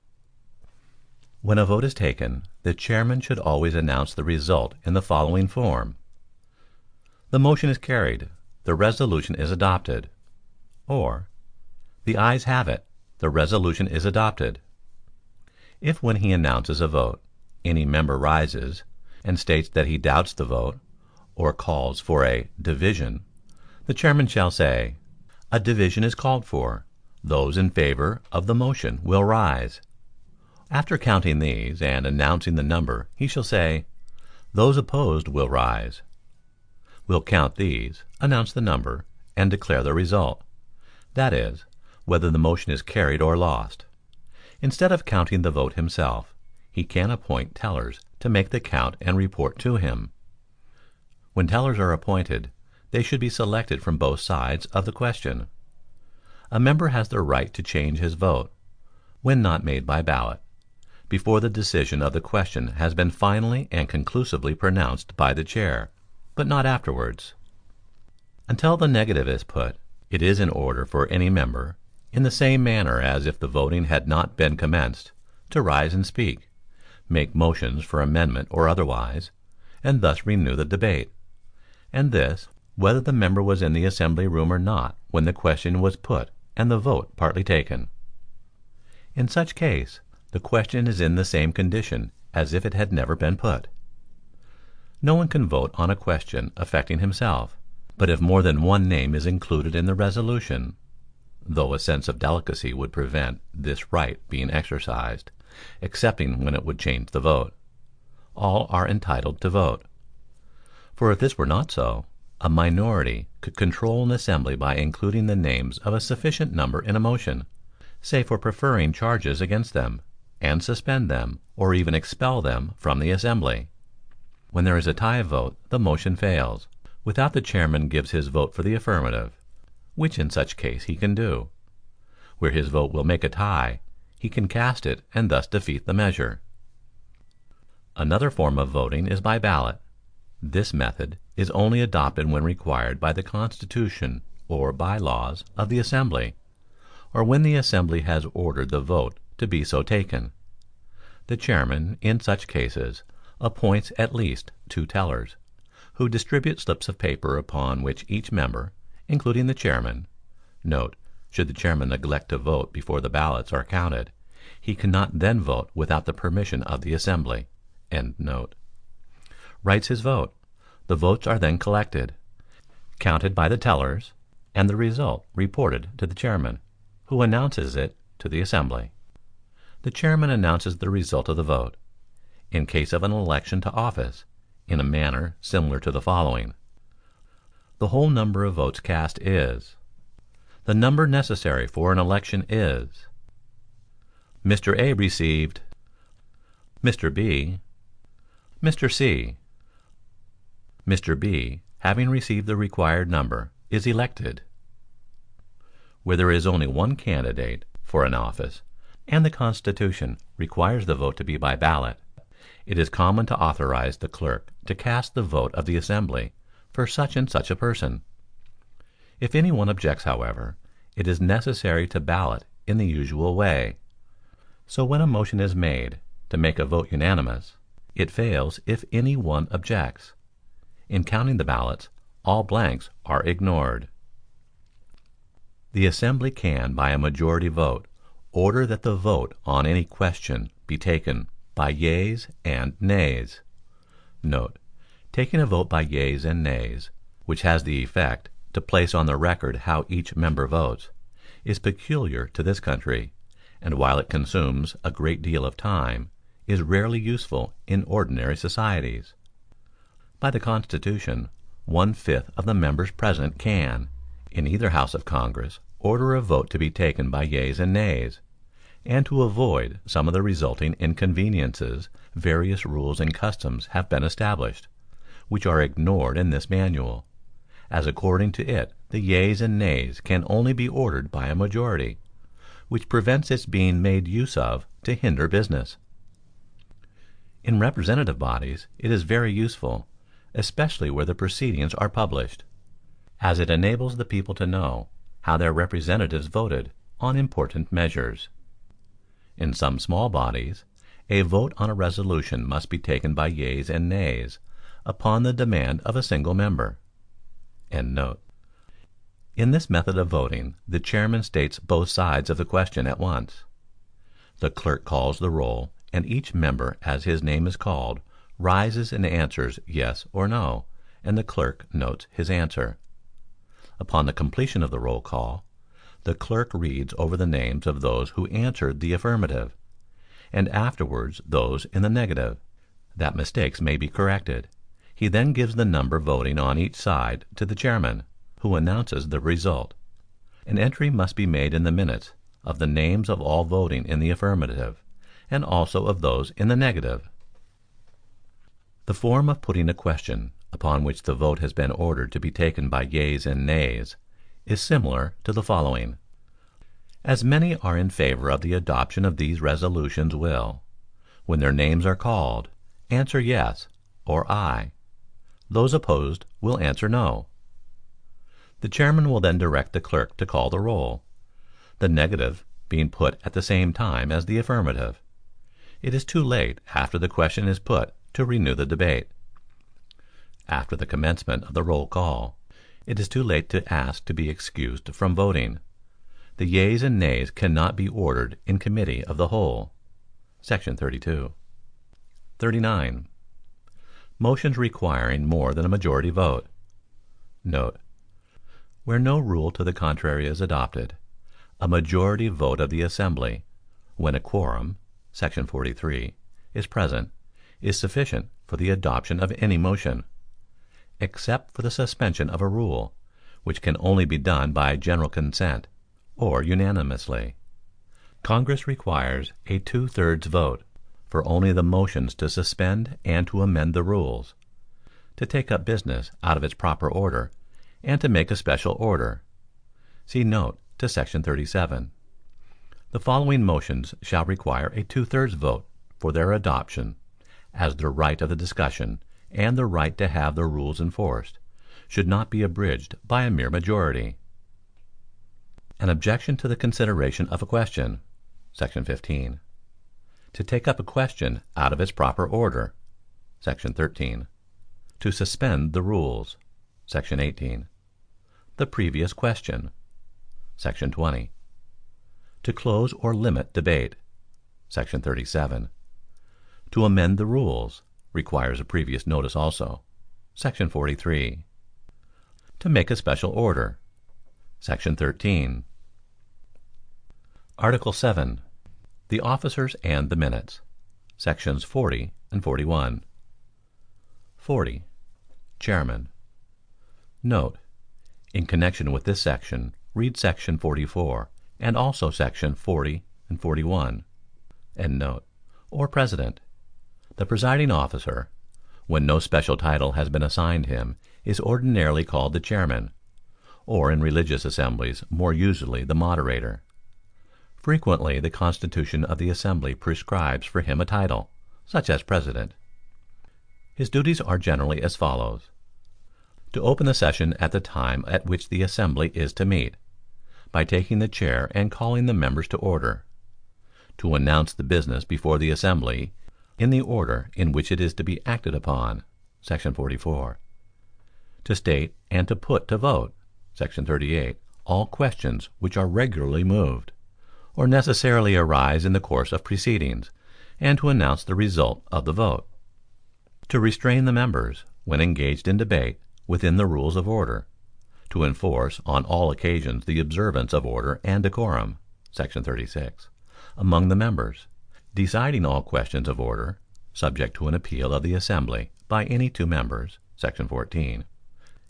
Speaker 5: When a vote is taken, the chairman should always announce the result in the following form: "The motion is carried, the resolution is adopted," or "The ayes have it, the resolution is adopted." If when he announces a vote, any member rises and states that he doubts the vote, or calls for a division, the chairman shall say, "A division is called for. Those in favor of the motion will rise." After counting these and announcing the number, he shall say, "Those opposed will rise." Will count these, announce the number, and declare the result, that is, whether the motion is carried or lost. Instead of counting the vote himself, he can appoint tellers to make the count and report to him. When tellers are appointed, they should be selected from both sides of the question. A member has the right to change his vote, when not made by ballot, before the decision of the question has been finally and conclusively pronounced by the chair, but not afterwards. Until the negative is put, it is in order for any member, in the same manner as if the voting had not been commenced, to rise and speak, make motions for amendment or otherwise, and thus renew the debate, and this, whether the member was in the assembly room or not when the question was put and the vote partly taken. In such case, the question is in the same condition as if it had never been put. No one can vote on a question affecting himself, but if more than one name is included in the resolution, though a sense of delicacy would prevent this right being exercised, excepting when it would change the vote, all are entitled to vote. For if this were not so, a minority could control an assembly by including the names of a sufficient number in a motion, say for preferring charges against them, and suspend them or even expel them from the assembly. When there is a tie vote, the motion fails, without the chairman gives his vote for the affirmative, which in such case he can do. Where his vote will make a tie, he can cast it and thus defeat the measure. Another form of voting is by ballot. This method is only adopted when required by the Constitution or by-laws of the assembly, or when the assembly has ordered the vote to be so taken. The chairman, in such cases, appoints at least 2 tellers, who distribute slips of paper upon which each member, including the chairman, should the chairman neglect to vote before the ballots are counted, he cannot then vote without the permission of the assembly, writes his vote. The votes are then collected, counted by the tellers, and the result reported to the chairman, who announces it to the assembly. The chairman announces the result of the vote, in case of an election to office, in a manner similar to the following: The whole number of votes cast is. The number necessary for an election is. Mr. A received. Mr. B. Mr. C. Mr. B, having received the required number, is elected. Where there is only one candidate for an office, and the Constitution requires the vote to be by ballot, it is common to authorize the clerk to cast the vote of the assembly for such and such a person. If any one objects, however, it is necessary to ballot in the usual way. So when a motion is made to make a vote unanimous, it fails if any one objects. In counting the ballots, all blanks are ignored. The assembly can, by a majority vote, order that the vote on any question be taken by yeas and nays. Taking a vote by yeas and nays, which has the effect to place on the record how each member votes, is peculiar to this country, and while it consumes a great deal of time, is rarely useful in ordinary societies. By the Constitution, 1/5 of the members present can, in either House of Congress, order a vote to be taken by yeas and nays, and to avoid some of the resulting inconveniences, various rules and customs have been established, which are ignored in this manual, as according to it the yeas and nays can only be ordered by a majority, which prevents its being made use of to hinder business. In representative bodies it is very useful, especially where the proceedings are published. as it enables the people to know how their representatives voted on important measures. In some small bodies, a vote on a resolution must be taken by yeas and nays upon the demand of a single member. In this method of voting, the chairman states both sides of the question at once. The clerk calls the roll, and each member, as his name is called, rises and answers yes or no, and the clerk notes his answer. Upon the completion of the roll call, the clerk reads over the names of those who answered the affirmative, and afterwards those in the negative, that mistakes may be corrected. He then gives the number voting on each side to the chairman, who announces the result. An entry must be made in the minutes of the names of all voting in the affirmative, and also of those in the negative. The form of putting a question, upon which the vote has been ordered to be taken by yeas and nays, is similar to the following. As many are in favor of the adoption of these resolutions will, when their names are called, answer yes or aye. Those opposed will answer no. The chairman will then direct the clerk to call the roll, the negative being put at the same time as the affirmative. It is too late after the question is put to renew the debate. After the commencement of the roll call, it is too late to ask to be excused from voting. The yeas and nays cannot be ordered in committee of the whole. Section 32. 39. Motions requiring more than a majority vote. Where no rule to the contrary is adopted, a majority vote of the assembly, when a quorum (Section 43) is present, is sufficient for the adoption of any motion, except for the suspension of a rule, which can only be done by general consent, or unanimously. Congress requires a 2/3 vote for only the motions to suspend and to amend the rules, to take up business out of its proper order, and to make a special order. See note to Section 37. The following motions shall require a 2/3 vote for their adoption, as the right of the discussion and the right to have the rules enforced should not be abridged by a mere majority. An objection to the consideration of a question. Section 15. To take up a question out of its proper order. Section 13. To suspend the rules. Section 18. The previous question. Section 20. To close or limit debate. Section 37. To amend the rules, requires a previous notice also. Section 43. To make a special order. Section 13. Article 7. The officers and the minutes. Sections 40 and 41. 40. Chairman. Note: in connection with this section, read Section 44 and also Section 40 and 41. Or President. The presiding officer, when no special title has been assigned him, is ordinarily called the chairman, or in religious assemblies more usually the moderator. Frequently the constitution of the assembly prescribes for him a title, such as president. His duties are generally as follows: to open the session at the time at which the assembly is to meet, by taking the chair and calling the members to order; to announce the business before the assembly in the order in which it is to be acted upon, Section 44; to state and to put to vote, Section 38, all questions which are regularly moved, or necessarily arise in the course of proceedings, and to announce the result of the vote; to restrain the members, when engaged in debate, within the rules of order; to enforce on all occasions the observance of order and decorum, Section 36, among the members, deciding all questions of order, subject to an appeal of the assembly by any two members, Section 14,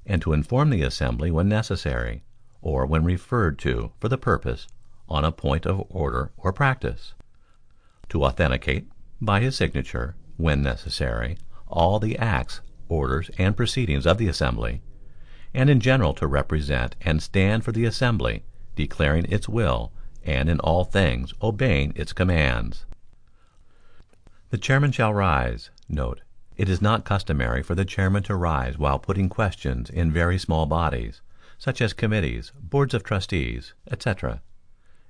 Speaker 5: and to inform the assembly when necessary, or when referred to for the purpose, on a point of order or practice; to authenticate, by his signature, when necessary, all the acts, orders, and proceedings of the assembly, and in general to represent and stand for the assembly, declaring its will, and in all things obeying its commands. The chairman shall rise. It is not customary for the chairman to rise while putting questions in very small bodies, such as committees, boards of trustees, etc.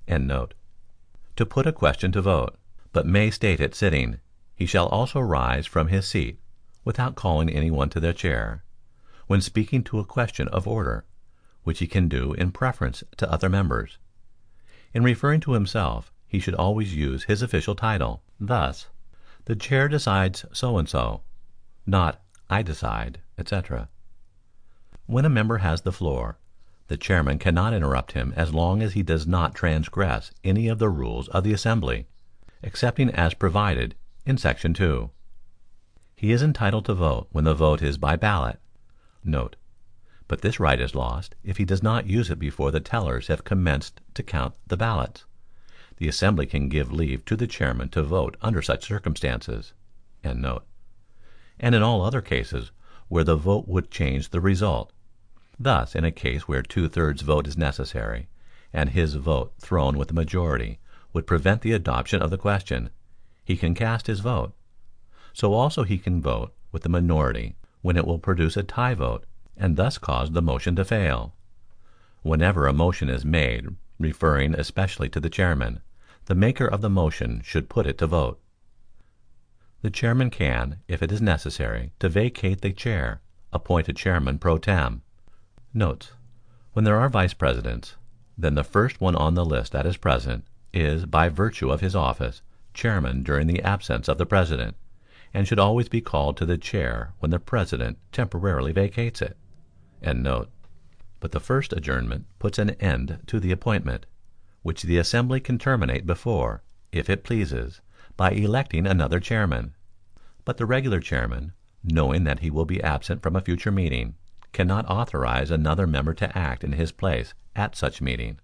Speaker 5: To put a question to vote, but may state it sitting. He shall also rise from his seat, without calling any one to their chair, when speaking to a question of order, which he can do in preference to other members. In referring to himself, he should always use his official title. Thus, the chair decides so and so, not I decide, etc. When a member has the floor, the chairman cannot interrupt him as long as he does not transgress any of the rules of the assembly, excepting as provided in section 2. He is entitled to vote when the vote is by ballot. But this right is lost if he does not use it before the tellers have commenced to count the ballots. The assembly can give leave to the chairman to vote under such circumstances. And in all other cases where the vote would change the result. Thus, in a case where 2/3 vote is necessary, and his vote thrown with the majority would prevent the adoption of the question, he can cast his vote. So also he can vote with the minority when it will produce a tie vote, and thus cause the motion to fail. Whenever a motion is made referring especially to the chairman, the maker of the motion should put it to vote. The chairman can, if it is necessary to vacate the chair, appoint a chairman pro tem. Notes: when there are vice presidents, then the first one on the list that is present is, by virtue of his office, chairman during the absence of the president, and should always be called to the chair when the president temporarily vacates it. But the first adjournment puts an end to the appointment, which the assembly can terminate before, if it pleases, by electing another chairman. But the regular chairman, knowing that he will be absent from a future meeting, cannot authorize another member to act in his place at such meeting.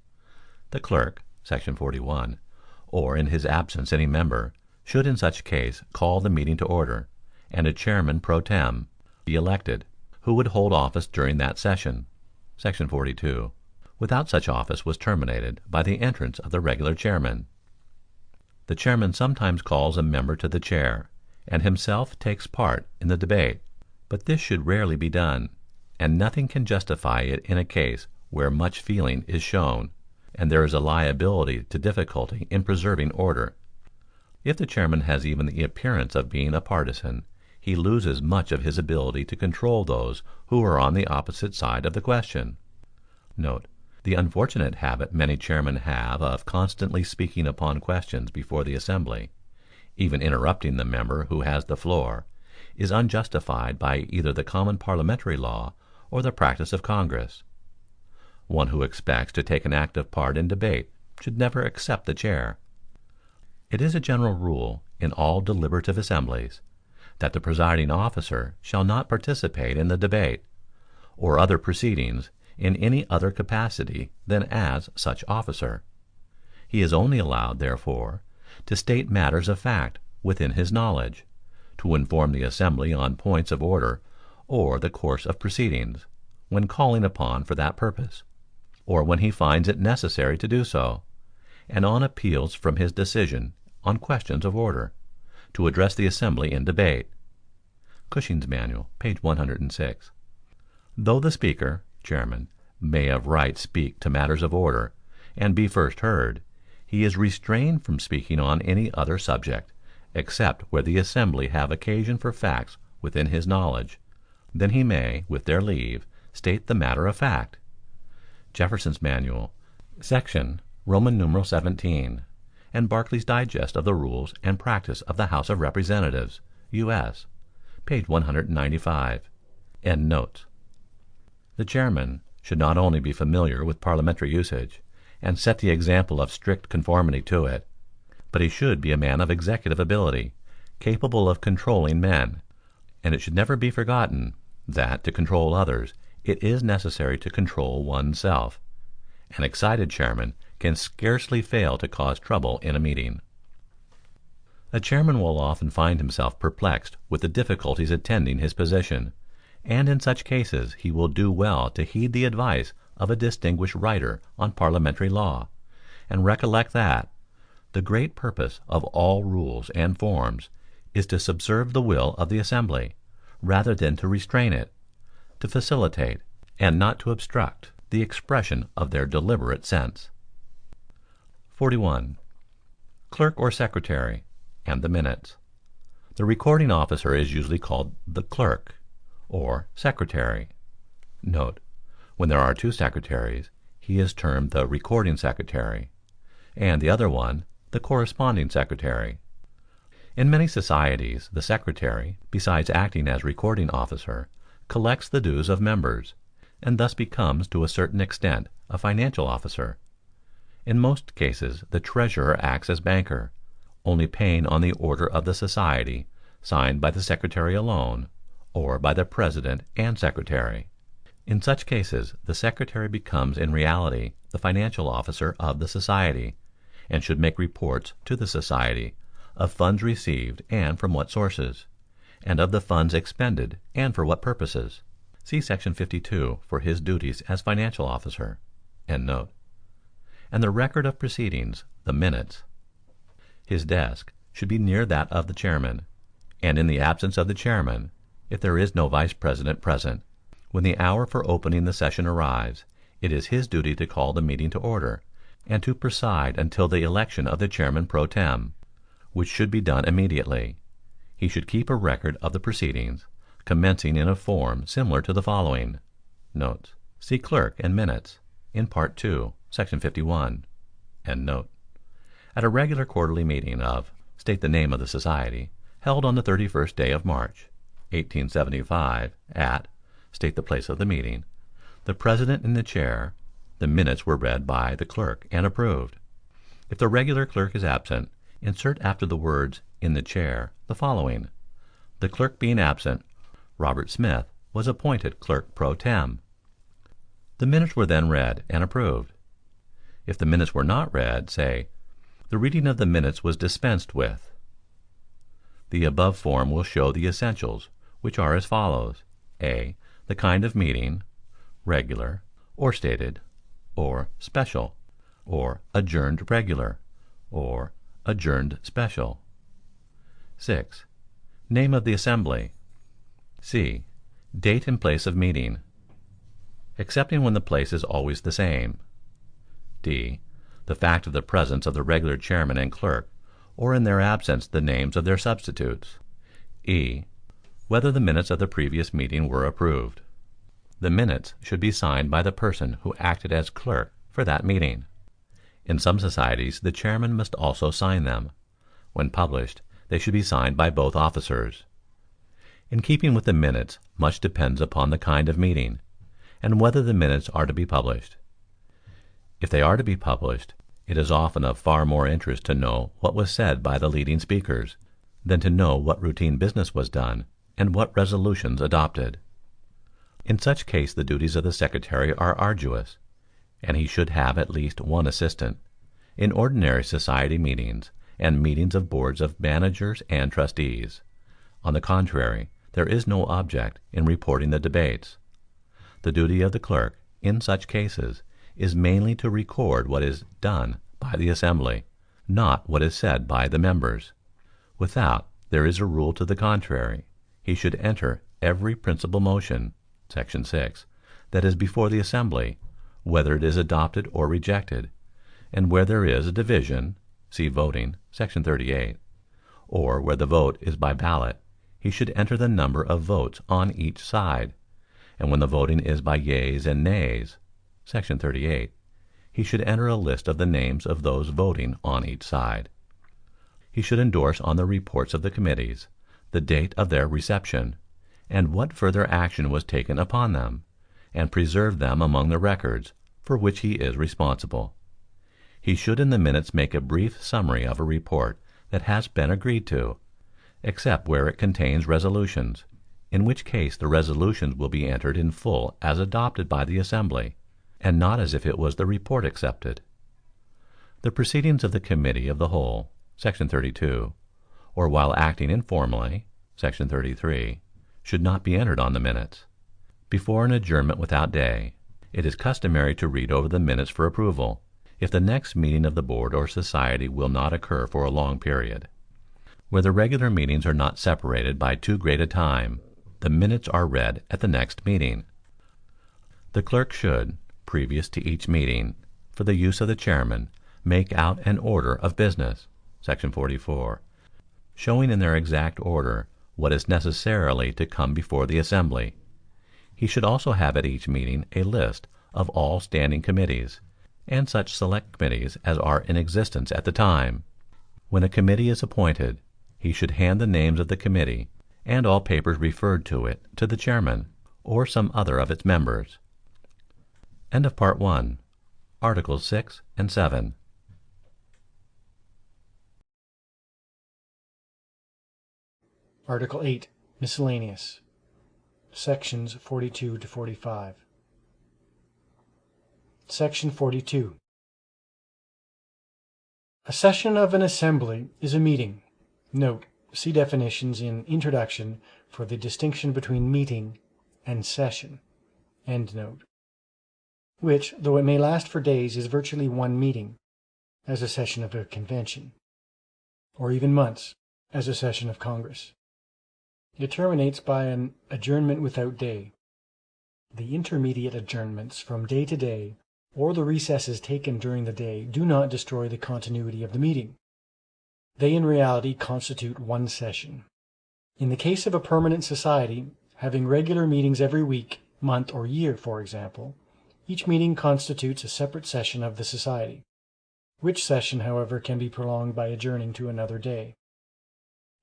Speaker 5: The clerk, section 41, or in his absence any member, should in such case call the meeting to order, and a chairman pro tem be elected, who would hold office during that session. Section 42. Without such office was terminated by the entrance of the regular chairman. The chairman sometimes calls a member to the chair, and himself takes part in the debate, but this should rarely be done, and nothing can justify it in a case where much feeling is shown, and there is a liability to difficulty in preserving order. If the chairman has even the appearance of being a partisan, he loses much of his ability to control those who are on the opposite side of the question. The unfortunate habit many chairmen have of constantly speaking upon questions before the assembly, even interrupting the member who has the floor, is unjustified by either the common parliamentary law or the practice of Congress. One who expects to take an active part in debate should never accept the chair. It is a general rule in all deliberative assemblies that the presiding officer shall not participate in the debate, or other proceedings in any other capacity than as such officer. He is only allowed, therefore, to state matters of fact within his knowledge, to inform the assembly on points of order or the course of proceedings, when calling upon for that purpose, or when he finds it necessary to do so, and on appeals from his decision on questions of order, to address the assembly in debate. Cushing's Manual, page 106. Though the speaker, chairman, may of right speak to matters of order, and be first heard, he is restrained from speaking on any other subject, except where the assembly have occasion for facts within his knowledge. Then he may, with their leave, state the matter of fact. Jefferson's Manual, section Roman numeral 17, and Barclay's Digest of the Rules and Practice of the House of Representatives, U.S., page 195. End notes. The chairman should not only be familiar with parliamentary usage, and set the example of strict conformity to it, but he should be a man of executive ability, capable of controlling men, and it should never be forgotten that, to control others, it is necessary to control oneself. An excited chairman can scarcely fail to cause trouble in a meeting. A chairman will often find himself perplexed with the difficulties attending his position, and in such cases he will do well to heed the advice of a distinguished writer on parliamentary law, and recollect that the great purpose of all rules and forms is to subserve the will of the assembly, rather than to restrain it, to facilitate, and not to obstruct, the the expression of their deliberate sense. 41. Clerk or secretary, and the minutes. The recording officer is usually called the clerk, or secretary. Note: when there are two secretaries, he is termed the recording secretary, and the other one the corresponding secretary. In many societies, the secretary, besides acting as recording officer, collects the dues of members, and thus becomes to a certain extent a financial officer. In most cases the treasurer acts as banker, only paying on the order of the society, signed by the secretary alone, or by the president and secretary. In such cases the secretary becomes in reality the financial officer of the society, and should make reports to the society of funds received and from what sources, and of the funds expended and for what purposes. See Section 52 for his duties as financial officer. And the record of proceedings, the minutes. His desk should be near that of the chairman, and in the absence of the chairman, if there is no vice president present, when the hour for opening the session arrives, it is his duty to call the meeting to order, and to preside until the election of the chairman pro tem, which should be done immediately. He should keep a record of the proceedings, commencing in a form similar to the following. Notes. See Clerk and Minutes, in Part 2, Section 51. At a regular quarterly meeting of, state the name of the society, held on the 31st day of March, 1875, at, state the place of the meeting, the president in the chair, the minutes were read by the clerk and approved. If the regular clerk is absent, insert after the words "in the chair" the following: "The clerk being absent, Robert Smith was appointed clerk pro tem." The minutes were then read and approved. If the minutes were not read, say, "The reading of the minutes was dispensed with." The above form will show the essentials, which are as follows: a. The kind of meeting, regular, or stated, or special, or adjourned regular, or adjourned special. 6. Name of the assembly. C. Date and place of meeting, excepting when the place is always the same. D. The fact of the presence of the regular chairman and clerk, or in their absence the names of their substitutes. E. Whether the minutes of the previous meeting were approved. The minutes should be signed by the person who acted as clerk for that meeting. In some societies the chairman must also sign them. When published, they should be signed by both officers. In keeping with the minutes, much depends upon the kind of meeting, and whether the minutes are to be published. If they are to be published, it is often of far more interest to know what was said by the leading speakers, than to know what routine business was done, and what resolutions adopted. In such case the duties of the secretary are arduous, and he should have at least one assistant. In ordinary society meetings, and meetings of boards of managers and trustees, on the contrary, there is no object in reporting the debates. The duty of the clerk, in such cases, is mainly to record what is done by the assembly, not what is said by the members. Without there is a rule to the contrary, he should enter every principal motion, Section 6, that is before the assembly, whether it is adopted or rejected, and where there is a division, see Voting, Section 38, or where the vote is by ballot, he should enter the number of votes on each side, and when the voting is by yeas and nays, Section 38, he should enter a list of the names of those voting on each side. He should endorse on the reports of the committees the date of their reception, and what further action was taken upon them, and preserve them among the records for which he is responsible. He should in the minutes make a brief summary of a report that has been agreed to, except where it contains resolutions, in which case the resolutions will be entered in full as adopted by the assembly, and not as if it was the report accepted. The proceedings of the committee of the whole, Section 32, or while acting informally, Section 33, should not be entered on the minutes. Before an adjournment without day, it is customary to read over the minutes for approval, if the next meeting of the board or society will not occur for a long period. Where the regular meetings are not separated by too great a time, the minutes are read at the next meeting. The clerk should previous to each meeting, for the use of the chairman, make out an order of business (Section 44), showing in their exact order what is necessarily to come before the assembly. He should also have at each meeting a list of all standing committees, and such select committees as are in existence at the time. When a committee is appointed, he should hand the names of the committee, and all papers referred to it, to the chairman, or some other of its members. End of Part 1. Articles 6 and 7.
Speaker 6: Article 8. Miscellaneous. Sections 42 to 45. Section 42. A session of an assembly is a meeting. Note: see definitions in Introduction for the distinction between meeting and session. End note. Which, though it may last for days, is virtually one meeting, as a session of a convention, or even months, as a session of Congress. It terminates by an adjournment without day. The intermediate adjournments from day to day, or the recesses taken during the day, do not destroy the continuity of the meeting. They in reality constitute one session. In the case of a permanent society, having regular meetings every week, month, or year, for example, each meeting constitutes a separate session of the society, which session, however, can be prolonged by adjourning to another day.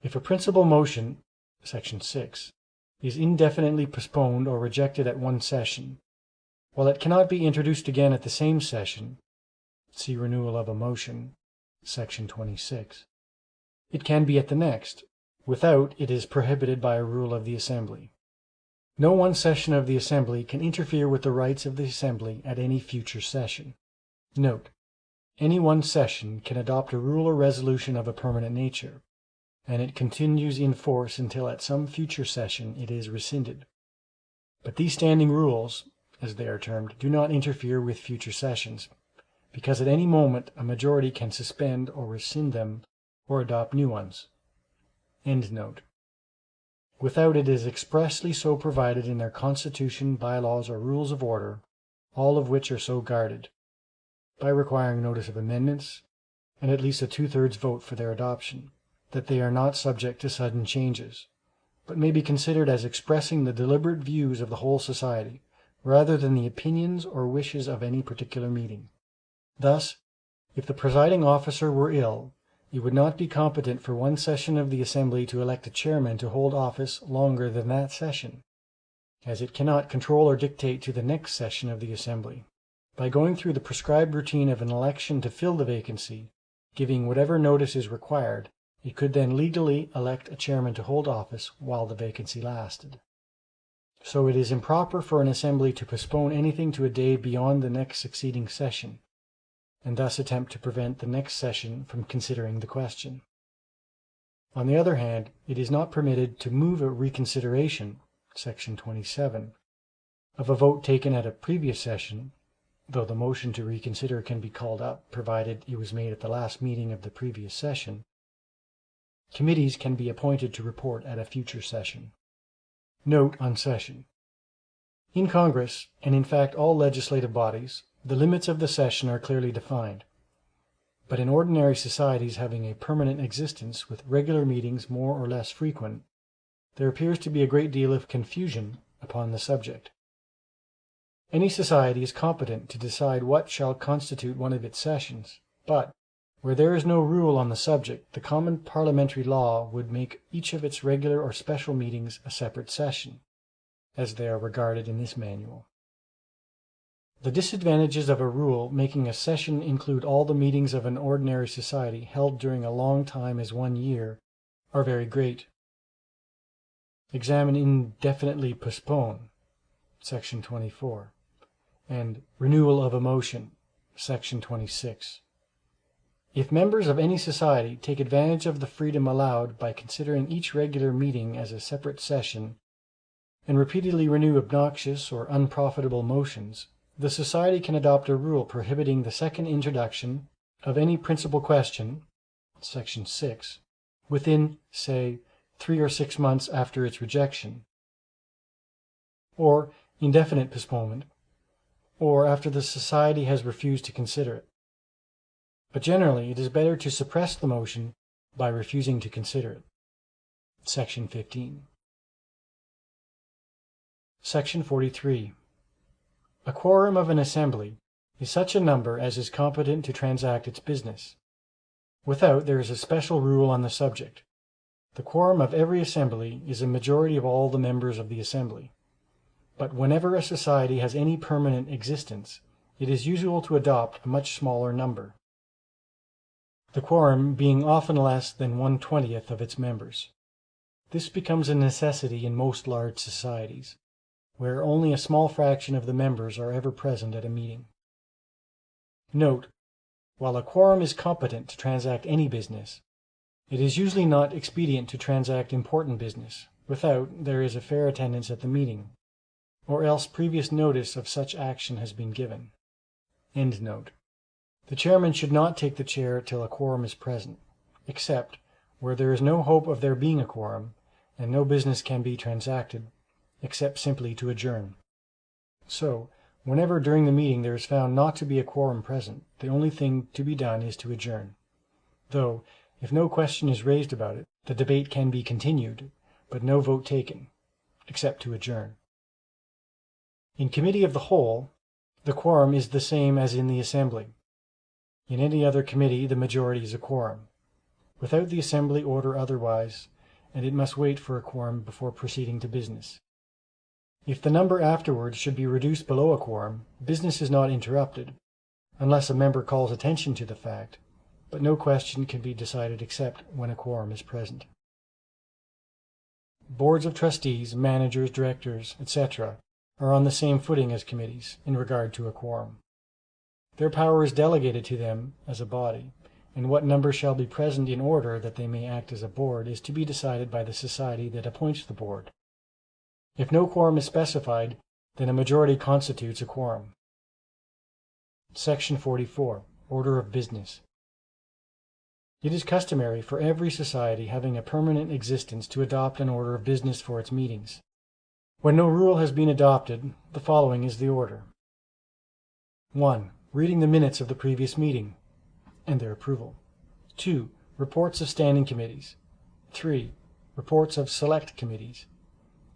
Speaker 6: If a principal motion, Section 6, is indefinitely postponed or rejected at one session, while it cannot be introduced again at the same session, see renewal of a motion, Section 26, it can be at the next. Without, it is prohibited by a rule of the Assembly. No one session of the Assembly can interfere with the rights of the Assembly at any future session. Note: any one session can adopt a rule or resolution of a permanent nature, and it continues in force until at some future session it is rescinded. But these standing rules, as they are termed, do not interfere with future sessions, because at any moment a majority can suspend or rescind them or adopt new ones. End note. Without, it is expressly so provided in their constitution, bylaws, or rules of order, all of which are so guarded, by requiring notice of amendments, and at least a 2/3 vote for their adoption, that they are not subject to sudden changes, but may be considered as expressing the deliberate views of the whole society, rather than the opinions or wishes of any particular meeting. Thus, if the presiding officer were ill, it would not be competent for one session of the Assembly to elect a chairman to hold office longer than that session, as it cannot control or dictate to the next session of the Assembly. By going through the prescribed routine of an election to fill the vacancy, giving whatever notice is required, it could then legally elect a chairman to hold office while the vacancy lasted. So it is improper for an assembly to postpone anything to a day beyond the next succeeding session, and thus attempt to prevent the next session from considering the question. On the other hand, it is not permitted to move a reconsideration, Section 27, of a vote taken at a previous session, though the motion to reconsider can be called up provided it was made at the last meeting of the previous session. Committees can be appointed to report at a future session. Note on session. In Congress, and in fact all legislative bodies, the limits of the session are clearly defined. But in ordinary societies having a permanent existence with regular meetings more or less frequent, there appears to be a great deal of confusion upon the subject. Any society is competent to decide what shall constitute one of its sessions, but where there is no rule on the subject, the common parliamentary law would make each of its regular or special meetings a separate session, as they are regarded in this manual. The disadvantages of a rule making a session include all the meetings of an ordinary society held during a long time as 1 year are very great. Examine indefinitely postpone, Section 24, and renewal of a motion, Section 26. If members of any society take advantage of the freedom allowed by considering each regular meeting as a separate session, and repeatedly renew obnoxious or unprofitable motions, the society can adopt a rule prohibiting the second introduction of any principal question, Section 6, within, say, 3 or 6 months after its rejection, or indefinite postponement, or after the society has refused to consider it. But generally it is better to suppress the motion by refusing to consider it. Section 15. Section 43. A quorum of an assembly is such a number as is competent to transact its business. Without, there is a special rule on the subject. The quorum of every assembly is a majority of all the members of the assembly. But whenever a society has any permanent existence, it is usual to adopt a much smaller number, the quorum being often less than 1/20th of its members. This becomes a necessity in most large societies, where only a small fraction of the members are ever present at a meeting. Note: while a quorum is competent to transact any business, it is usually not expedient to transact important business without there is a fair attendance at the meeting, or else previous notice of such action has been given. End note. The chairman should not take the chair till a quorum is present, except where there is no hope of there being a quorum, and no business can be transacted, except simply to adjourn. So, whenever during the meeting there is found not to be a quorum present, the only thing to be done is to adjourn. Though, if no question is raised about it, the debate can be continued, but no vote taken, except to adjourn. In committee of the whole, the quorum is the same as in the assembly. In any other committee, the majority is a quorum. Without the assembly order otherwise, and it must wait for a quorum before proceeding to business. If the number afterwards should be reduced below a quorum, business is not interrupted, unless a member calls attention to the fact, but no question can be decided except when a quorum is present. Boards of trustees, managers, directors, etc. are on the same footing as committees in regard to a quorum. Their power is delegated to them as a body, and what number shall be present in order that they may act as a board is to be decided by the society that appoints the board. If no quorum is specified, then a majority constitutes a quorum. Section 44. Order of Business. It is customary for every society having a permanent existence to adopt an order of business for its meetings. When no rule has been adopted, the following is the order. 1. Reading the minutes of the previous meeting and their approval. 2. Reports of standing committees. 3. Reports of select committees.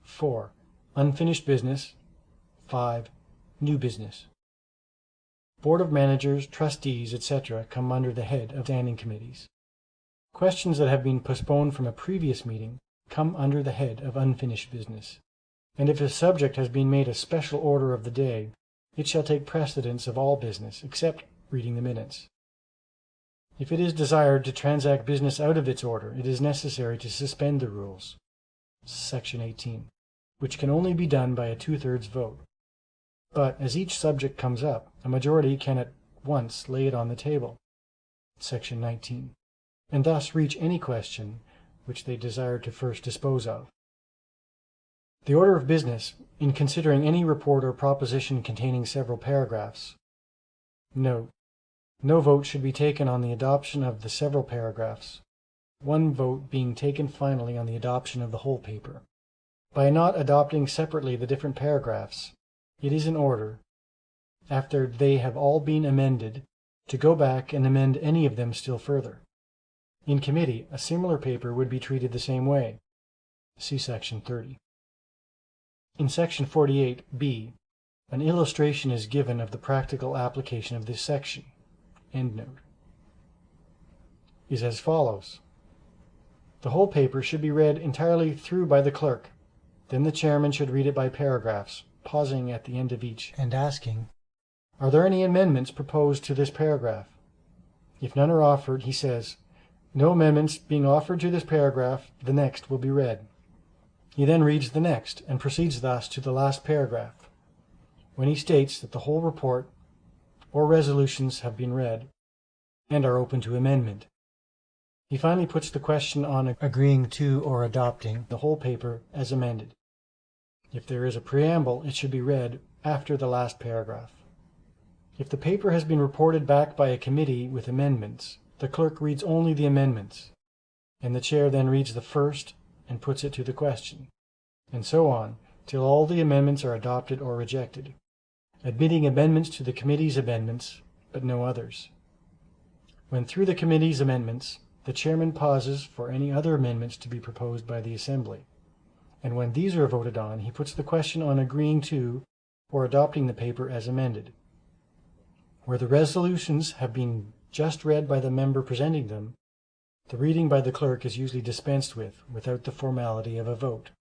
Speaker 6: 4. Unfinished business. 5. New business. Board of managers, trustees, etc. come under the head of standing committees. Questions that have been postponed from a previous meeting come under the head of unfinished business. And if a subject has been made a special order of the day, it shall take precedence of all business, except reading the minutes. If it is desired to transact business out of its order, it is necessary to suspend the rules. Section 18. Which can only be done by a 2/3 vote. But as each subject comes up, a majority can at once lay it on the table. Section 19. And thus reach any question which they desire to first dispose of. The order of business, in considering any report or proposition containing several paragraphs. Note: no vote should be taken on the adoption of the several paragraphs, one vote being taken finally on the adoption of the whole paper. By not adopting separately the different paragraphs, it is in order, after they have all been amended, to go back and amend any of them still further. In committee, a similar paper would be treated the same way. See Section 30. In Section 48b, an illustration is given of the practical application of this section. Endnote. Is as follows. The whole paper should be read entirely through by the clerk. Then the chairman should read it by paragraphs, pausing at the end of each and asking, "Are there any amendments proposed to this paragraph?" If none are offered, he says, "No amendments being offered to this paragraph, the next will be read." He then reads the next, and proceeds thus to the last paragraph, when he states that the whole report or resolutions have been read, and are open to amendment. He finally puts the question on agreeing to or adopting the whole paper as amended. If there is a preamble, it should be read after the last paragraph. If the paper has been reported back by a committee with amendments, the clerk reads only the amendments, and the chair then reads the first and puts it to the question, and so on till all the amendments are adopted or rejected. admitting amendments to the committee's amendments, but no others. When through the committee's amendments, the chairman pauses for any other amendments to be proposed by the assembly, and when these are voted on, he puts the question on agreeing to or adopting the paper as amended. Where the resolutions have been just read by the member presenting them, the reading by the clerk is usually dispensed with, without the formality of a vote.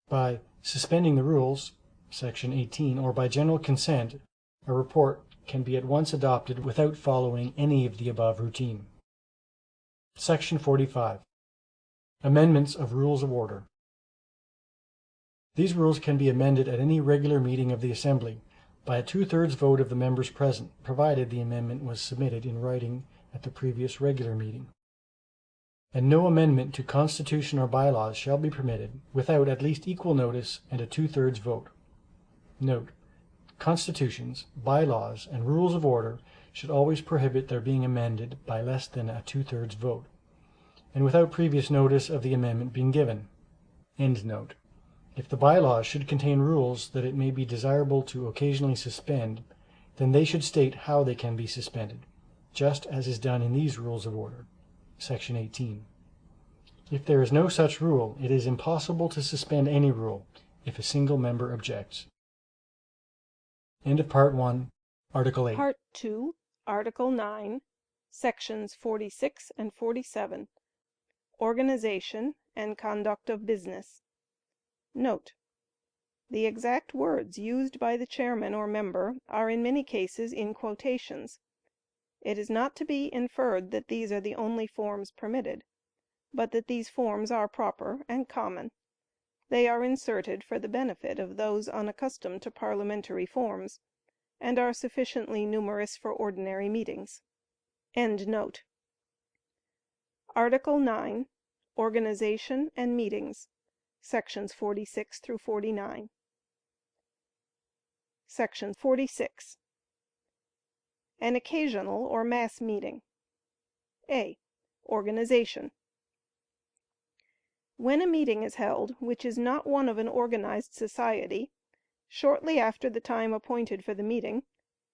Speaker 6: By suspending the rules, section 18, or by general consent, a report can be at once adopted without following any of the above routine. Section 45. Amendments of Rules of Order. These rules can be amended at any regular meeting of the Assembly by a 2/3 vote of the members present, provided the amendment was submitted in writing at the previous regular meeting. And no amendment to Constitution or bylaws shall be permitted without at least equal notice and a 2/3 vote. Note: Constitutions, bylaws, and rules of order should always prohibit their being amended by less than a 2/3 vote, and without previous notice of the amendment being given. End note. If the bylaws should contain rules that it may be desirable to occasionally suspend, then they should state how they can be suspended, just as is done in these rules of order. Section 18. If there is no such rule, it is impossible to suspend any rule if a single member objects. End of Part 1, Article 8.
Speaker 7: Part 2, Article 9, Sections 46 and 47. Organization and Conduct of Business. Note: The exact words used by the chairman or member are in many cases in quotations. It is not to be inferred that these are the only forms permitted, but that these forms are proper and common. They are inserted for the benefit of those unaccustomed to parliamentary forms, and are sufficiently numerous for ordinary meetings. End note. Article 9. Organization and Meetings. Sections 46 through 49. Section 46. An occasional or mass meeting. A. Organization. When a meeting is held which is not one of an organized society, shortly after the time appointed for the meeting,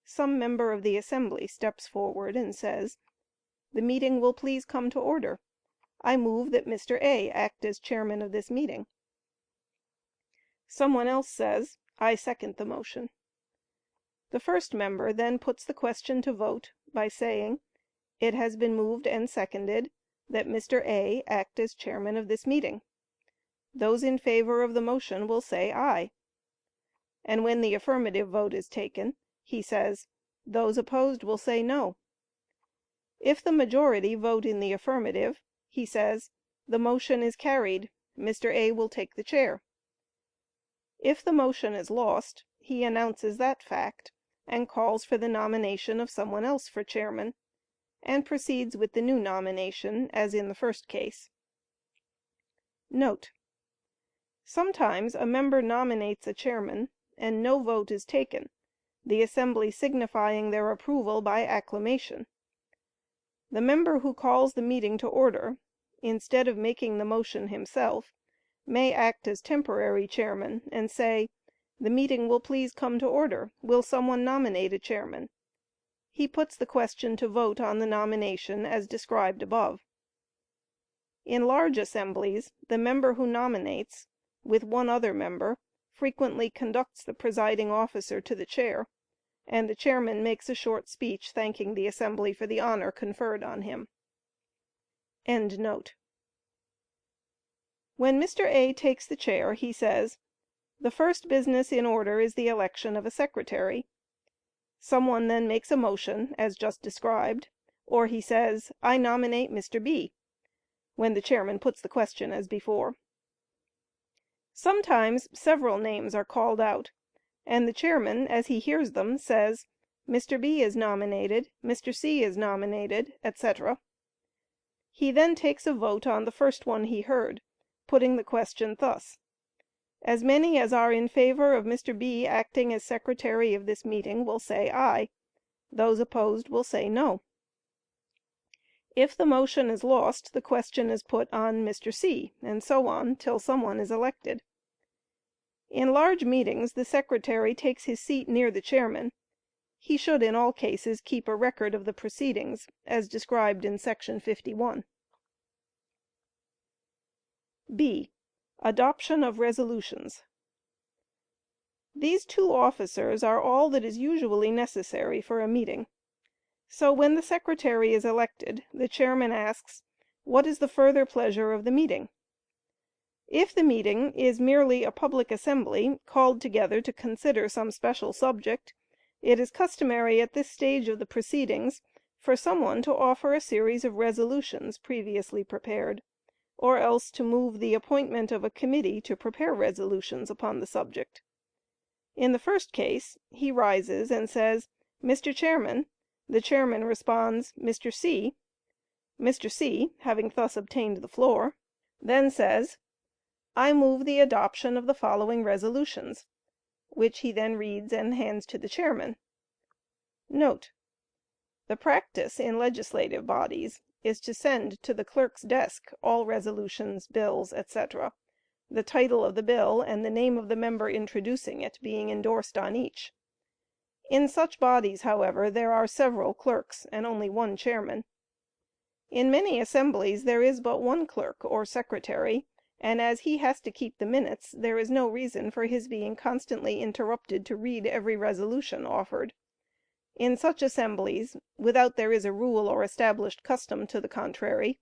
Speaker 7: some member of the assembly steps forward and says, "The meeting will please come to order. I move that Mr. A act as chairman of this meeting." Someone else says, "I second the motion." The first member then puts the question to vote by saying, "It has been moved and seconded that Mr. A act as chairman of this meeting." Those in favor of the motion will say aye. And when the affirmative vote is taken, he says, "Those opposed will say no." If the majority vote in the affirmative, he says, "The motion is carried. Mr. A will take the chair." If the motion is lost, he announces that fact, and calls for the nomination of someone else for chairman, and proceeds with the new nomination as in the first case. Note: Sometimes a member nominates a chairman, and no vote is taken, the assembly signifying their approval by acclamation. The member who calls the meeting to order, instead of making the motion himself, may act as temporary chairman, and say, "The meeting will please come to order. Will someone nominate a chairman?" He puts the question to vote on the nomination as described above. In large assemblies, the member who nominates, with one other member, frequently conducts the presiding officer to the chair, and the chairman makes a short speech thanking the assembly for the honor conferred on him. End note. When Mr. A takes the chair, he says, "The first business in order is the election of a secretary." Some one then makes a motion, as just described, or he says, "I nominate Mr. B," when the chairman puts the question as before. Sometimes several names are called out, and the chairman, as he hears them, says, "Mr. B is nominated, Mr. C is nominated," etc. He then takes a vote on the first one he heard, putting the question thus: "As many as are in favor of Mr. B acting as secretary of this meeting will say aye. Those opposed will say no." If the motion is lost, the question is put on Mr. C, and so on till someone is elected. In large meetings the secretary takes his seat near the chairman. He should in all cases keep a record of the proceedings, as described in section 51. B. Adoption of resolutions. These two officers are all that is usually necessary for a meeting. So when the secretary is elected, the chairman asks, "What is the further pleasure of the meeting?" If the meeting is merely a public assembly called together to consider some special subject, it is customary at this stage of the proceedings for some one to offer a series of resolutions previously prepared, or else to move the appointment of a committee to prepare resolutions upon the subject. In the first case, he rises and says, "Mr. Chairman." The chairman responds, "Mr. C." Mr. C, having thus obtained the floor, then says, "I move the adoption of the following resolutions," which he then reads and hands to the chairman. Note: The practice in legislative bodies is to send to the clerk's desk all resolutions, bills, etc., the title of the bill and the name of the member introducing it being endorsed on each. In such bodies, however, there are several clerks and only one chairman. In many assemblies there is but one clerk or secretary, and as he has to keep the minutes, there is no reason for his being constantly interrupted to read every resolution offered. In such assemblies, without there is a rule or established custom to the contrary,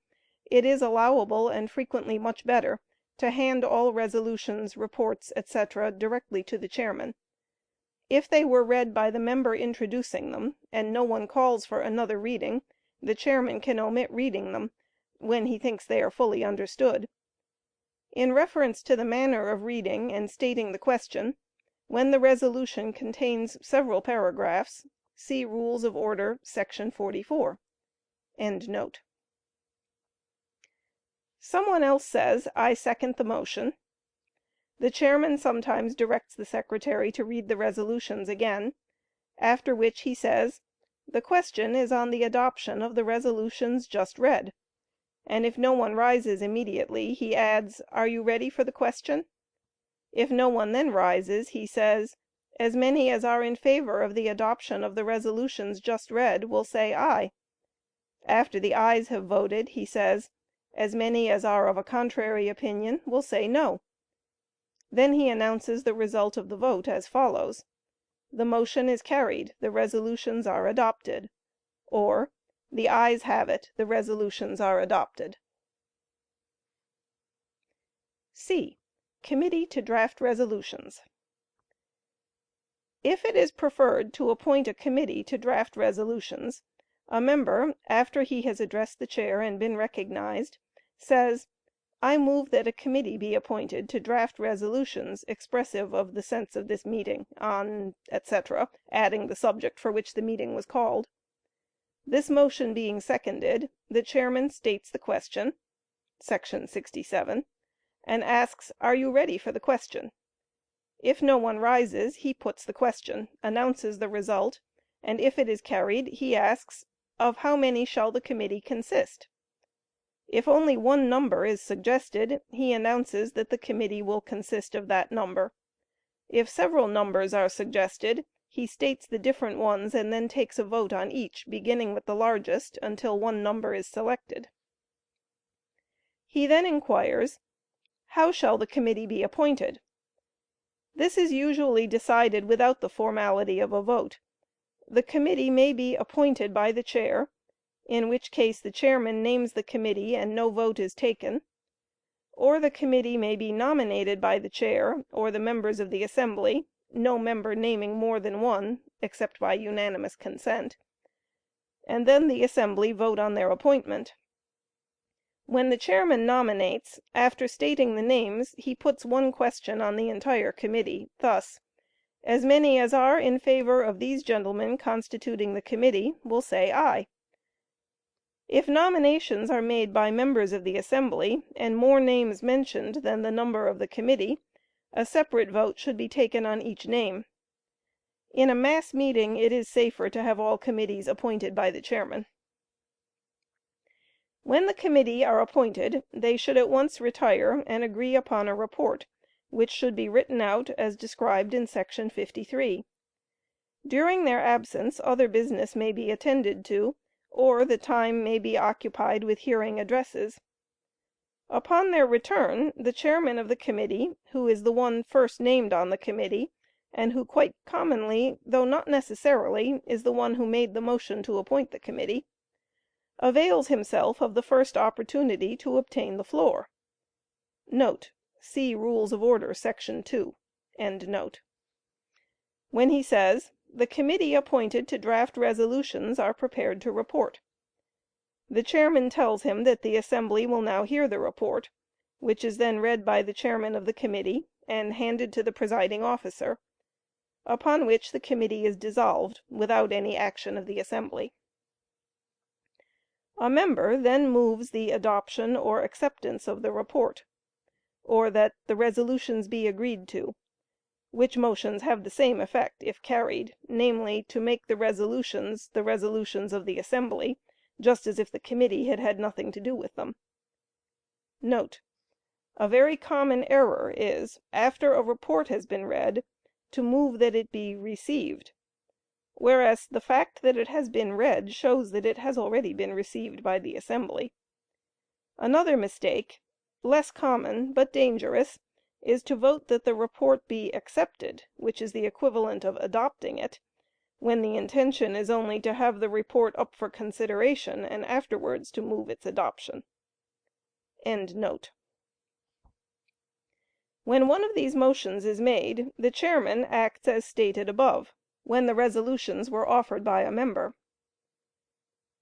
Speaker 7: it is allowable, and frequently much better, to hand all resolutions, reports, etc., directly to the chairman. If they were read by the member introducing them, and no one calls for another reading, the chairman can omit reading them when he thinks they are fully understood. In reference to the manner of reading and stating the question, when the resolution contains several paragraphs, see Rules of Order, section 44. Someone else says, "I second the motion." The chairman sometimes directs the secretary to read the resolutions again, after which he says, "The question is on the adoption of the resolutions just read," and if no one rises immediately, he adds, "Are you ready for the question?" If no one then rises, he says, "As many as are in favor of the adoption of the resolutions just read will say aye." After the ayes have voted, he says, "As many as are of a contrary opinion will say no." Then he announces the result of the vote as follows: "The motion is carried, the resolutions are adopted," or "The ayes have it, the resolutions are adopted." C. Committee to draft resolutions. If it is preferred to appoint a committee to draft resolutions, a member, after he has addressed the chair and been recognized, says, "I move that a committee be appointed to draft resolutions expressive of the sense of this meeting on," etc., adding the subject for which the meeting was called. This motion being seconded, the chairman states the question [§ 67] and asks, "Are you ready for the question?" If no one rises, he puts the question, announces the result, and if it is carried, he asks, "Of how many shall the committee consist?" If only one number is suggested, he announces that the committee will consist of that number. If several numbers are suggested, he states the different ones and then takes a vote on each, beginning with the largest, until one number is selected. He then inquires, "How shall the committee be appointed?" This is usually decided without the formality of a vote. The committee may be appointed by the chair, in which case the chairman names the committee and no vote is taken; or the committee may be nominated by the chair or the members of the assembly, no member naming more than one, except by unanimous consent, and then the assembly vote on their appointment. When the chairman nominates, after stating the names, he puts one question on the entire committee, thus: "As many as are in favor of these gentlemen constituting the committee will say aye." If nominations are made by members of the assembly, and more names mentioned than the number of the committee, a separate vote should be taken on each name. In a mass meeting it is safer to have all committees appointed by the chairman. When the committee are appointed, they should at once retire and agree upon a report, which should be written out as described in section 53. During their absence other business may be attended to, or the time may be occupied with hearing addresses. Upon their return, the chairman of the committee, who is the one first named on the committee, and who quite commonly, though not necessarily, is the one who made the motion to appoint the committee, avails himself of the first opportunity to obtain the floor. Note. See Rules of Order, section 2. When he says, "The committee appointed to draft resolutions are prepared to report." The chairman tells him that the assembly will now hear the report, which is then read by the chairman of the committee and handed to the presiding officer, upon which the committee is dissolved without any action of the assembly. A member then moves the adoption or acceptance of the report, or that the resolutions be agreed to, which motions have the same effect if carried, namely, to make the resolutions of the assembly, just as if the committee had had nothing to do with them. Note. A very common error is, after a report has been read, to move that it be received, whereas the fact that it has been read shows that it has already been received by the assembly. Another mistake, less common but dangerous, is to vote that the report be accepted, which is the equivalent of adopting it, when the intention is only to have the report up for consideration and afterwards to move its adoption. When one of these motions is made, the chairman acts as stated above, when the resolutions were offered by a member.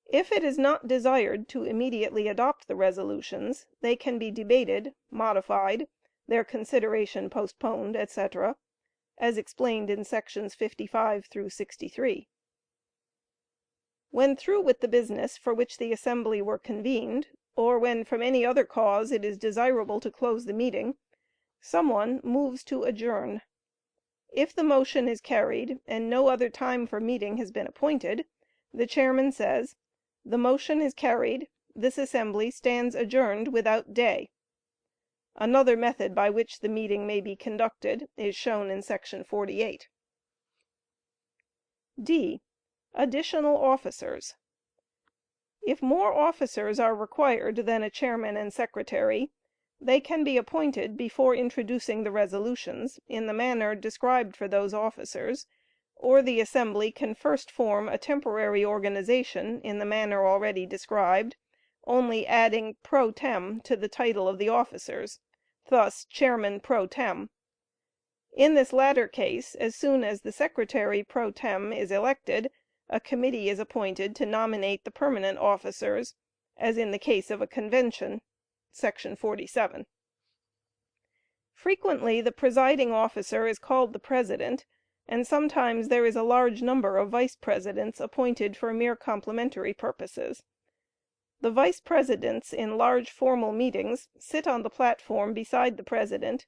Speaker 7: If it is not desired to immediately adopt the resolutions, they can be debated, modified, their consideration postponed, etc., as explained in sections 55 through 63. When through with the business for which the assembly were convened, or when from any other cause it is desirable to close the meeting, someone moves to adjourn. If the motion is carried and no other time for meeting has been appointed, the chairman says, "The motion is carried. This assembly stands adjourned without day." Another method by which the meeting may be conducted is shown in section 48. D. Additional officers. If more officers are required than a chairman and secretary, they can be appointed before introducing the resolutions, in the manner described for those officers, or the assembly can first form a temporary organization in the manner already described, only adding pro tem to the title of the officers, thus chairman pro tem. In this latter case, as soon as the secretary pro tem is elected, a committee is appointed to nominate the permanent officers, as in the case of a convention [§ 47]. Frequently the presiding officer is called the president, and sometimes there is a large number of vice presidents appointed for mere complementary purposes. The vice presidents in large formal meetings sit on the platform beside the president,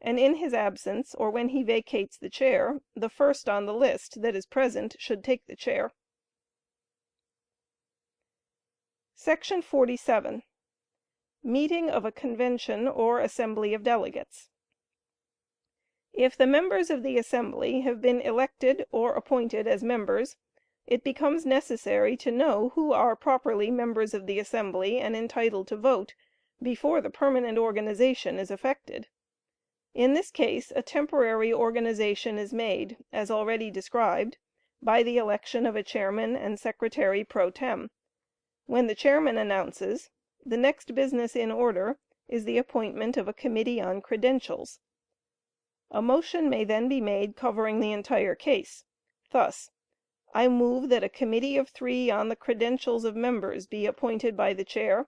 Speaker 7: and in his absence, or when he vacates the chair, the first on the list that is present should take the chair. Section 47. Meeting of a convention or assembly of delegates. If the members of the assembly have been elected or appointed as members, it becomes necessary to know who are properly members of the assembly and entitled to vote before the permanent organization is effected. In this case a temporary organization is made, as already described, by the election of a chairman and secretary pro tem, when the chairman announces, "The next business in order is the appointment of a committee on credentials." A motion may then be made covering the entire case. Thus, "I move that a committee of 3 on the credentials of members be appointed by the chair,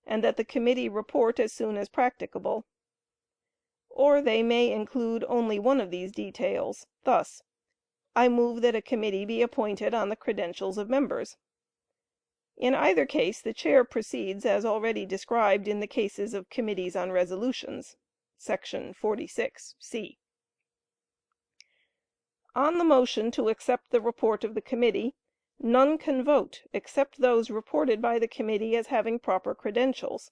Speaker 7: and that the committee report as soon as practicable." Or they may include only one of these details. Thus, "I move that a committee be appointed on the credentials of members." In either case the chair proceeds as already described in the cases of committees on resolutions [§ 46 (c). On the motion to accept the report of the committee, none can vote except those reported by the committee as having proper credentials.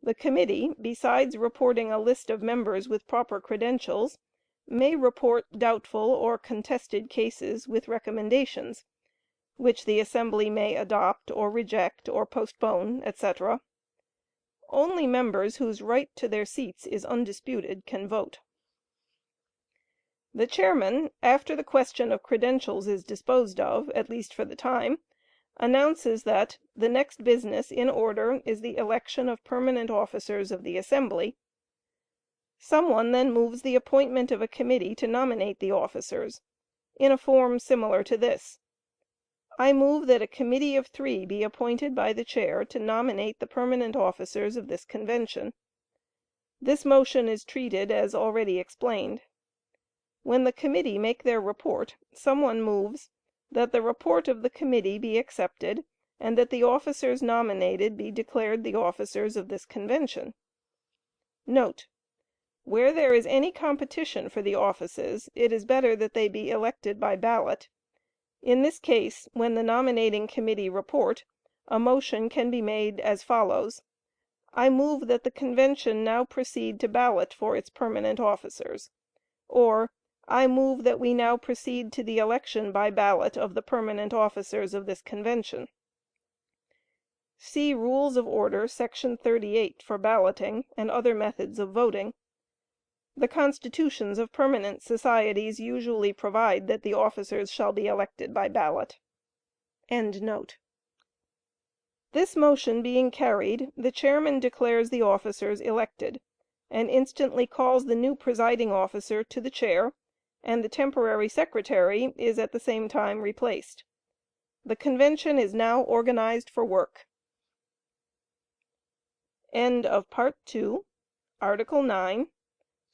Speaker 7: The committee, besides reporting a list of members with proper credentials, may report doubtful or contested cases with recommendations, which the assembly may adopt or reject or postpone, etc. Only members whose right to their seats is undisputed can vote. The chairman, after the question of credentials is disposed of, at least for the time, announces that "the next business in order is the election of permanent officers of the assembly." Some one then moves the appointment of a committee to nominate the officers, in a form similar to this: "I move that a committee of 3 be appointed by the chair to nominate the permanent officers of this convention." This motion is treated as already explained. When the committee make their report, some one moves that the report of the committee be accepted, and that the officers nominated be declared the officers of this convention. Note: Where there is any competition for the offices, it is better that they be elected by ballot. In this case, when the nominating committee report, a motion can be made as follows: "I move that the convention now proceed to ballot for its permanent officers," or "I move that we now proceed to the election by ballot of the permanent officers of this convention." See Rules of Order, Section 38, for balloting and other methods of voting. The constitutions of permanent societies usually provide that the officers shall be elected by ballot. This motion being carried, the chairman declares the officers elected, and instantly calls the new presiding officer to the chair, and the temporary secretary is at the same time replaced. The convention is now organized for work. End of Part 2, Article 9,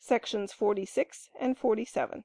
Speaker 7: Sections 46 and 47.